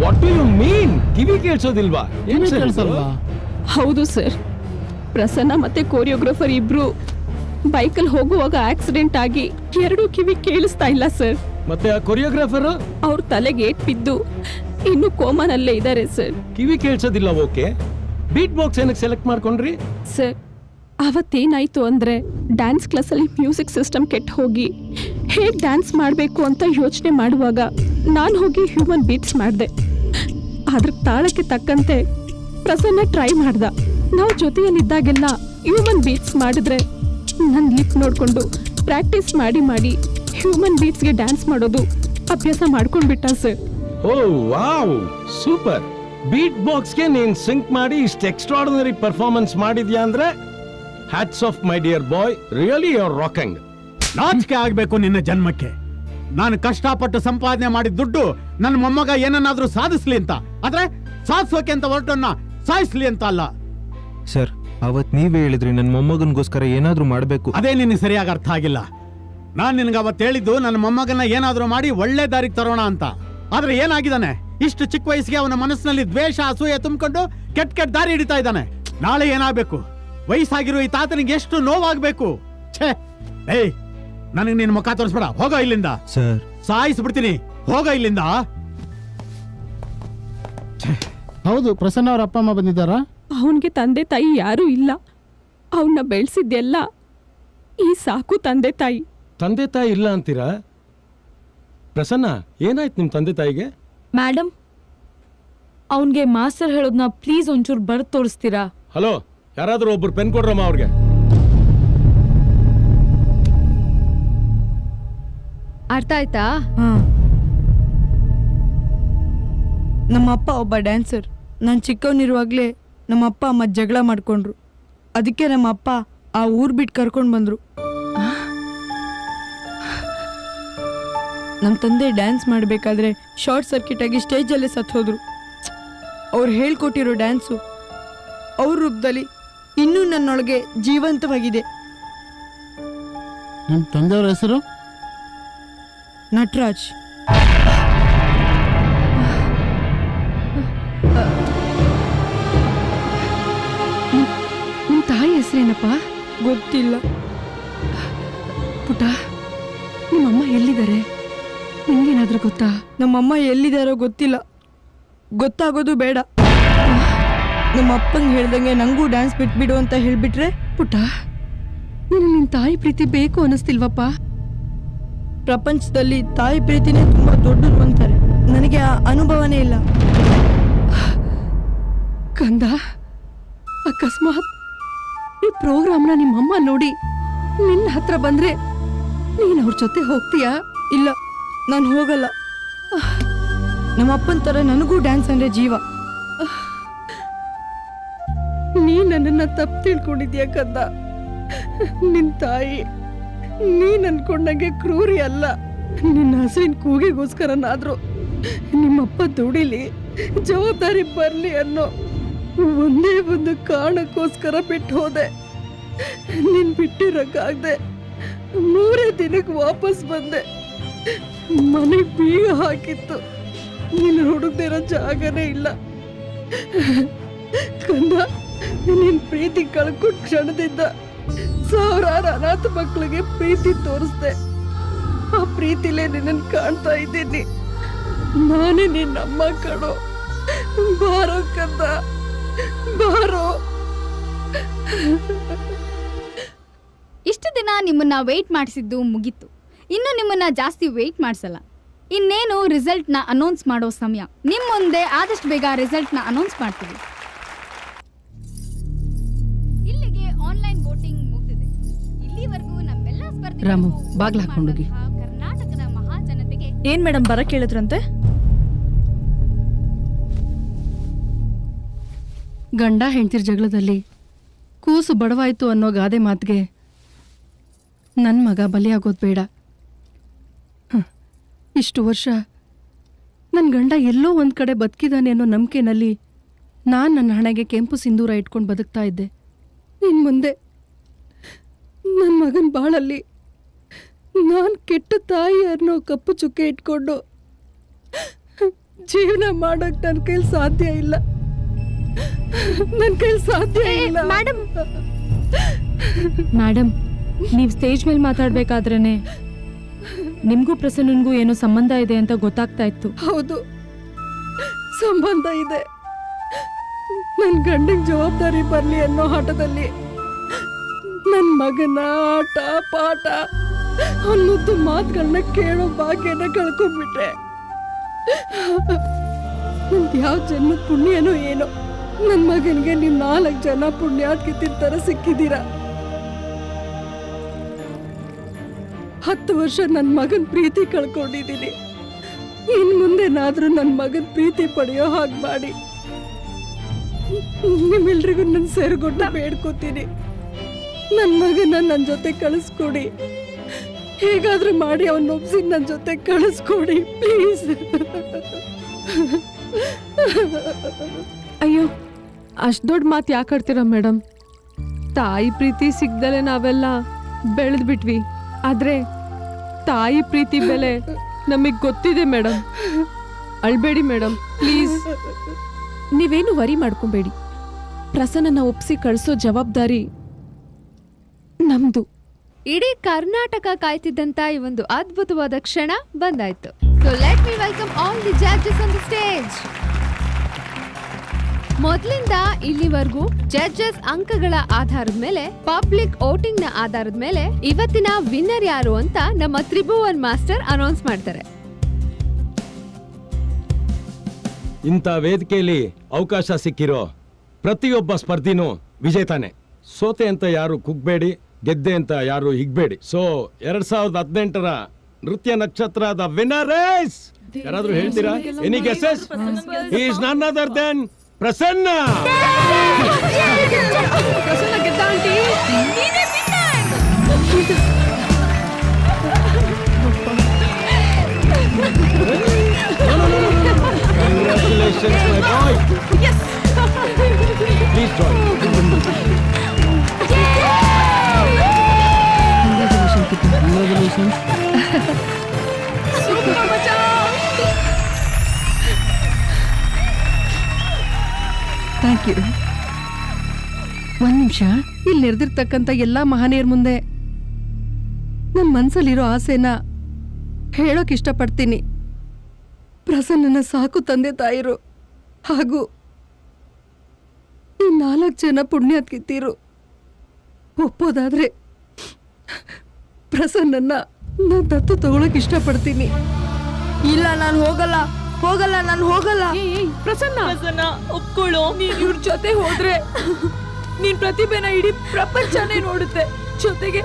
What do you mean? ಕಿವಿ ಕೇಳಿಸೋದಿಲ್ವಾ? ಏನ್ ಕೇಳಿಸಲ್ವಾ? ಹೌದು ಸರ್, ಪ್ರಸನ್ನ ಮತ್ತೆ ಕೋರಿಯೋಗ್ರಾಫರ್ ಇಬ್ರು ಬೈಕಲ್ಲಿ ಹೋಗುವಾಗ ಆಕ್ಸಿಡೆಂಟ್ ಆಗಿ ಎರಡೂ ಕಿವಿ ಕೇಳಿಸ್ತಾ ಇಲ್ಲ ಸರ್. ಮತ್ತೆ ಆ ಕೊರಿಯೋಗ್ರಾಫರ್ ಅವ್ರ ತಲೆಗೆ ಏಟ್ ಬಿದ್ದು ಇನ್ನು ಕೋಮಾನಲ್ಲೇ ಇದ್ದಾರೆ ಸರ್. ಕಿವಿ ಕೇಳಿಸೋದಿಲ್ಲ, ಓಕೆ. ಬೀಟ್ ಬಾಕ್ಸ್ ಏನಕ್ಕೆ ಸೆಲೆಕ್ಟ್ ಮಾಡ್ಕೊಂಡ್ರಿ? ಸರ್ ಅವತ್ತೇನಾಯ್ತು ಅಂದ್ರೆ ಡ್ಯಾನ್ಸ್ ಕ್ಲಾಸಲ್ಲಿ ಮ್ಯೂಸಿಕ್ ಸಿಸ್ಟಮ್ ಕೆಟ್ಟ ಹೋಗಿ ಹೇಗೆ ಡ್ಯಾನ್ಸ್ ಮಾಡಬೇಕು ಅಂತ ಯೋಚನೆ ಮಾಡುವಾಗ ನಾನು ಹೋಗಿ ಹ್ಯೂಮನ್ ಬೀಟ್ಸ್ ಮಾಡಿದೆ. ಅದ್ರ ತಾಳಕ್ಕೆ ತಕ್ಕಂತೆ ಪ್ರಸನ್ನ ಟ್ರೈ ಮಾಡ್ದ. ನಾವು ಜೊತೆಯಲ್ಲಿದ್ದಾಗೆಲ್ಲ ಹ್ಯೂಮನ್ ಬೀಟ್ಸ್ ಮಾಡಿದ್ರೆ ನನ್ನ ಲಿಪ್ ನೋಡಿಕೊಂಡು ಪ್ರಾಕ್ಟೀಸ್ ಮಾಡಿ ಮಾಡಿ ಹ್ಯೂಮನ್ ಬೀಟ್ಸ್ಗೆ ಡ್ಯಾನ್ಸ್ ಮಾಡೋದು ಅಭ್ಯಾಸ ಮಾಡ್ಕೊಂಡ್ಬಿಟ್ಟ sir. Oh wow, super. Beat ಬಾಕ್ಸ್ಗೆ ನೀನ್ ಸಿಂಕ್ ಮಾಡಿ ಇಷ್ಟು ಎಕ್ಸ್ಟ್ರಾರ್ಡಿನರಿ ಪರ್ಫಾರ್ಮೆನ್ಸ್ ಮಾಡಿದ್ಯಾ ಅಂದ್ರೆ hats off my dear boy, really you are rocking. ನಾಚಿಕೆ ಆಗ್ಬೇಕು ನಿನ್ನ ಜನ್ಮಕ್ಕೆ. ನಾನು ಕಷ್ಟಪಟ್ಟು ಸಂಪಾದನೆ ಮಾಡಿದ ದುಡ್ಡು ನನ್ನ ಮೊಮ್ಮಗ ಏನನ್ನಾದ್ರೂ ಸಾಧಿಸ್ಲಿ ಅಂತ, ಆದ್ರೆ ಸಾಧಿಸೋಕೆ ಅಂತ ಹೊರಟನ್ನ ಸಾಯಿಸ್ಲಿ ಅಂತ ಅಲ್ಲ. ಸರ್, ಅವತ್ ನೀವೇ ಹೇಳಿದ್ರಿ ನನ್ನ ಮೊಮ್ಮಗನ್ಗೋಸ್ಕರ ಏನಾದ್ರೂ ಮಾಡ್ಬೇಕು. ಅದೇ ನಿನಗೆ ಸರಿಯಾಗಿ ಅರ್ಥ ಆಗಿಲ್ಲ. ನಾನ್ ನಿನ್ಗೆ ಅವತ್ತು ಹೇಳಿದ್ದು ನನ್ನ ಮೊಮ್ಮಗನ ಏನಾದ್ರೂ ಮಾಡಿ ಒಳ್ಳೆ ದಾರಿಗೆ ತರೋಣ ಅಂತ. ಆದ್ರೆ ಏನಾಗಿದ್ದಾನೆ, ಇಷ್ಟು ಚಿಕ್ಕ ವಯಸ್ಸಿಗೆ ಅವನ ಮನಸ್ಸಿನಲ್ಲಿ ದ್ವೇಷ ಅಸೂಯೆ ತುಂಬಿಕೊಂಡು ಕೆಟ್ಟ ದಾರಿ ಹಿಡಿತಾ ಇದ್ದಾನೆ. ನಾಳೆ ಏನಾಗಬೇಕು? ವಯಸ್ಸಾಗಿರೋ ಈ ತಾತನಿಗೆ ಎಷ್ಟು ನೋವಾಗಬೇಕು. ಛೇ, ಏಯ್ ನನಗೆ ನಿನ್ನ ಮುಖ ತೋರಿಸ್ಬೇಡ, ಹೋಗ ಇಲ್ಲಿಂದ. ಸರ್, ಸಾಯಿಸ್ಬಿಡ್ತೀನಿ, ಹೋಗ ಇಲ್ಲಿಂದ. ಹೌದು, ಪ್ರಸನ್ನ ಅವ್ರ ಅಪ್ಪ ಅಮ್ಮ ಬಂದಿದ್ದಾರಾ? ಅವನಿಗೆ ತಂದೆ ತಾಯಿ ಯಾರೂ ಇಲ್ಲ. ಅವನ್ನ ಬೆಳೆಸಿದ್ದೆಲ್ಲ ಈ ಸಾಕು ತಂದೆ ತಾಯಿ. ತಂದೆ ತಾಯಿ ಇಲ್ಲ ಅಂತೀರಾ? ಪ್ರಸನ್ನ, ಏನಾಯ್ತು ನಿಮ್ ತಂದೆ ತಾಯಿಗೆ? ಮೇಡಮ್, ಅವನ್ಗೆ ಮಾಸ್ಟರ್ ಹೇಳೋದ್ನ ಪ್ಲೀಸ್ ಒಂಚೂರು ಬರ್ದು ತೋರಿಸ್ತೀರಾ? ಹಲೋ, ಯಾರಾದ್ರೂ ಒಬ್ರು ಪೆನ್ ಕೊಡ್ರಮ್ಮ ಅವ್ರಿಗೆ. ಅರ್ಥ ಆಯ್ತಾ? ನಮ್ಮ ಅಪ್ಪ ಒಬ್ಬ ಡ್ಯಾನ್ಸರ್. ನಾನು ಚಿಕ್ಕವನಿರುವಾಗಲೇ ನಮ್ಮ ಅಪ್ಪ ಅಮ್ಮ ಜಗಳ ಮಾಡ್ಕೊಂಡ್ರು. ಅದಕ್ಕೆ ನಮ್ಮ ಅಪ್ಪ ಆ ಊರ್ ಬಿಟ್ಟು ಕರ್ಕೊಂಡು ಬಂದ್ರು. ನಮ್ಮ ತಂದೆ ಡ್ಯಾನ್ಸ್ ಮಾಡಬೇಕಾದ್ರೆ ಶಾರ್ಟ್ ಸರ್ಕ್ಯೂಟ್ ಆಗಿ ಸ್ಟೇಜಲ್ಲೇ ಸತ್ತು ಹೋದ್ರು. ಅವ್ರು ಹೇಳ್ಕೊಟ್ಟಿರೋ ಡ್ಯಾನ್ಸು ಅವ್ರ ರೂಪದಲ್ಲಿ ಇನ್ನೂ ನನ್ನೊಳಗೆ ಜೀವಂತವಾಗಿದೆ. ನಿಮ್ಮ ತಂದೆಯವ್ರ ಹೆಸರು? ನಟರಾಜ್. ನಿಮ್ ತಾಯಿ ಹೆಸರೇನಪ್ಪ? ಗೊತ್ತಿಲ್ಲ. ಪುಟ್ಟ, ನಿಮ್ಮಮ್ಮ ಎಲ್ಲಿದ್ದಾರೆ? ನಿಮ್ಗೇನಾದ್ರೂ ಗೊತ್ತಾ? ನಮ್ಮಮ್ಮ ಎಲ್ಲಿದ್ದಾರೋ ಗೊತ್ತಿಲ್ಲ, ಗೊತ್ತಾಗೋದು ಬೇಡ. ನಮ್ಮ ಅಪ್ಪಂಗೆ ಹೇಳ್ದಂಗೆ ನಂಗೂ ಡ್ಯಾನ್ಸ್ ಬಿಟ್ಬಿಡು ಅಂತ ಹೇಳ್ಬಿಟ್ರೆ. ಪುಟ್ಟ, ನಿನ್ ತಾಯಿ ಪ್ರೀತಿ ಬೇಕು ಅನ್ನಿಸ್ತಿಲ್ವಪ್ಪ? ಪ್ರಪಂಚದಲ್ಲಿ ತಾಯಿ ಪ್ರೀತಿನೇ ತುಂಬಾ ದೊಡ್ಡದು ಅಂತಾರೆ. ನನಗೆ ಆ ಅನುಭವನೇ ಇಲ್ಲ. ಕಂದ, ಅಕಸ್ಮಾತ್ ಈ ಪ್ರೋಗ್ರಾಮ್ನ ನಿಮ್ಮಮ್ಮ ನೋಡಿ ನಿನ್ನ ಹತ್ರ ಬಂದ್ರೆ ನೀನ್ ಅವ್ರ ಜೊತೆ ಹೋಗ್ತೀಯಾ? ಇಲ್ಲ, ನಾನು ಹೋಗಲ್ಲ. ನಮ್ಮ ಅಪ್ಪನ ತರ ನನಗೂ ಡ್ಯಾನ್ಸ್ ಅಂದ್ರೆ ಜೀವ. ನೀ ನನ್ನನ್ನ ತಪ್ಪು ತಿಳ್ಕೊಂಡಿದ್ಯಾ ಕಂದ. ನಿನ್ ತಾಯಿ ನೀನ್ ಅನ್ಕೊಂಡಂಗೆ ಕ್ರೂರಿ ಅಲ್ಲ. ನಿನ್ನ ಹಸುವಿನ ಕೂಗಿಗೋಸ್ಕರನಾದ್ರೂ ನಿಮ್ಮಪ್ಪ ದುಡಿಲಿ, ಜವಾಬ್ದಾರಿ ಬರ್ಲಿ ಅನ್ನೋ ಒಂದೇ ಒಂದು ಕಾರಣಕ್ಕೋಸ್ಕರ ಬಿಟ್ಟು ಹೋದೆ. ನೀನ್ ಬಿಟ್ಟಿರಕ್ಕಾಗ್ದೆ 3 ದಿನಕ್ಕೆ ವಾಪಸ್ ಬಂದೆ. ಮನೆಗೆ ಬೀಗ ಹಾಕಿತ್ತು. ನೀನು ಹುಡುಕ್ದಿರೋ ಜಾಗನೇ ಇಲ್ಲ. ಕಂದ, ನಿನ್ ಪ್ರೀತಿ ಕಳ್ಕೊಂಡ್ ಕ್ಷಣದಿಂದ ಸಾವಿರಾರು ಅನಾಥ ಮಕ್ಕಳಿಗೆ ಪ್ರೀತಿ ತೋರಿಸ್ದೆ. ಆ ಪ್ರೀತಿಲೇ ನಿನ್ನನ್ನು ಕಾಣ್ತಾ ಇದ್ದೀನಿ. ನಾನೇ ನಿನ್ನಮ್ಮ ಕಣೋ. ಬಾರೋ ಕಂದ, ಬಾರೋ. ಇಷ್ಟು ದಿನ ನಿಮ್ಮನ್ನ ವೆಯ್ಟ್ ಮಾಡಿಸಿದ್ದು ಮುಗೀತು. ಇನ್ನು ನಿಮ್ಮನ್ನ ಜಾಸ್ತಿ ವೆಯ್ಟ್ ಮಾಡಿಸಲ್ಲ. ಇನ್ನೇನು ರಿಸಲ್ಟ್ನ ಅನೌನ್ಸ್ ಮಾಡೋ ಸಮಯ. ನಿಮ್ಮ ಮುಂದೆ ಆದಷ್ಟು ಬೇಗ ರಿಸಲ್ಟ್ನ ಅನೌನ್ಸ್ ಮಾಡ್ತೀವಿ. ಇಲ್ಲಿಗೆ ಆನ್ಲೈನ್ ವೋಟಿಂಗ್ ಮುಗಿದಿದೆ. ಇಲ್ಲಿವರೆಗೂ ನಮ್ಮೆಲ್ಲ ಸ್ಪರ್ಧೆ ರಾಮು ಬಾಗ್ಲ ಹಾಕೊಂಡೋಗಿ. ಕರ್ನಾಟಕದ ಮಹಾಜನತೆಗೆ ಏನ್ ಮೇಡಮ್ ಬರಕ್ ಹೇಳಿದ್ರಂತೆ? ಗಂಡ ಹೆಂಡ್ತಿರ್ ಜಗಳದಲ್ಲಿ ಕೂಸು ಬಡವಾಯ್ತು ಅನ್ನೋ ಗಾದೆ ಮಾತಿಗೆ ನನ್ನ ಮಗ ಬಲಿಯಾಗೋದು ಬೇಡ. ಇಷ್ಟು ವರ್ಷ ನನ್ನ ಗಂಡ ಎಲ್ಲೋ ಒಂದು ಕಡೆ ಬದುಕಿದಾನೆ ಅನ್ನೋ ನಂಬಿಕೆನಲ್ಲಿ ನಾನು ನನ್ನ ಹಣೆಗೆ ಕೆಂಪು ಸಿಂಧೂರ ಇಟ್ಕೊಂಡು ಬದುಕ್ತಾ ಇದ್ದೆ. ಇನ್ನು ಮುಂದೆ ನನ್ನ ಮಗನ ಬಾಳಲ್ಲಿ ನಾನು ಕೆಟ್ಟ ತಾಯಿ ಅನ್ನೋ ಕಪ್ಪು ಚುಕ್ಕೆ ಇಟ್ಕೊಂಡು ಜೀವನ ಮಾಡೋಕ್ಕೆ ನನ್ನ ಕೈಲಿ ಸಾಧ್ಯ ಇಲ್ಲ. ನನ್ನ ಕೈಲಿ ಸಾಧ್ಯ ಇಲ್ಲ. ಮೇಡಮ್, ನೀವು ಸ್ಟೇಜ್ ಮೇಲೆ ಮಾತಾಡ್ಬೇಕಾದ್ರೇನೆ ನಿಮ್ಗೂ ಪ್ರಸನ್ನನ್ಗೂ ಏನೋ ಸಂಬಂಧ ಇದೆ ಅಂತ ಗೊತ್ತಾಗ್ತಾ ಇತ್ತು. ಹೌದು, ಸಂಬಂಧ ಇದೆ. ನನ್ನ ಗಂಡಂಗೆ ಜವಾಬ್ದಾರಿ ಬರಲಿ ಅನ್ನೋ ಆಟದಲ್ಲಿ ನನ್ನ ಮಗನ ಆಟ ಪಾಠ ಅನ್ನೋದು ಮಾತುಗಳನ್ನ ಕೇಳೋ ಭಾಗ್ಯನ ಕಳ್ಕೊಂಡ್ಬಿಟ್ರೆ ನಂದು ಯಾವ ಜನ್ಮದ ಪುಣ್ಯನೋ ಏನೋ ನನ್ನ ಮಗನಿಗೆ ನೀವು 4 ಜನ ಪುಣ್ಯಾತ್ಕಿತ್ತಿನ ಥರ ಸಿಕ್ಕಿದ್ದೀರಾ. 10 ವರ್ಷ ನನ್ನ ಮಗನ ಪ್ರೀತಿ ಕಳ್ಕೊಂಡಿದ್ದೀನಿ. ಇನ್ನು ಮುಂದೆನಾದ್ರೂ ನನ್ನ ಮಗನ ಪ್ರೀತಿ ಪಡೆಯೋ ಹಾಗೆ ಮಾಡಿ ನಿಮ್ಮೆಲ್ರಿಗೂ ನನ್ನ ಸೇರ್ಗೊಂಡ ಬೇಡ್ಕೋತೀನಿ. ನನ್ನ ಮಗನ ನನ್ನ ಜೊತೆ ಕಳಿಸ್ಕೊಡಿ. ಹೇಗಾದ್ರೂ ಮಾಡಿ ಅವನ್ನ ಒಪ್ಸಿ ನನ್ನ ಜೊತೆ ಕಳಿಸ್ಕೊಡಿ ಪ್ಲೀಸ್. ಅಯ್ಯೋ, ಅಷ್ಟು ದೊಡ್ಡ ಮಾತು ಯಾಕೆ ಆಡ್ತೀರಾ ಮೇಡಮ್? ತಾಯಿ ಪ್ರೀತಿ ಸಿಗ್ದಲೆ ನಾವೆಲ್ಲ ಬೆಳೆದ್ ಬಿಟ್ವಿ. ಆದ್ರೆ ತಾಯಿ ಪ್ರೀತಿ ಬೆಲೆ ನಮಗೆ ಗೊತ್ತಿದೆ ಮೇಡಮ್. ಅಳ್ಬೇಡಿ ಮೇಡಮ್ ಪ್ಲೀಸ್. ನೀವೇನು ವರಿ ಮಾಡ್ಕೊಬೇಡಿ. ಪ್ರಸನ್ನನ ಒಪ್ಸಿ ಕಳಿಸೋ ಜವಾಬ್ದಾರಿ ನಮ್ದು. ಇಡೀ ಕರ್ನಾಟಕ ಕಾಯ್ತಿದ್ದಂತ ಈ ಒಂದು ಅದ್ಭುತವಾದ ಕ್ಷಣ ಬಂದಾಯ್ತು. So let me welcome all the judges on the stage. ಮೊದಲಿಂದ ಇಲ್ಲಿವರೆಗೂ ಜಡ್ಜಸ್ ಅಂಕಗಳ ಆಧಾರದ ಮೇಲೆ, ಪಬ್ಲಿಕ್ ವೋಟಿಂಗ್ ನ ಆಧಾರದ ಮೇಲೆ ಇವತ್ತಿನ ವಿನ್ನರ್ ಯಾರು ಅಂತ ನಮ್ಮ ತ್ರಿಭುವನ್ ಮಾಸ್ಟರ್ ಅನೌನ್ಸ್ ಮಾಡ್ತಾರೆ. ಇಂಥ ವೇದಿಕೆಯಲ್ಲಿ ಅವಕಾಶ ಸಿಕ್ಕಿರೋ ಪ್ರತಿಯೊಬ್ಬ ಸ್ಪರ್ಧಿನೂ ವಿಜೇತಾನೆ. ಸೋತೆ ಅಂತ ಯಾರು ಕುಗ್ಬೇಡಿ, ಗೆದ್ದೆ ಅಂತ ಯಾರು ಹಿಗ್ಬೇಡಿ. ಸೊ 2018ರ ನೃತ್ಯ ನಕ್ಷತ್ರದ ವಿನ್ನರ್ ಇಸ್, ಯಾರಾದ್ರೂ ಹೇಳ್ತೀರಾ? Any guesses? He is none other than Prasanna. Prasanna ಗೆದ್ದ aunty. Congratulations, my boy. Yes. Please join. Congratulations. Super macha. Thank you. ಒಂದು ನಿಮಿಷ, ಇಲ್ಲಿ ನೆರೆದಿರ್ತಕ್ಕಂಥ ಎಲ್ಲ ಮಹನೀಯರ ಮುಂದೆ ನನ್ನ ಮನಸ್ಸಲ್ಲಿರೋ ಆಸೆನ ಹೇಳೋಕೆ ಇಷ್ಟಪಡ್ತೀನಿ. ಪ್ರಸನ್ನನ ಸಾಕು ತಂದೆ ತಾಯಿರು ಹಾಗೂ ಈ 4 ಜನ ಪುಣ್ಯಾತ್ಕಿತ್ತೀರು ಒಪ್ಪೋದಾದ್ರೆ ಪ್ರಸನ್ನನ್ನ ನಾನು ದತ್ತು ತಗೊಳಕ್ ಇಷ್ಟಪಡ್ತೀನಿ. ಇಲ್ಲ, ನಾನು ಹೋಗಲ್ಲ, ನಾನು ಹೋಗಲ್ಲ. ಪ್ರಸನ್ನ ಒಪ್ಕೊಳ್ಳೋ. ನೀನ್ ಇವ್ರ ಜೊತೆ ಹೋದ್ರೆ ನೀನ್ ಪ್ರತಿಭೆನ ಇಡೀ ಪ್ರಪಂಚನೇ ನೋಡುತ್ತೆ. ಜೊತೆಗೆ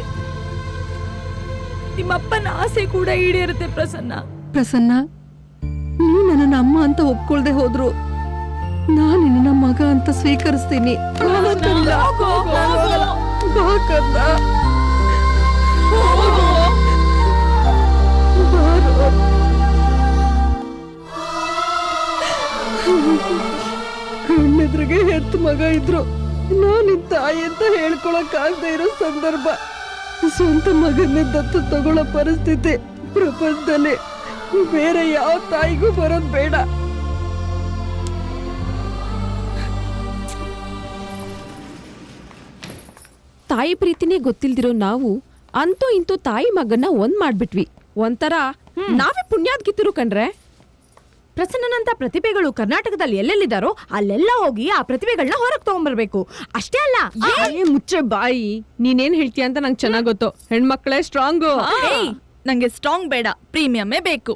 ನಿಮ್ಮಪ್ಪನ ಆಸೆ ಕೂಡ ಈಡೇರುತ್ತೆ. ಪ್ರಸನ್ನ, ನೀ ನನ್ನ ಅಮ್ಮ ಅಂತ ಒಪ್ಕೊಳ್ದೆ ಹೋದ್ರು ನಾನು ನಿನ್ನ ಮಗ ಅಂತ ಸ್ವೀಕರಿಸ್ತೀನಿ. ಕಣ್ಣೆದ್ರಿಗೆ ಹೆತ್ತ ಮಗ ಇದ್ರು ನಾನು ತಾಯಿ ಅಂತ ಹೇಳ್ಕೊಳಕ್ ಆಗದೆ ಇರೋ ಸಂದರ್ಭ. ಸ್ವಂತ ಮಗನ್ನೇ ದತ್ತು ತಗೊಳ್ಳೋ ಪರಿಸ್ಥಿತಿ ಪ್ರಪಂಚದಲ್ಲಿ ಬೇರೆ ಯಾವ ತಾಯಿಗೂ ಬರೋದ್ ಬೇಡ. ತಾಯಿ ಪ್ರೀತಿನೇ ಗೊತ್ತಿಲ್ದಿರೋ ನಾವು ಅಂತೂ ಇಂತೂ ತಾಯಿ ಮಗನ್ನ ಒಂದ್ ಮಾಡ್ಬಿಟ್ವಿ. ಒಂಥರ ನಾವೇ ಪುಣ್ಯಾದ್ಗಿತ್ತಿರು ಕಣ್ರೆ. ಪ್ರಸನ್ನನಂತ ಪ್ರತಿಭೆಗಳು ಕರ್ನಾಟಕದಲ್ಲಿ ಎಲ್ಲೆಲ್ಲಿದ್ದಾರೋ ಅಲ್ಲೆಲ್ಲ ಹೋಗಿ ಆ ಪ್ರತಿಭೆಗಳನ್ನ ಹೊರಗೆ ತಗೊಂಡ್ಬರ್ಬೇಕು. ಅಷ್ಟೇ ಅಲ್ಲ, ಮುಚ್ಚೆ ಬಾಯಿ. ನೀನೇನ್ ಹೇಳ್ತೀಯ ಅಂತ ನಂಗೆ ಚೆನ್ನಾಗ್ ಗೊತ್ತು. ಹೆಣ್ಮಕ್ಳೇ ಸ್ಟ್ರಾಂಗು. ನಂಗೆ ಸ್ಟ್ರಾಂಗ್ ಬೇಡ, ಪ್ರೀಮಿಯಮ್ಮೇ ಬೇಕು.